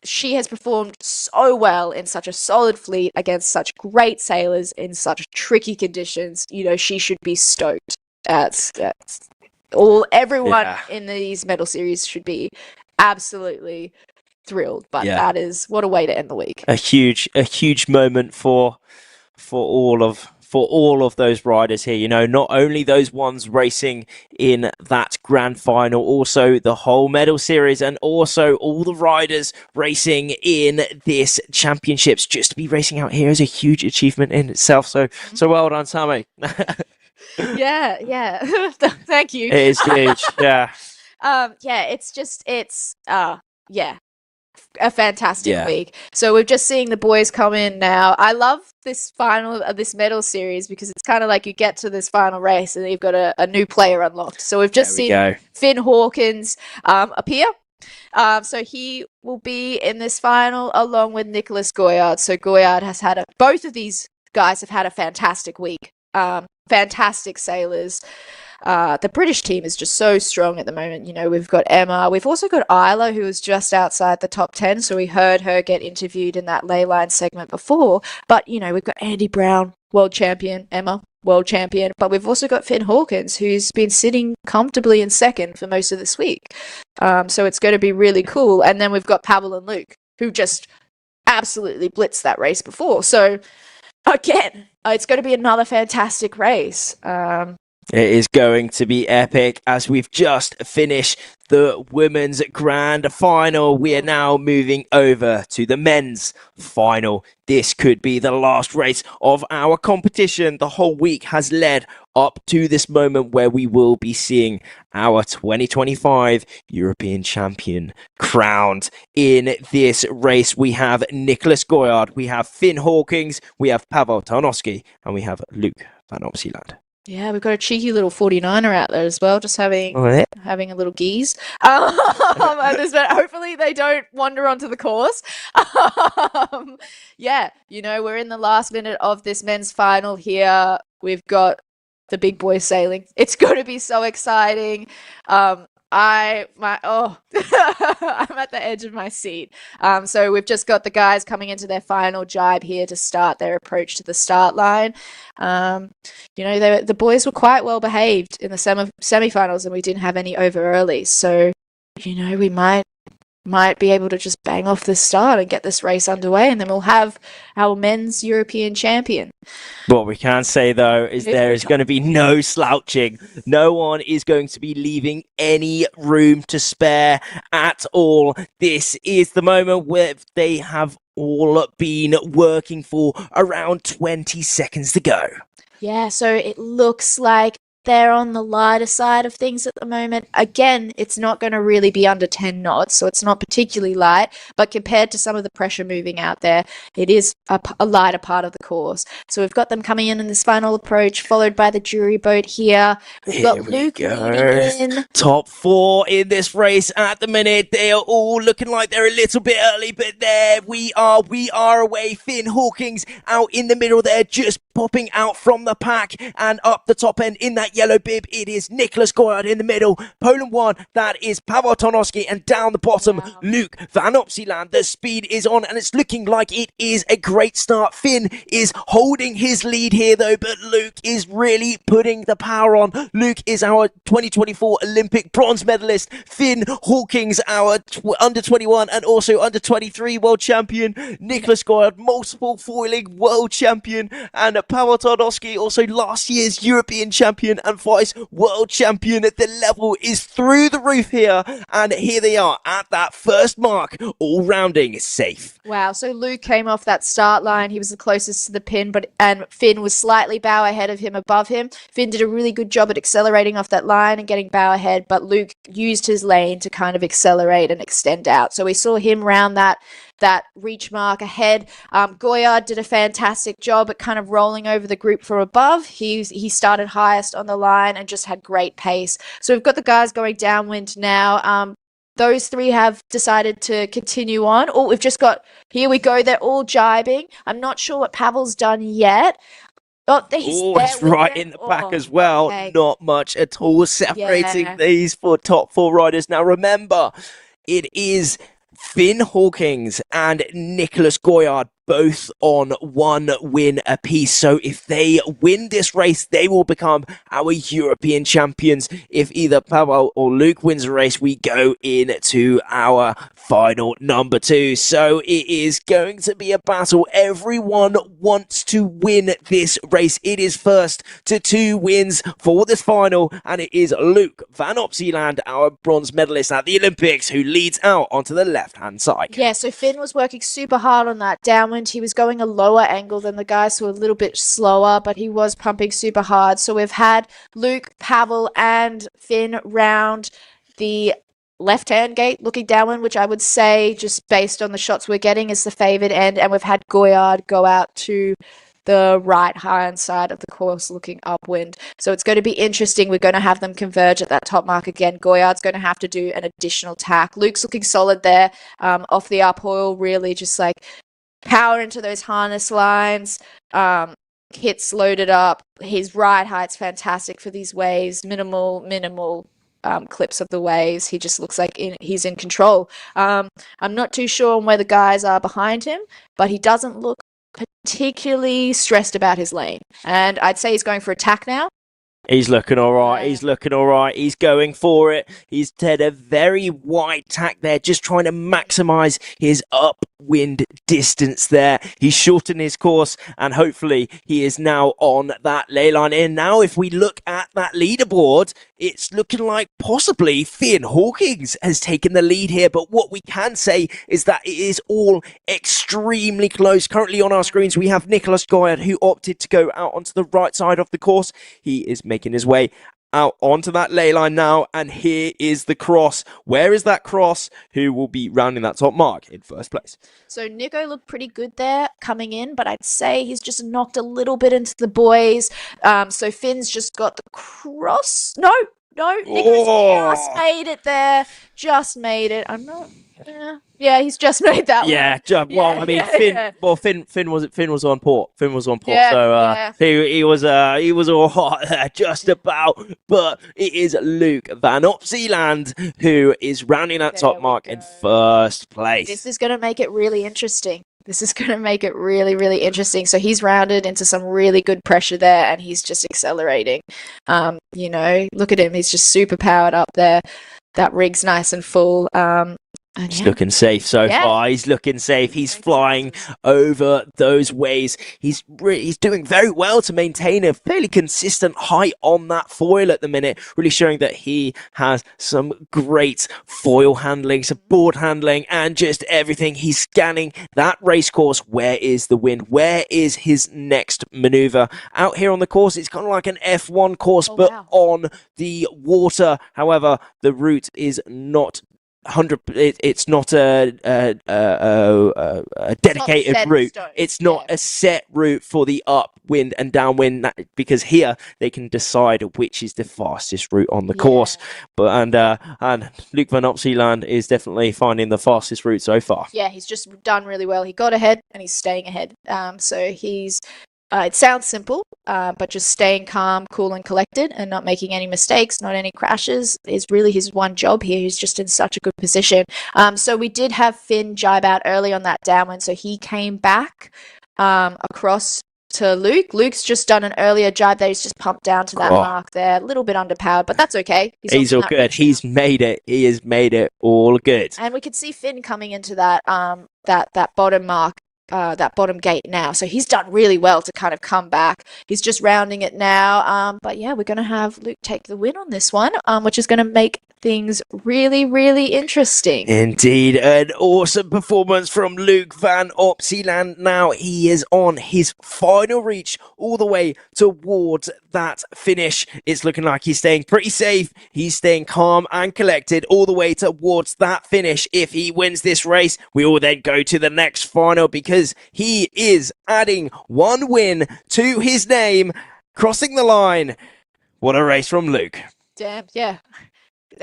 She has performed so well in such a solid fleet against such great sailors in such tricky conditions. She should be stoked. Everyone in these medal series should be absolutely thrilled. But Yeah. that is what a way to end the week. A huge moment for all of those riders here. You know, not only those ones racing in that grand final, also the whole medal series, and also all the riders racing in this championships. Just to be racing out here is a huge achievement in itself. So well done, Sammy. Yeah. Thank you. It is huge. Yeah. Yeah, yeah, a fantastic week. So we're just seeing the boys come in now. I love this final of this medal series because it's kind of like you get to this final race and then you've got a new player unlocked. So we've just seen Finn Hawkins appear. So he will be in this final along with Nicholas Goyard. So Goyard has had both of these guys have had a fantastic week. Fantastic sailors. The British team is just so strong at the moment. You know, we've got Emma. We've also got Isla, who is just outside the top 10. So we heard her get interviewed in that ley line segment before. But, you know, we've got Andy Brown, world champion. Emma, world champion. But we've also got Finn Hawkins, who's been sitting comfortably in second for most of this week. So it's going to be really cool. And then we've got Pavel and Luke, who just absolutely blitzed that race before. So, again, it's going to be another fantastic race. It is going to be epic as we've just finished the women's grand final. We are now moving over to the men's final. This could be the last race of our competition. The whole week has led up to this moment where we will be seeing our 2025 European champion crowned. In this race, we have Nicholas Goyard, we have Finn Hawkins, we have Pavel Tarnowski, and we have Luke van Opsieland. Yeah, we've got a cheeky little 49er out there as well, just having a little geese. Hopefully they don't wander onto the course. Yeah, you know, we're in the last minute of this men's final here. We've got the big boys sailing. It's going to be so exciting. I'm at the edge of my seat. So we've just got the guys coming into their final jibe here to start their approach to the start line. You know, the boys were quite well behaved in the semifinals, and we didn't have any over early. So, you know, we might be able to just bang off the start and get this race underway, and then we'll have our men's European champion. What we can say, though, is there is going to be no slouching. No one is going to be leaving any room to spare at all. This is the moment where they have all been working for around 20 seconds to go. Yeah, so it looks like they're on the lighter side of things at the moment. Again, it's not going to really be under 10 knots, so it's not particularly light, but compared to some of the pressure moving out there, it is a lighter part of the course. So we've got them coming in this final approach, followed by the jury boat here. We've got Luke leading in. Top 4 in this race at the minute. They are all looking like they're a little bit early, but there we are away. Finn Hawkins out in the middle there, just popping out from the pack, and up the top end in that yellow bib, it is Nicholas Goyard in the middle. Poland 1, that is Pavel Tarnowski, and down the bottom, Luke van Opsieland. The speed is on, and it's looking like it is a great start. Finn is holding his lead here, though, but Luke is really putting the power on. Luke is our 2024 Olympic bronze medalist. Finn Hawkins, our under 21 and also under 23 world champion. Nicholas Goyard, multiple foiling world champion, and Pavel Tarnowski, also last year's European champion and vice world champion. The level is through the roof here, and here they are at that first mark, all rounding safe. Wow, so Luke came off that start line. He was the closest to the pin, and Finn was slightly bow ahead of him, above him. Finn did a really good job at accelerating off that line and getting bow ahead, but Luke used his lane to kind of accelerate and extend out. So we saw him round that reach mark ahead. Goyard did a fantastic job at kind of rolling over the group from above. He started highest on the line and just had great pace. So we've got the guys going downwind now. Those three have decided to continue on. Oh, we've just got, here we go, they're all jibing. I'm not sure what Pavel's done yet. It's right in the back as well. Okay. Not much at all separating these four top 4 riders. Now remember, it is Finn Hawkins and Nicholas Goyard, both on 1 win apiece. So if they win this race, they will become our European champions. If either Pavel or Luke wins the race, we go into our final number 2. So it is going to be a battle. Everyone wants to win this race. It is first to 2 wins for this final, and it is Luke van Opsieland, our bronze medalist at the Olympics, who leads out onto the left-hand side. Yeah, so Finn was working super hard on that downwind. He was going a lower angle than the guys, so a little bit slower, but he was pumping super hard. So we've had Luke, Pavel, and Finn round the left-hand gate looking downwind, which I would say, just based on the shots we're getting, is the favoured end. And we've had Goyard go out to the right-hand side of the course looking upwind. So it's going to be interesting. We're going to have them converge at that top mark again. Goyard's going to have to do an additional tack. Luke's looking solid there, off the uphill, really just like power into those harness lines. Hits loaded up. His ride height's fantastic for these waves. Minimal clips of the waves. He just looks like he's in control. I'm not too sure on where the guys are behind him, but he doesn't look particularly stressed about his lane. And I'd say he's going for attack now. He's looking all right. He's looking all right. He's going for it. He's had a very wide tack there, just trying to maximize his upwind distance there. He's shortened his course, and hopefully he is now on that ley line. And now if we look at that leaderboard, it's looking like possibly Finn Hawkins has taken the lead here. But what we can say is that it is all extremely close. Currently on our screens, we have Nicholas Goyard, who opted to go out onto the right side of the course. He is making his way out onto that ley line now, and here is the cross. Where is that cross? Who will be rounding that top mark in first place? So Nico looked pretty good there coming in, but I'd say he's just knocked a little bit into the boys. So Finn's just got the cross. No, Nico's just made it there. Just made it. I'm not. Yeah, he's just made that one. Well, I mean, Finn. Yeah. Well, Finn was on port. Finn was on port, Yeah, so yeah. he was all hot there, just about. But it is Luke van Opsieland who is rounding that top mark in first place. This is going to make it really interesting. This is going to make it really, really interesting. So he's rounded into some really good pressure there, and he's just accelerating. Look at him. He's just super powered up there. That rig's nice and full. He's looking safe so far. He's looking safe. He's flying over those waves. He's doing very well to maintain a fairly consistent height on that foil at the minute, really showing that he has some great foil handling, some board handling, and just everything. He's scanning that race course. Where is the wind? Where is his next maneuver? Out here on the course, it's kind of like an F1 course, but on the water. However, the route is not 100. It's not a dedicated route. It's not a set route for the upwind and downwind, because here they can decide which is the fastest route on the course. But and Luke van Opsieland is definitely finding the fastest route so far. Yeah, he's just done really well. He got ahead and he's staying ahead. So he's. It sounds simple, but just staying calm, cool, and collected, and not making any mistakes, not any crashes, is really his one job here. He's just in such a good position. So we did have Finn jibe out early on that downwind, so he came back across to Luke. Luke's just done an earlier jibe there. He's just pumped down to that mark there. A little bit underpowered, but that's okay. He's all good. He's made it. He has made it all good. And we could see Finn coming into that that bottom mark. That bottom gate now. So he's done really well to kind of come back. He's just rounding it now. But yeah, we're going to have Luke take the win on this one, which is going to make things really, really interesting. Indeed, an awesome performance from Luke van Opsieland. Now he is on his final reach all the way towards that finish. It's looking like he's staying pretty safe. He's staying calm and collected all the way towards that finish. If he wins this race, we will then go to the next final, because he is adding 1 win to his name, crossing the line. What a race from Luke. Damn, yeah.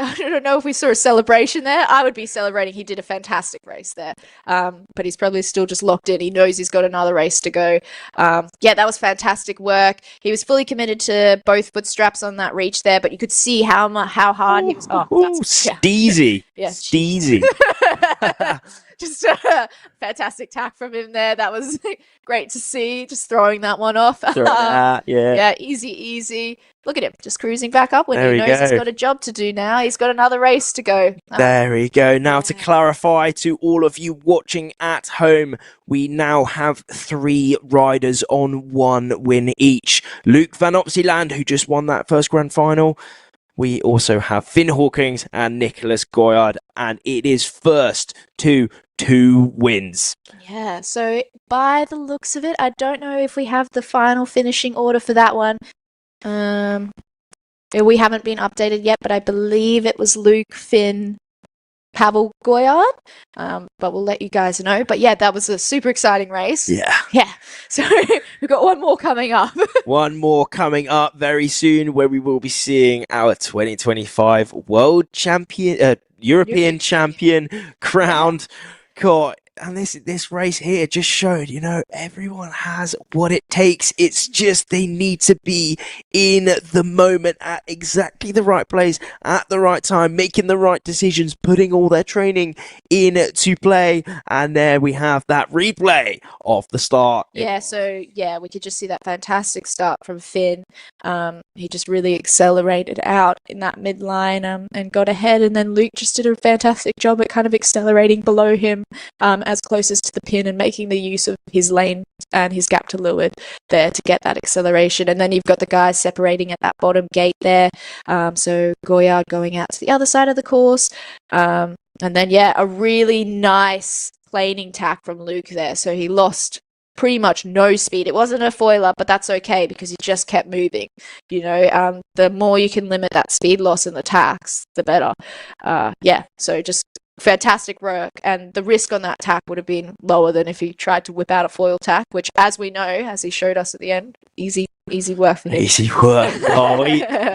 I don't know if we saw a celebration there. I would be celebrating. He did a fantastic race there. But he's probably still just locked in. He knows he's got another race to go. Yeah, that was fantastic work. He was fully committed to both foot straps on that reach there, but you could see how hard he was. Steezy. Yeah. Steezy. Just a fantastic tack from him there. That was great to see. Just throwing that one off. Yeah. Yeah, easy. Look at him, just cruising back up when There he we knows he's go. got a job to do now. He's got another race to go. There we go. Now, to clarify to all of you watching at home, we now have 3 riders on 1 win each. Luke van Opsieland, who just won that first grand final. We also have Finn Hawkins and Nicholas Goyard, and it is first to 2 wins. Yeah, so by the looks of it, I don't know if we have the final finishing order for that one. We haven't been updated yet, but I believe it was Luke, Finn, Pavel, Goyard. But we'll let you guys know. But yeah, that was a super exciting race. Yeah. So we've got one more coming up. One more coming up very soon, where we will be seeing our 2025 world champion, European champion crowned. God, and this race here just showed, everyone has what it takes. It's just they need to be in the moment at exactly the right place at the right time, making the right decisions, putting all their training into play. And there we have that replay of the start. Yeah, so we could just see that fantastic start from Finn. He just really accelerated out in that midline and got ahead. And then Luke just did a fantastic job at kind of accelerating below him as closest to the pin and making the use of his lane and his gap to leeward there to get that acceleration. And then you've got the guys separating at that bottom gate there. So Goyard going out to the other side of the course. And then, a really nice planing tack from Luke there. So he lost pretty much no speed. It wasn't a foiler, but that's okay because he just kept moving. The more you can limit that speed loss in the tacks, the better. So just fantastic work, and the risk on that tack would have been lower than if he tried to whip out a foil tack, which, as we know, as he showed us at the end, easy work for him. Easy work.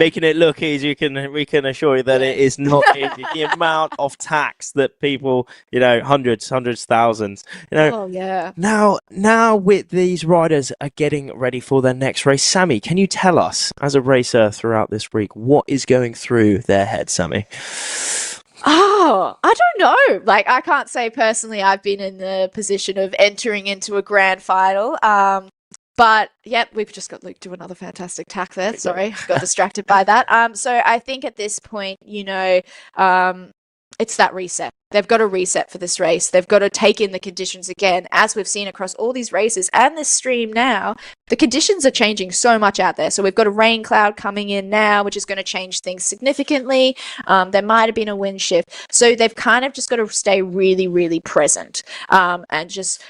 Making it look easy, we can assure you that it is not easy. The amount of tacks that people, hundreds, thousands. Oh yeah. Now with these riders are getting ready for their next race. Sammy, can you tell us, as a racer throughout this week, what is going through their head, Sammy? Oh, I don't know. I can't say personally I've been in the position of entering into a grand final. But we've just got Luke do another fantastic tack there. Sorry, got distracted by that. So I think at this point, it's that reset. They've got to reset for this race. They've got to take in the conditions again. As we've seen across all these races and this stream now, the conditions are changing so much out there. So we've got a rain cloud coming in now, which is going to change things significantly. There might have been a wind shift. So they've kind of just got to stay really, really present and just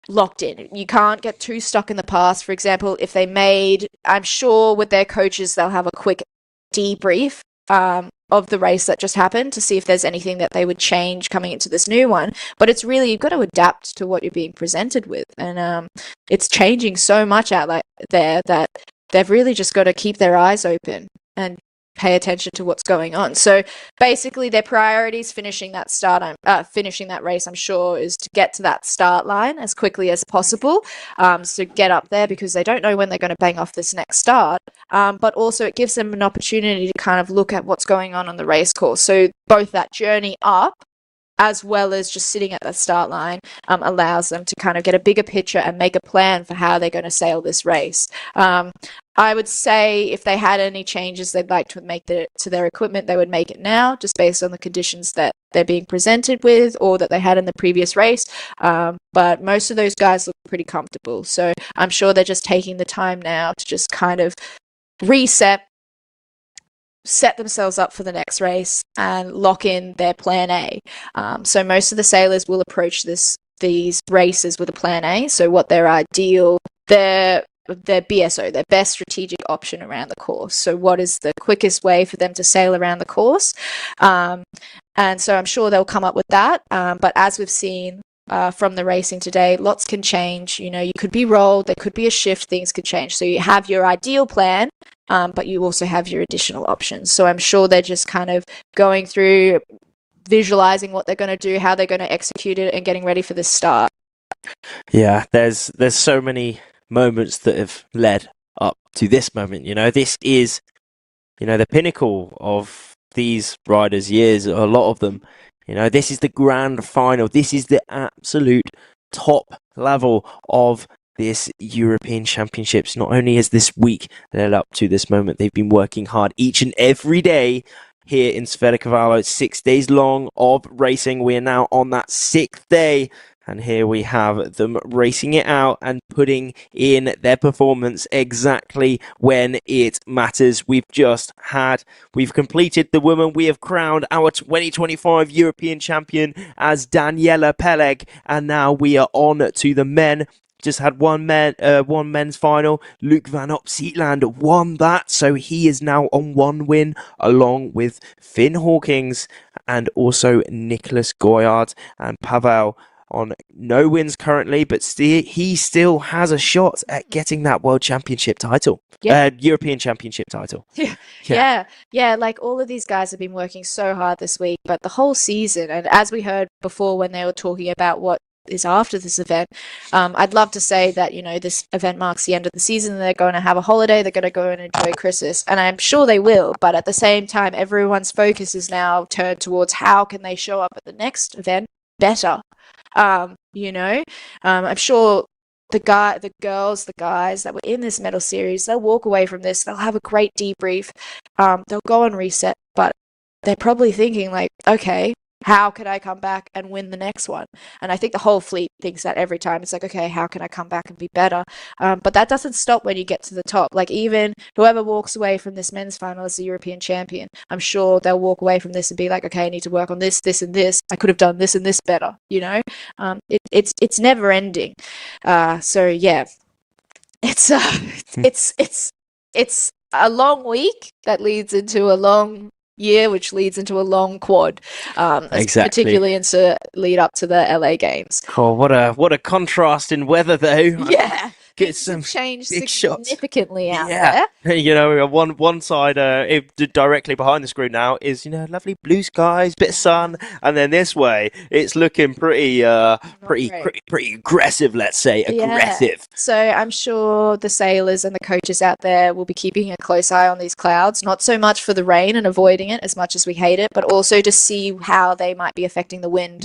locked in. You can't get too stuck in the past. For example, if I'm sure with their coaches, they'll have a quick debrief of the race that just happened to see if there's anything that they would change coming into this new one. But it's really, you've got to adapt to what you're being presented with. And it's changing so much out there that they've really just got to keep their eyes open and pay attention to what's going on. So basically their priorities finishing that race, I'm sure, is to get to that start line as quickly as possible. So get up there because they don't know when they're going to bang off this next start. But also it gives them an opportunity to kind of look at what's going on the race course. So both that journey up as well as just sitting at the start line allows them to kind of get a bigger picture and make a plan for how they're going to sail this race. I would say if they had any changes they'd like to make to their equipment, they would make it now, just based on the conditions that they're being presented with or that they had in the previous race. But most of those guys look pretty comfortable. So I'm sure they're just taking the time now to just kind of reset, set themselves up for the next race and lock in their plan A. So most of the sailors will approach these races with a plan A. So what their BSO, their best strategic option around the course. So what is the quickest way for them to sail around the course? And so I'm sure they'll come up with that. But as we've seen from the racing today, lots can change. You could be rolled, there could be a shift, things could change. So you have your ideal plan, but you also have your additional options. So I'm sure they're just kind of going through, visualizing what they're going to do, how they're going to execute it, and getting ready for the start. Yeah, there's so many moments that have led up to this moment. This is, the pinnacle of these riders' years, a lot of them. You know, this is the grand final. This is the absolute top level of this European Championships. Not only has this week led up to this moment, they've been working hard each and every day here in Sferracavallo. It's 6 days long of racing. We are now on that 6th day. And here we have them racing it out and putting in their performance exactly when it matters. We've completed the women. We have crowned our 2025 European champion as Daniela Peleg. And now we are on to the men. Just had one men's final. Luke van Opsieland won that, so he is now on 1 win, along with Finn Hawkins and also Nicholas Goyard and Pavel on no wins currently, but he still has a shot at getting that World Championship title, European Championship title. Yeah. Like all of these guys have been working so hard this week, but the whole season, and as we heard before when they were talking about what is after this event, I'd love to say that, you know, this event marks the end of the season, they're going to have a holiday, they're going to go and enjoy Christmas, and I'm sure they will, but at the same time everyone's focus is now turned towards how can they show up at the next event better. You know, I'm sure the girls, the guys that were in this medal series, they'll walk away from this, they'll have a great debrief, they'll go and reset, but they're probably thinking like, okay, how could I come back and win the next one? And I think the whole fleet thinks that every time. It's like, okay, how can I come back and be better? But that doesn't stop when you get to the top. Like even whoever walks away from this men's final as the European champion, I'm sure they'll walk away from this and be like, okay, I need to work on this, this, and this. I could have done this and this better. You know, it's never ending. So yeah, it's a long week that leads into a long year, which leads into a long quad, Exactly. particularly into lead up to the LA games. Oh, what a contrast in weather, though. Yeah, Get some changed big shots. significantly out there. You know, one side directly behind the screen now is, you know, lovely blue skies, bit of sun, and then this way it's looking pretty aggressive. Let's say aggressive. Yeah. So I'm sure the sailors and the coaches out there will be keeping a close eye on these clouds, not so much for the rain and avoiding it as much as we hate it, but also to see how they might be affecting the wind.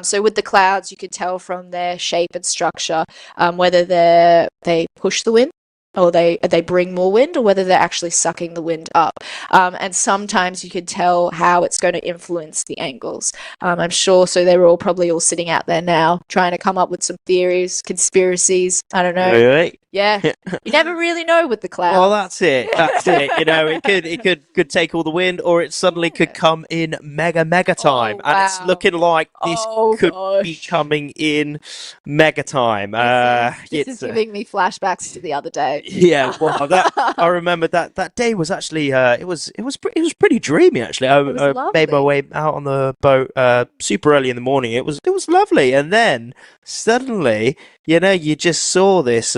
So with the clouds, you could tell from their shape and structure whether they push the wind or they bring more wind, or whether they're actually sucking the wind up. And sometimes you can tell how it's going to influence the angles. I'm sure, so they were all probably all sitting out there now trying to come up with some theories, conspiracies, I don't know. Really? Yeah, you never really know with the clouds. Well, that's it. You know, it could take all the wind, or it suddenly could come in mega time, and it's looking like this could be coming in mega time. This is giving me flashbacks to the other day. Yeah, well, I remember that day was actually it was pretty dreamy actually. I made my way out on the boat super early in the morning. It was lovely, and then suddenly, you know, you just saw this.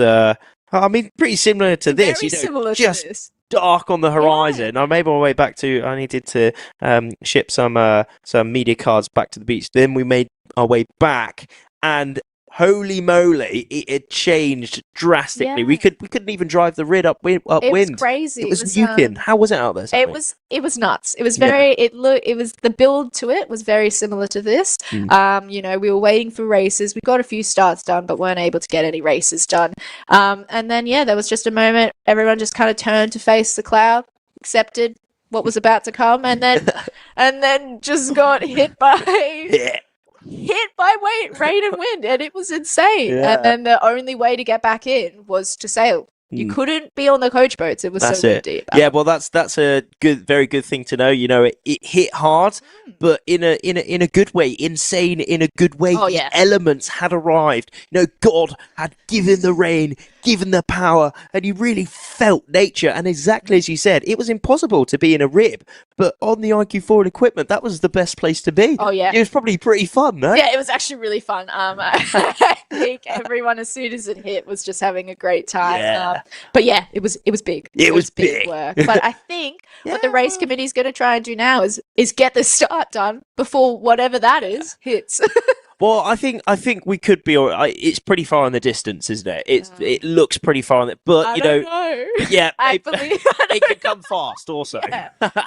I mean, pretty similar to this. Very similar to just this. Dark on the horizon. I made my way back to. I needed to ship some media cards back to the beach. Then we made our way back, and holy moly, it changed drastically. Yeah. We couldn't even drive the rid upwind. It was crazy. It was nuking. How was it out there? It was nuts. It was very. It was the build to it was very similar to this. You know, we were waiting for races. We got a few starts done, but weren't able to get any races done. And then there was just a moment. Everyone just kind of turned to face the cloud, accepted what was about to come, and then just got hit by. Rain and wind, and it was insane. And then the only way to get back in was to sail. You couldn't be on the coach boats. It was so windy. Yeah, well, that's a very good thing to know. You know, it hit hard, but in a good way, insane in a good way. The elements had arrived. You know, God had given the rain, given the power, and you really felt nature. And exactly as you said, it was impossible to be in a rib, but on the iQFoil equipment, that was the best place to be. Oh yeah, it was probably pretty fun, no? Yeah, it was actually really fun. I think everyone, as soon as it hit, was just having a great time. Yeah. But yeah, it was big. It was big work. But I think what the race committee is going to try and do now is get the start done before whatever that is hits. Well, I think we could be. It's pretty far in the distance, isn't it? It looks pretty far in it, but I you don't know, know. yeah, I believe it can come fast also.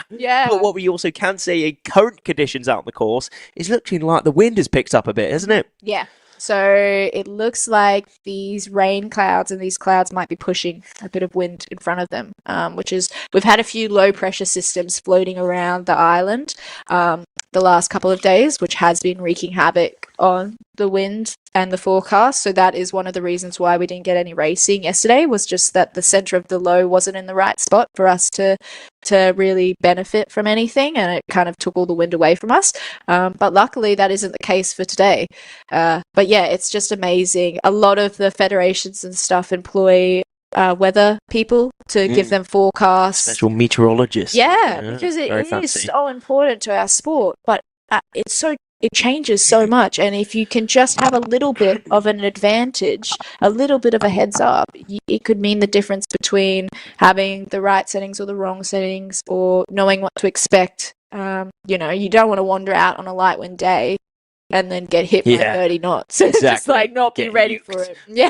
Yeah. But what we also can see in current conditions out on the course is looking like the wind has picked up a bit, hasn't it? Yeah. So it looks like these rain clouds and these clouds might be pushing a bit of wind in front of them, which is, we've had a few low pressure systems floating around the island the last couple of days, which has been wreaking havoc on the wind and the forecast. So that is one of the reasons why we didn't get any racing yesterday, was just that the center of the low wasn't in the right spot for us to really benefit from anything, and it kind of took all the wind away from us. But luckily that isn't the case for today. But yeah, it's just amazing. A lot of the federations and stuff employ weather people to give them forecasts. Special meteorologists. Yeah, because it very is fancy. so important to our sport, but it changes so much, and if you can just have a little bit of an advantage, a little bit of a heads up, it could mean the difference between having the right settings or the wrong settings, or knowing what to expect. You know, you don't want to wander out on a light wind day and then get hit by 30 knots. It's just Exactly. like not be Get ready for it. Yeah.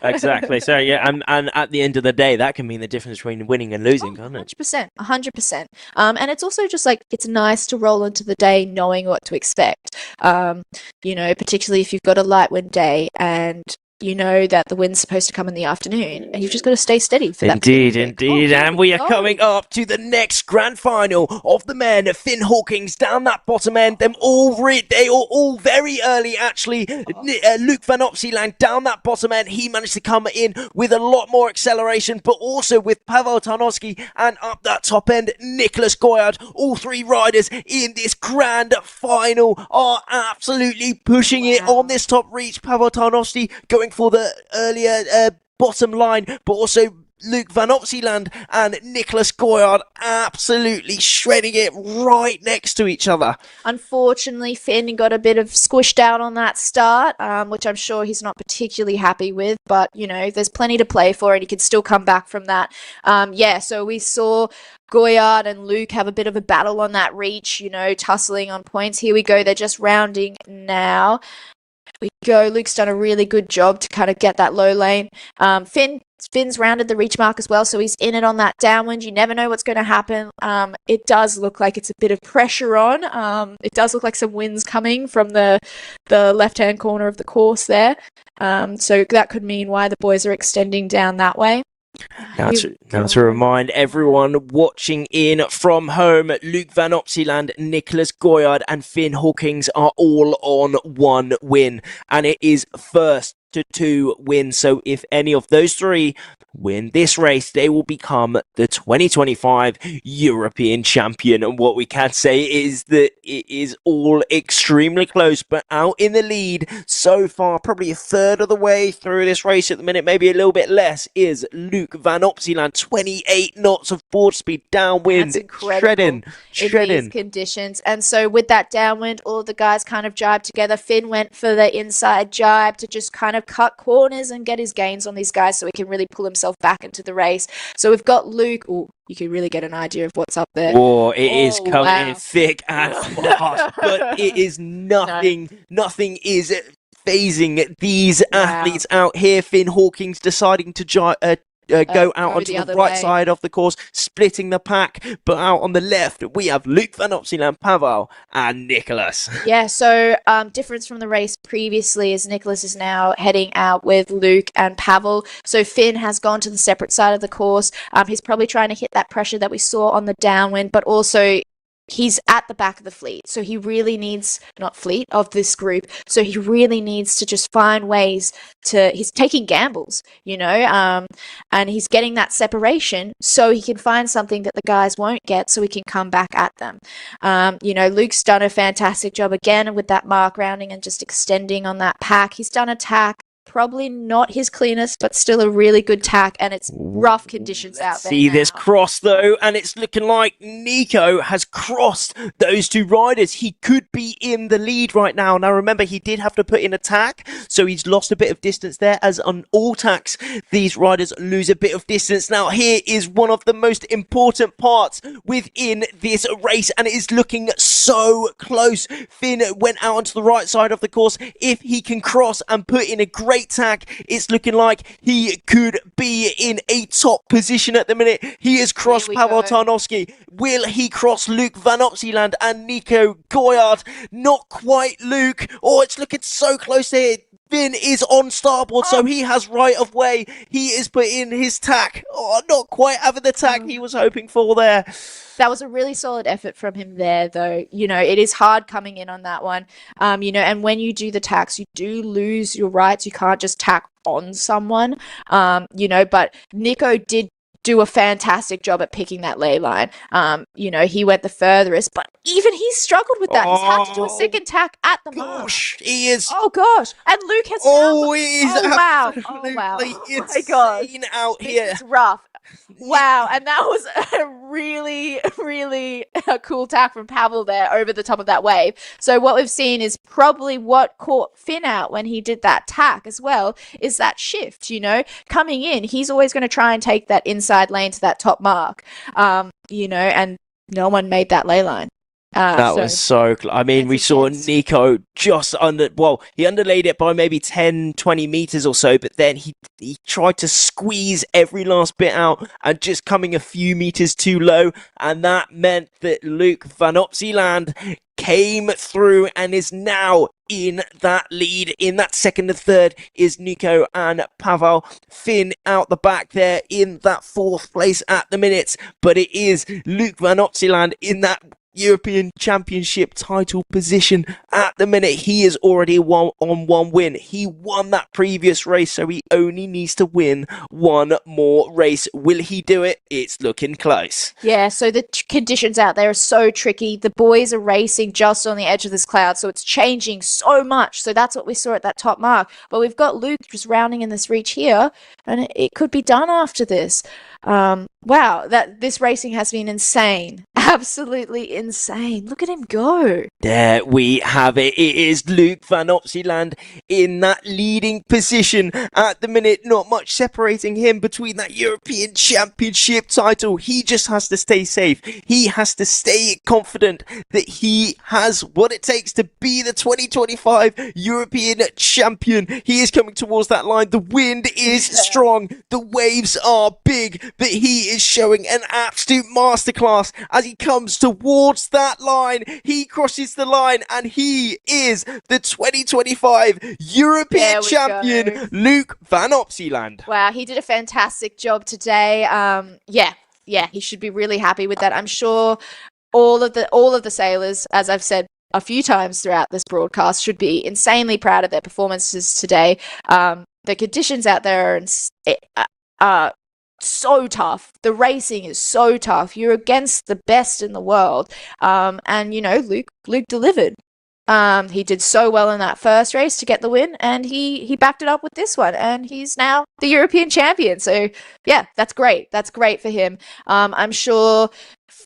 Exactly. So yeah, and at the end of the day, that can mean the difference between winning and losing, can't it? 100%. And it's also just like, it's nice to roll into the day knowing what to expect. You know, particularly if you've got a light wind day and you know that the wind's supposed to come in the afternoon, and you've just got to stay steady for that. Indeed. And we are coming up to the next grand final of the men. Finn Hawkins down that bottom end. They are all very early, actually. Luke Van Opsieland down that bottom end. He managed to come in with a lot more acceleration, but also with Pavel Tarnowski, and up that top end, Nicholas Goyard. All three riders in this grand final are absolutely pushing it on this top reach. Pavel Tarnowski going for the earlier bottom line, but also Luke Van Opsieland and Nicholas Goyard absolutely shredding it right next to each other. Unfortunately, Finn got a bit of squished out on that start, which I'm sure he's not particularly happy with, but you know, there's plenty to play for and he can still come back from that. So we saw Goyard and Luke have a bit of a battle on that reach, you know, tussling on points. Here we go, they're just rounding now. We go. Luke's done a really good job to kind of get that low lane. Finn's rounded the reach mark as well, so he's in it on that downwind. You never know what's going to happen. It does look like it's a bit of pressure on. It does look like some winds coming from the left-hand corner of the course there. So that could mean why the boys are extending down that way. Now to remind everyone watching in from home, Luke Van Opsieland, Nicholas Goyard and Finn Hawkins are all on one win, and it is first to 2 wins. So if any of those three win this race, they will become the 2025 European champion. And what we can say is that it is all extremely close, but out in the lead so far, probably a third of the way through this race at the minute, maybe a little bit less, is Luke Van Opsieland. 28 knots of board speed downwind. That's incredible. Shredding. In these conditions. And so with that downwind, all of the guys kind of jibed together. Finn went for the inside jibe to just kind of cut corners and get his gains on these guys so he can really pull himself back into the race. So we've got Luke. Oh, you can really get an idea of what's up there. Oh, it is coming in thick and fast, but it is nothing. Nothing is phasing these athletes out here. Finn Hawkins deciding to go out onto the right side of the course, splitting the pack, but out on the left we have Luke Van Opsieland, Pavel and Nicholas. Yeah, so difference from the race previously is Nicholas is now heading out with Luke and Pavel. So Finn has gone to the separate side of the course. He's probably trying to hit that pressure that we saw on the downwind, but also he's at the back of the fleet, so he really needs, not fleet, of this group, so he really needs to just find ways to, he's taking gambles, you know, and he's getting that separation so he can find something that the guys won't get so he can come back at them. You know, Luke's done a fantastic job again with that mark rounding and just extending on that pack. He's done a tack Probably not his cleanest, but still a really good tack, and it's rough conditions out there. See this cross though, and it's looking like Nico has crossed those two riders. He could be in the lead right now. Now remember, he did have to put in a tack, so he's lost a bit of distance there, as on all tacks these riders lose a bit of distance. Now here is one of the most important parts within this race, and it is looking so close. Finn went out onto the right side of the course. If he can cross and put in a great tack, it's looking like he could be in a top position at the minute. He has crossed Pavel Tarnowski. Will he cross Luke Van Opsieland and Nico Goyard? Not quite, Luke. Oh, it's looking so close here. Finn is on starboard, so he has right of way. He is putting in his tack. Oh, not quite having the tack he was hoping for there. That was a really solid effort from him there, though. You know, it is hard coming in on that one. You know, and when you do the tacks, you do lose your rights. You can't just tack on someone. You know, but Nico did do a fantastic job at picking that ley line. You know, he went the furthest, but even he struggled with that. He's had to do a second tack at the mark. He is. Oh gosh! And Luke has. Oh, he is. Oh wow! Absolutely Oh wow! insane My God! out here. This is rough. Wow, and that was a really, really cool tack from Pavel there over the top of that wave. So what we've seen is probably what caught Finn out when he did that tack as well, is that shift, you know. Coming in, he's always going to try and take that inside lane to that top mark, you know, and no one made that ley line. That was so I mean, we saw Nico just he underlaid it by maybe 10, 20 meters or so, but then he tried to squeeze every last bit out and just coming a few meters too low, and that meant that Luke Van Opsieland came through and is now in that lead. In that second and third is Nico and Pavel. Finn out the back there in that fourth place at the minute, but it is Luke Van Opsieland in that European Championship title position at the minute. He is already on one win. He won that previous race, so he only needs to win one more race. Will he do it? It's looking close. Yeah, so the conditions out there are so tricky. The boys are racing just on the edge of this cloud, so it's changing so much. So that's what we saw at that top mark. But we've got Luke just rounding in this reach here, and it could be done after this. Wow, this racing has been insane. Absolutely insane. Look at him go. There we have it. It is Luke Van Opsieland in that leading position at the minute. Not much separating him between that European Championship title. He just has to stay safe. He has to stay confident that he has what it takes to be the 2025 European champion. He is coming towards that line. The wind is strong. The waves are big, but he is showing an absolute masterclass as he comes towards that line. He crosses the line and he is the 2025 European champion, Luke Van Opsieland. Wow, he did a fantastic job today. Yeah, he should be really happy with that. I'm sure all of the sailors, as I've said a few times throughout this broadcast, should be insanely proud of their performances today. The conditions out there are so tough. The racing is so tough. You're against the best in the world. And you know, Luke delivered. He did so well in that first race to get the win, and he backed it up with this one, and he's now the European champion. So yeah, that's great. That's great for him. I'm sure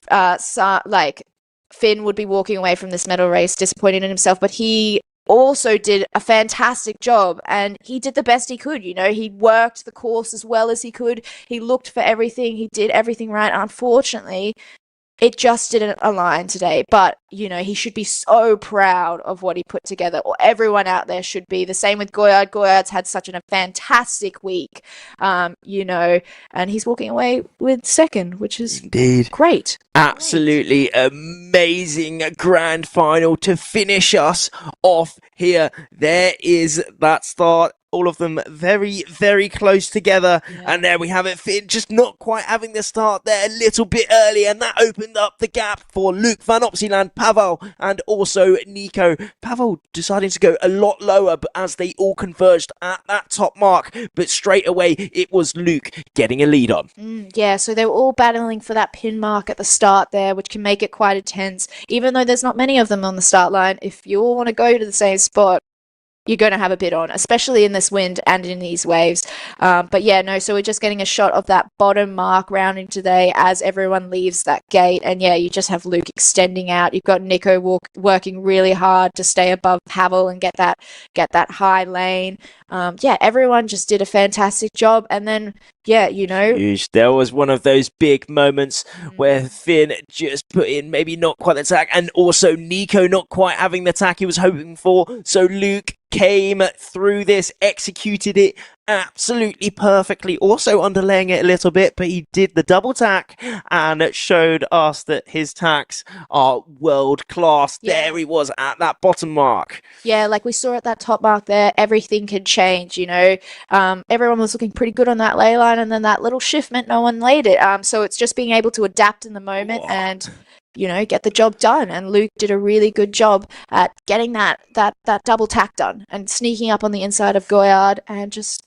Finn would be walking away from this medal race disappointed in himself, but he also did a fantastic job, and he did the best he could. You know, he worked the course as well as he could. He looked for everything. He did everything right. Unfortunately, it just didn't align today, but, you know, he should be so proud of what he put together, or everyone out there should be. The same with Goyard. Goyard's had such a fantastic week, you know, and he's walking away with second, which is great. Absolutely amazing grand final to finish us off here. There is that start. All of them very, very close together. Yeah. And there we have it. Finn just not quite having the start there a little bit early. And that opened up the gap for Luke Van Opsieland, Pavel, and also Nico. Pavel deciding to go a lot lower, but as they all converged at that top mark. But straight away, it was Luke getting a lead on. Yeah, so they were all battling for that pin mark at the start there, which can make it quite intense. Even though there's not many of them on the start line, if you all want to go to the same spot, you're going to have a bit on, especially in this wind and in these waves. But yeah, no, so we're just getting a shot of that bottom mark rounding today as everyone leaves that gate. And yeah, you just have Luke extending out. You've got Nico working really hard to stay above Pavel and get that high lane. Yeah, everyone just did a fantastic job. And then, yeah, you know, Huge. There was one of those big moments where Finn just put in maybe not quite the attack, and also Nico not quite having the attack he was hoping for. So Luke came through this, executed it absolutely perfectly, also underlaying it a little bit, but he did the double tack and showed us that his tacks are world class. Yeah. There he was at that bottom mark. Yeah, like we saw at that top mark there, everything can change, you know. Everyone was looking pretty good on that ley line, and then that little shift meant no one laid it. So it's just being able to adapt in the moment and, you know, get the job done. And Luke did a really good job at getting that double tack done and sneaking up on the inside of Goyard and just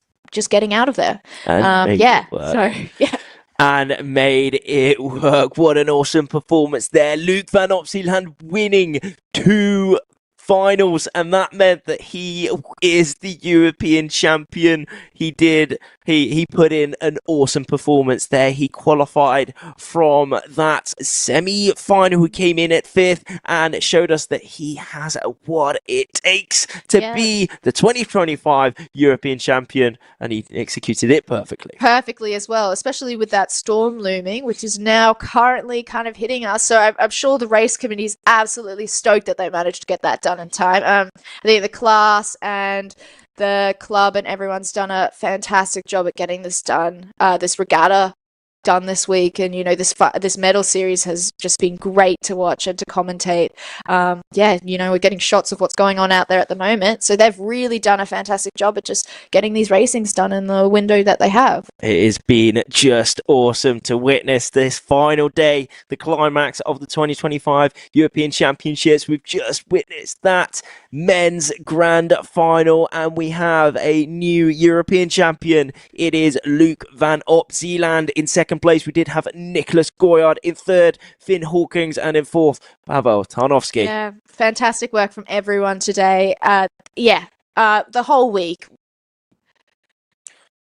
getting out of there. And made Yeah, it work. so yeah. And made it work. What an awesome performance there. Luke van Opsieland winning 2 finals, and that meant that he is the European champion. He put in an awesome performance there. He qualified from that semi-final. He came in at 5th and showed us that he has what it takes to be the 2025 European champion, and he executed it perfectly. Perfectly as well, especially with that storm looming, which is now currently kind of hitting us. So I'm sure the race committee is absolutely stoked that they managed to get that done in time. I think the class and the club and everyone's done a fantastic job at getting this done, this regatta done this week, and you know, this medal series has just been great to watch and to commentate. Yeah, you know, we're getting shots of what's going on out there at the moment, so they've really done a fantastic job at just getting these racings done in the window that they have. It has been just awesome to witness this final day, the climax of the 2025 European Championships. We've just witnessed that men's grand final, and we have a new European champion. It is Luke van Opsieland in second place. We did have Nicholas Goyard in 3rd, Finn Hawkins, and in 4th, Pavel Tarnowski. Yeah, fantastic work from everyone today. The whole week.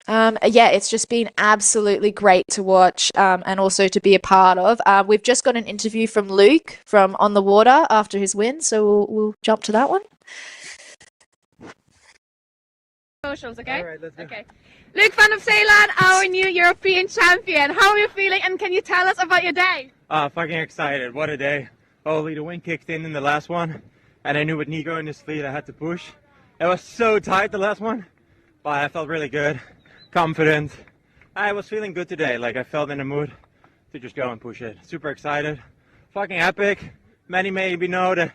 It's just been absolutely great to watch and also to be a part of. We've just got an interview from Luke from On the Water after his win, so we'll jump to that one. Socials, okay? All right, let's go. Okay. Luke van Opsieland, our new European champion. How are you feeling, and can you tell us about your day? Fucking excited. What a day. Holy, the wind kicked in the last one, and I knew with Nico in his lead I had to push. It was so tight the last one, but I felt really good, confident. I was feeling good today, like I felt in the mood to just go and push it. Super excited. Fucking epic. Many maybe know that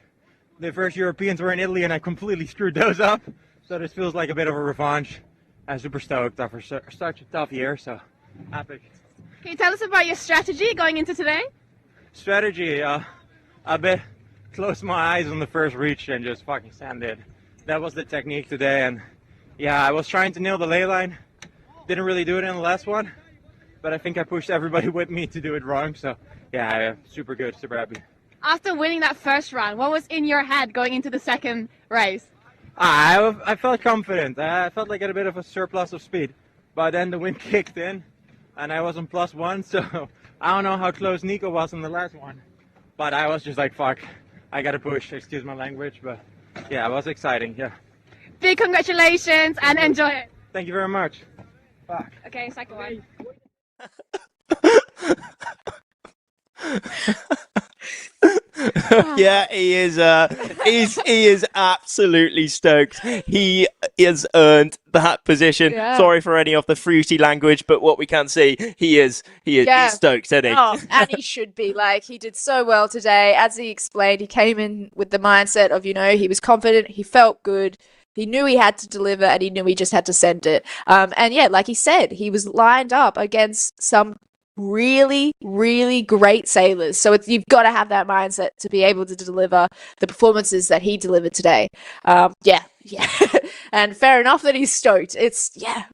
the first Europeans were in Italy and I completely screwed those up. So this feels like a bit of a revanche. I'm super stoked after such a tough year, so epic. Can you tell us about your strategy going into today? Strategy, a bit close my eyes on the first reach and just fucking sand it. That was the technique today, and yeah, I was trying to nail the ley line. Didn't really do it in the last one, but I think I pushed everybody with me to do it wrong, so yeah, super good, super happy. After winning that first round, what was in your head going into the second race? I felt confident. I felt like I had a bit of a surplus of speed, but then the wind kicked in and I was on +1, so I don't know how close Nico was in the last one, but I was just like, fuck, I gotta push, excuse my language, but yeah, it was exciting, yeah. Big congratulations and enjoy it. Thank you very much. Fuck. Okay, second one. Yeah, he is. He is absolutely stoked. He has earned that position. Yeah. Sorry for any of the fruity language, but what we can see, he's stoked, isn't he? Oh, and he should be. Like, he did so well today. As he explained, he came in with the mindset of, you know, he was confident, he felt good. He knew he had to deliver, and he knew he just had to send it. And yeah, like he said, he was lined up against some really, really great sailors. So you've got to have that mindset to be able to deliver the performances that he delivered today. Yeah. And fair enough that he's stoked. It's, yeah,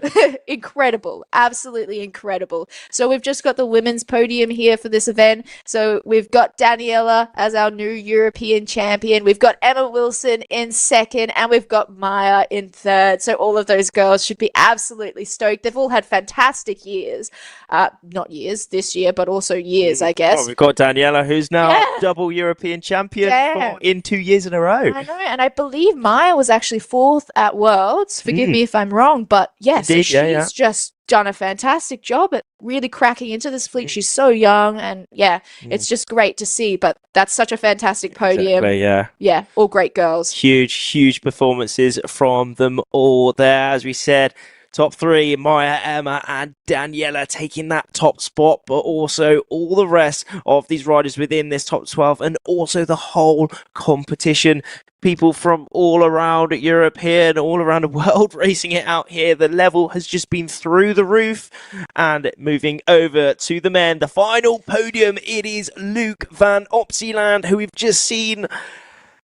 incredible. Absolutely incredible. So we've just got the women's podium here for this event. So we've got Daniela as our new European champion. We've got Emma Wilson in second, and we've got Maya in third. So all of those girls should be absolutely stoked. They've all had fantastic years. Not years this year, but also years, I guess. Well, we've got Daniela, who's now double European champion in 2 years in a row. I know, and I believe Maya was actually fourth at Worlds. Forgive me if I'm wrong, but yes, Indeed, she's just done a fantastic job at really cracking into this fleet. She's so young, and it's just great to see. But that's such a fantastic podium. Exactly, Yeah, all great girls. Huge performances from them all there, as we said. Top three, Maya, Emma, and Daniela taking that top spot, but also all the rest of these riders within this top 12, and also the whole competition. People from all around Europe here and all around the world racing it out here. The level has just been through the roof. And moving over to the men, the final podium, it is Luke van Opsieland, who we've just seen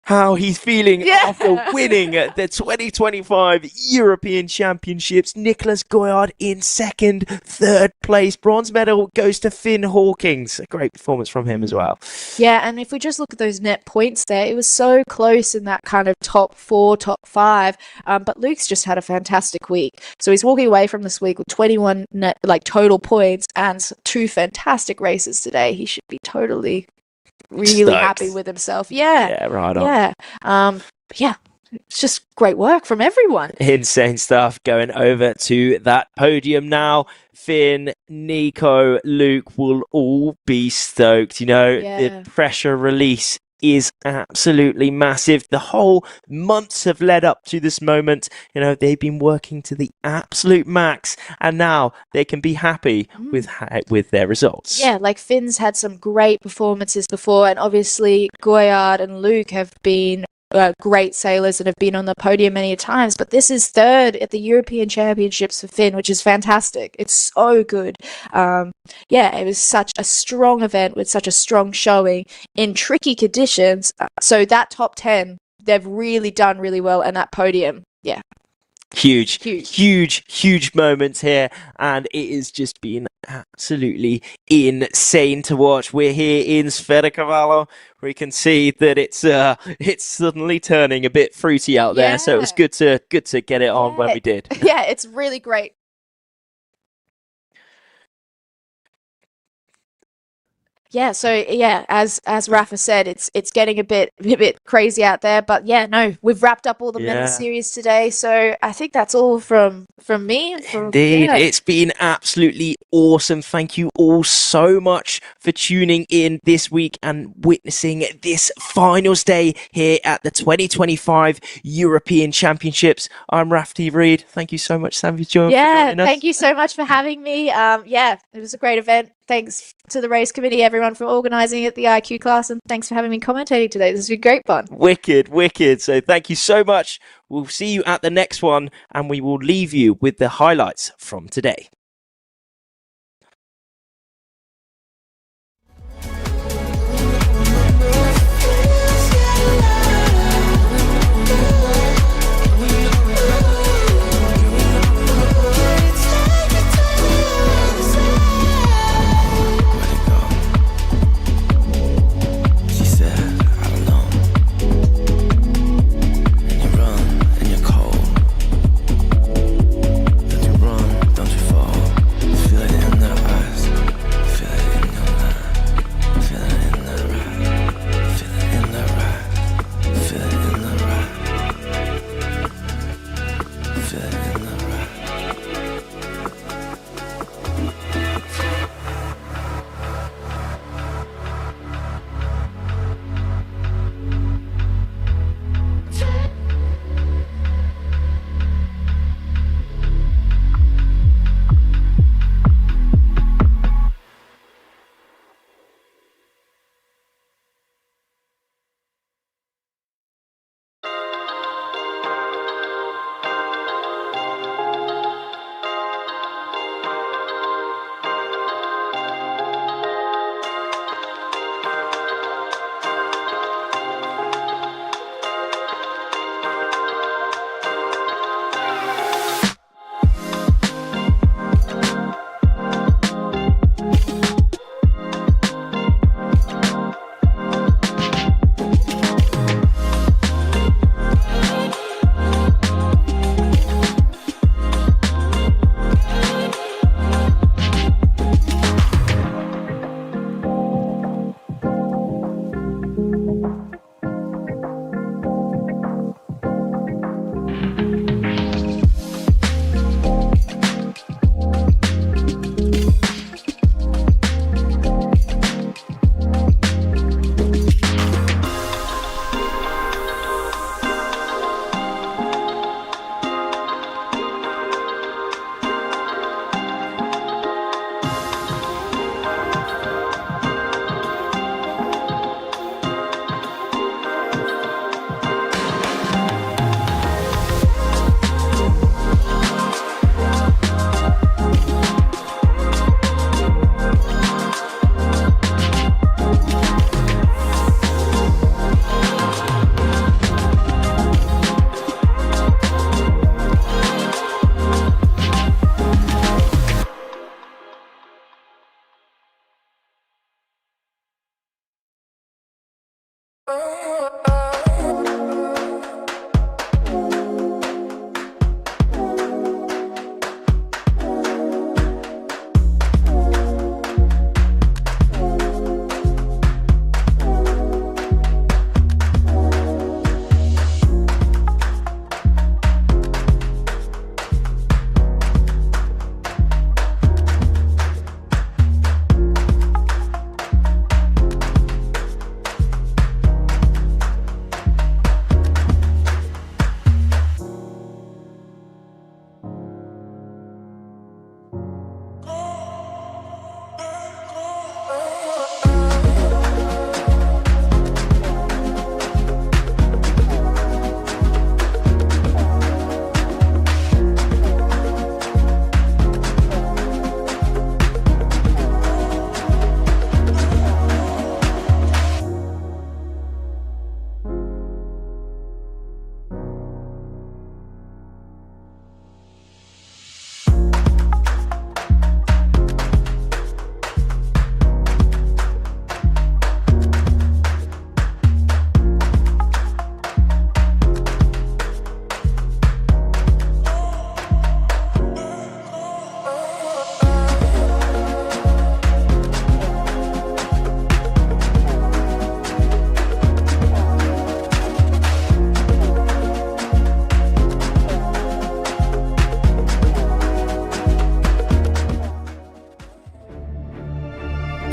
how he's feeling after winning the 2025 European Championships. Nicholas Goyard in second, third place. Bronze medal goes to Finn Hawkins. A great performance from him as well. Yeah, and if we just look at those net points there, it was so close in that kind of top 4, top 5. But Luke's just had a fantastic week. So he's walking away from this week with 21 net, total points and 2 fantastic races today. He should be totally really happy with himself. Yeah, right on. Yeah, it's just great work from everyone. Insane stuff. Going over to that podium now. Finn, Nico, Luke will all be stoked. The pressure release is absolutely massive. The whole months have led up to this moment. They've been working to the absolute max, and now they can be happy with their results. Yeah, Finn's had some great performances before, and obviously Goyard and Luke have been great sailors and have been on the podium many times, but this is third at the European Championships for Finn, which is fantastic. It's so good. It was such a strong event with such a strong showing in tricky conditions. So that top 10, they've really done really well, and that podium, Huge moments here, and it has just been absolutely insane to watch. We're here in Sferracavallo. We can see that it's suddenly turning a bit fruity out there, so it was good to get it on when we did. Yeah, it's really great. Yeah, so as Rafa said, it's getting a bit crazy out there, but we've wrapped up all the men's series today, so I think that's all from me. Indeed, it's been absolutely awesome. Thank you all so much for tuning in this week and witnessing this finals day here at the 2025 European Championships. I'm Rafty Reed. Thank you so much, Sam, for joining us. Thank you so much for having me. It was a great event. Thanks to the race committee, everyone, for organising it, the IQ class, and thanks for having me commentating today. This has been great fun. Wicked. So thank you so much. We'll see you at the next one, and we will leave you with the highlights from today. Don't you fall.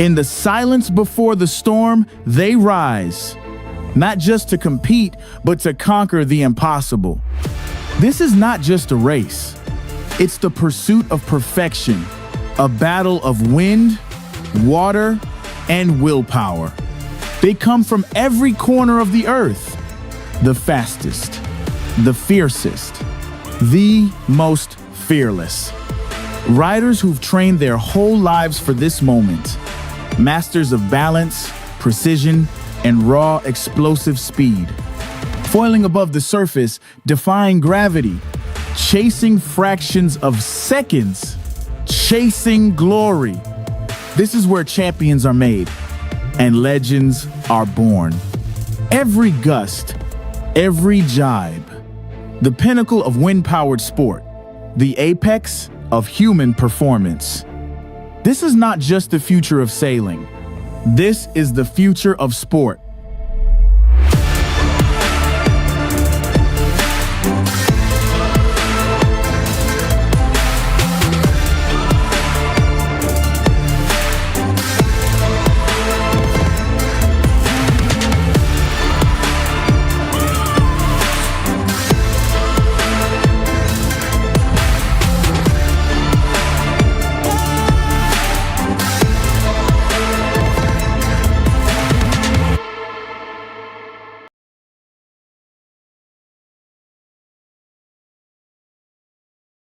In the silence before the storm, they rise. Not just to compete, but to conquer the impossible. This is not just a race. It's the pursuit of perfection, a battle of wind, water, and willpower. They come from every corner of the earth. The fastest, the fiercest, the most fearless. Riders who've trained their whole lives for this moment. Masters of balance, precision, and raw explosive speed. Foiling above the surface, defying gravity, chasing fractions of seconds, chasing glory. This is where champions are made and legends are born. Every gust, every jibe, the pinnacle of wind-powered sport, the apex of human performance. This is not just the future of sailing. This is the future of sport.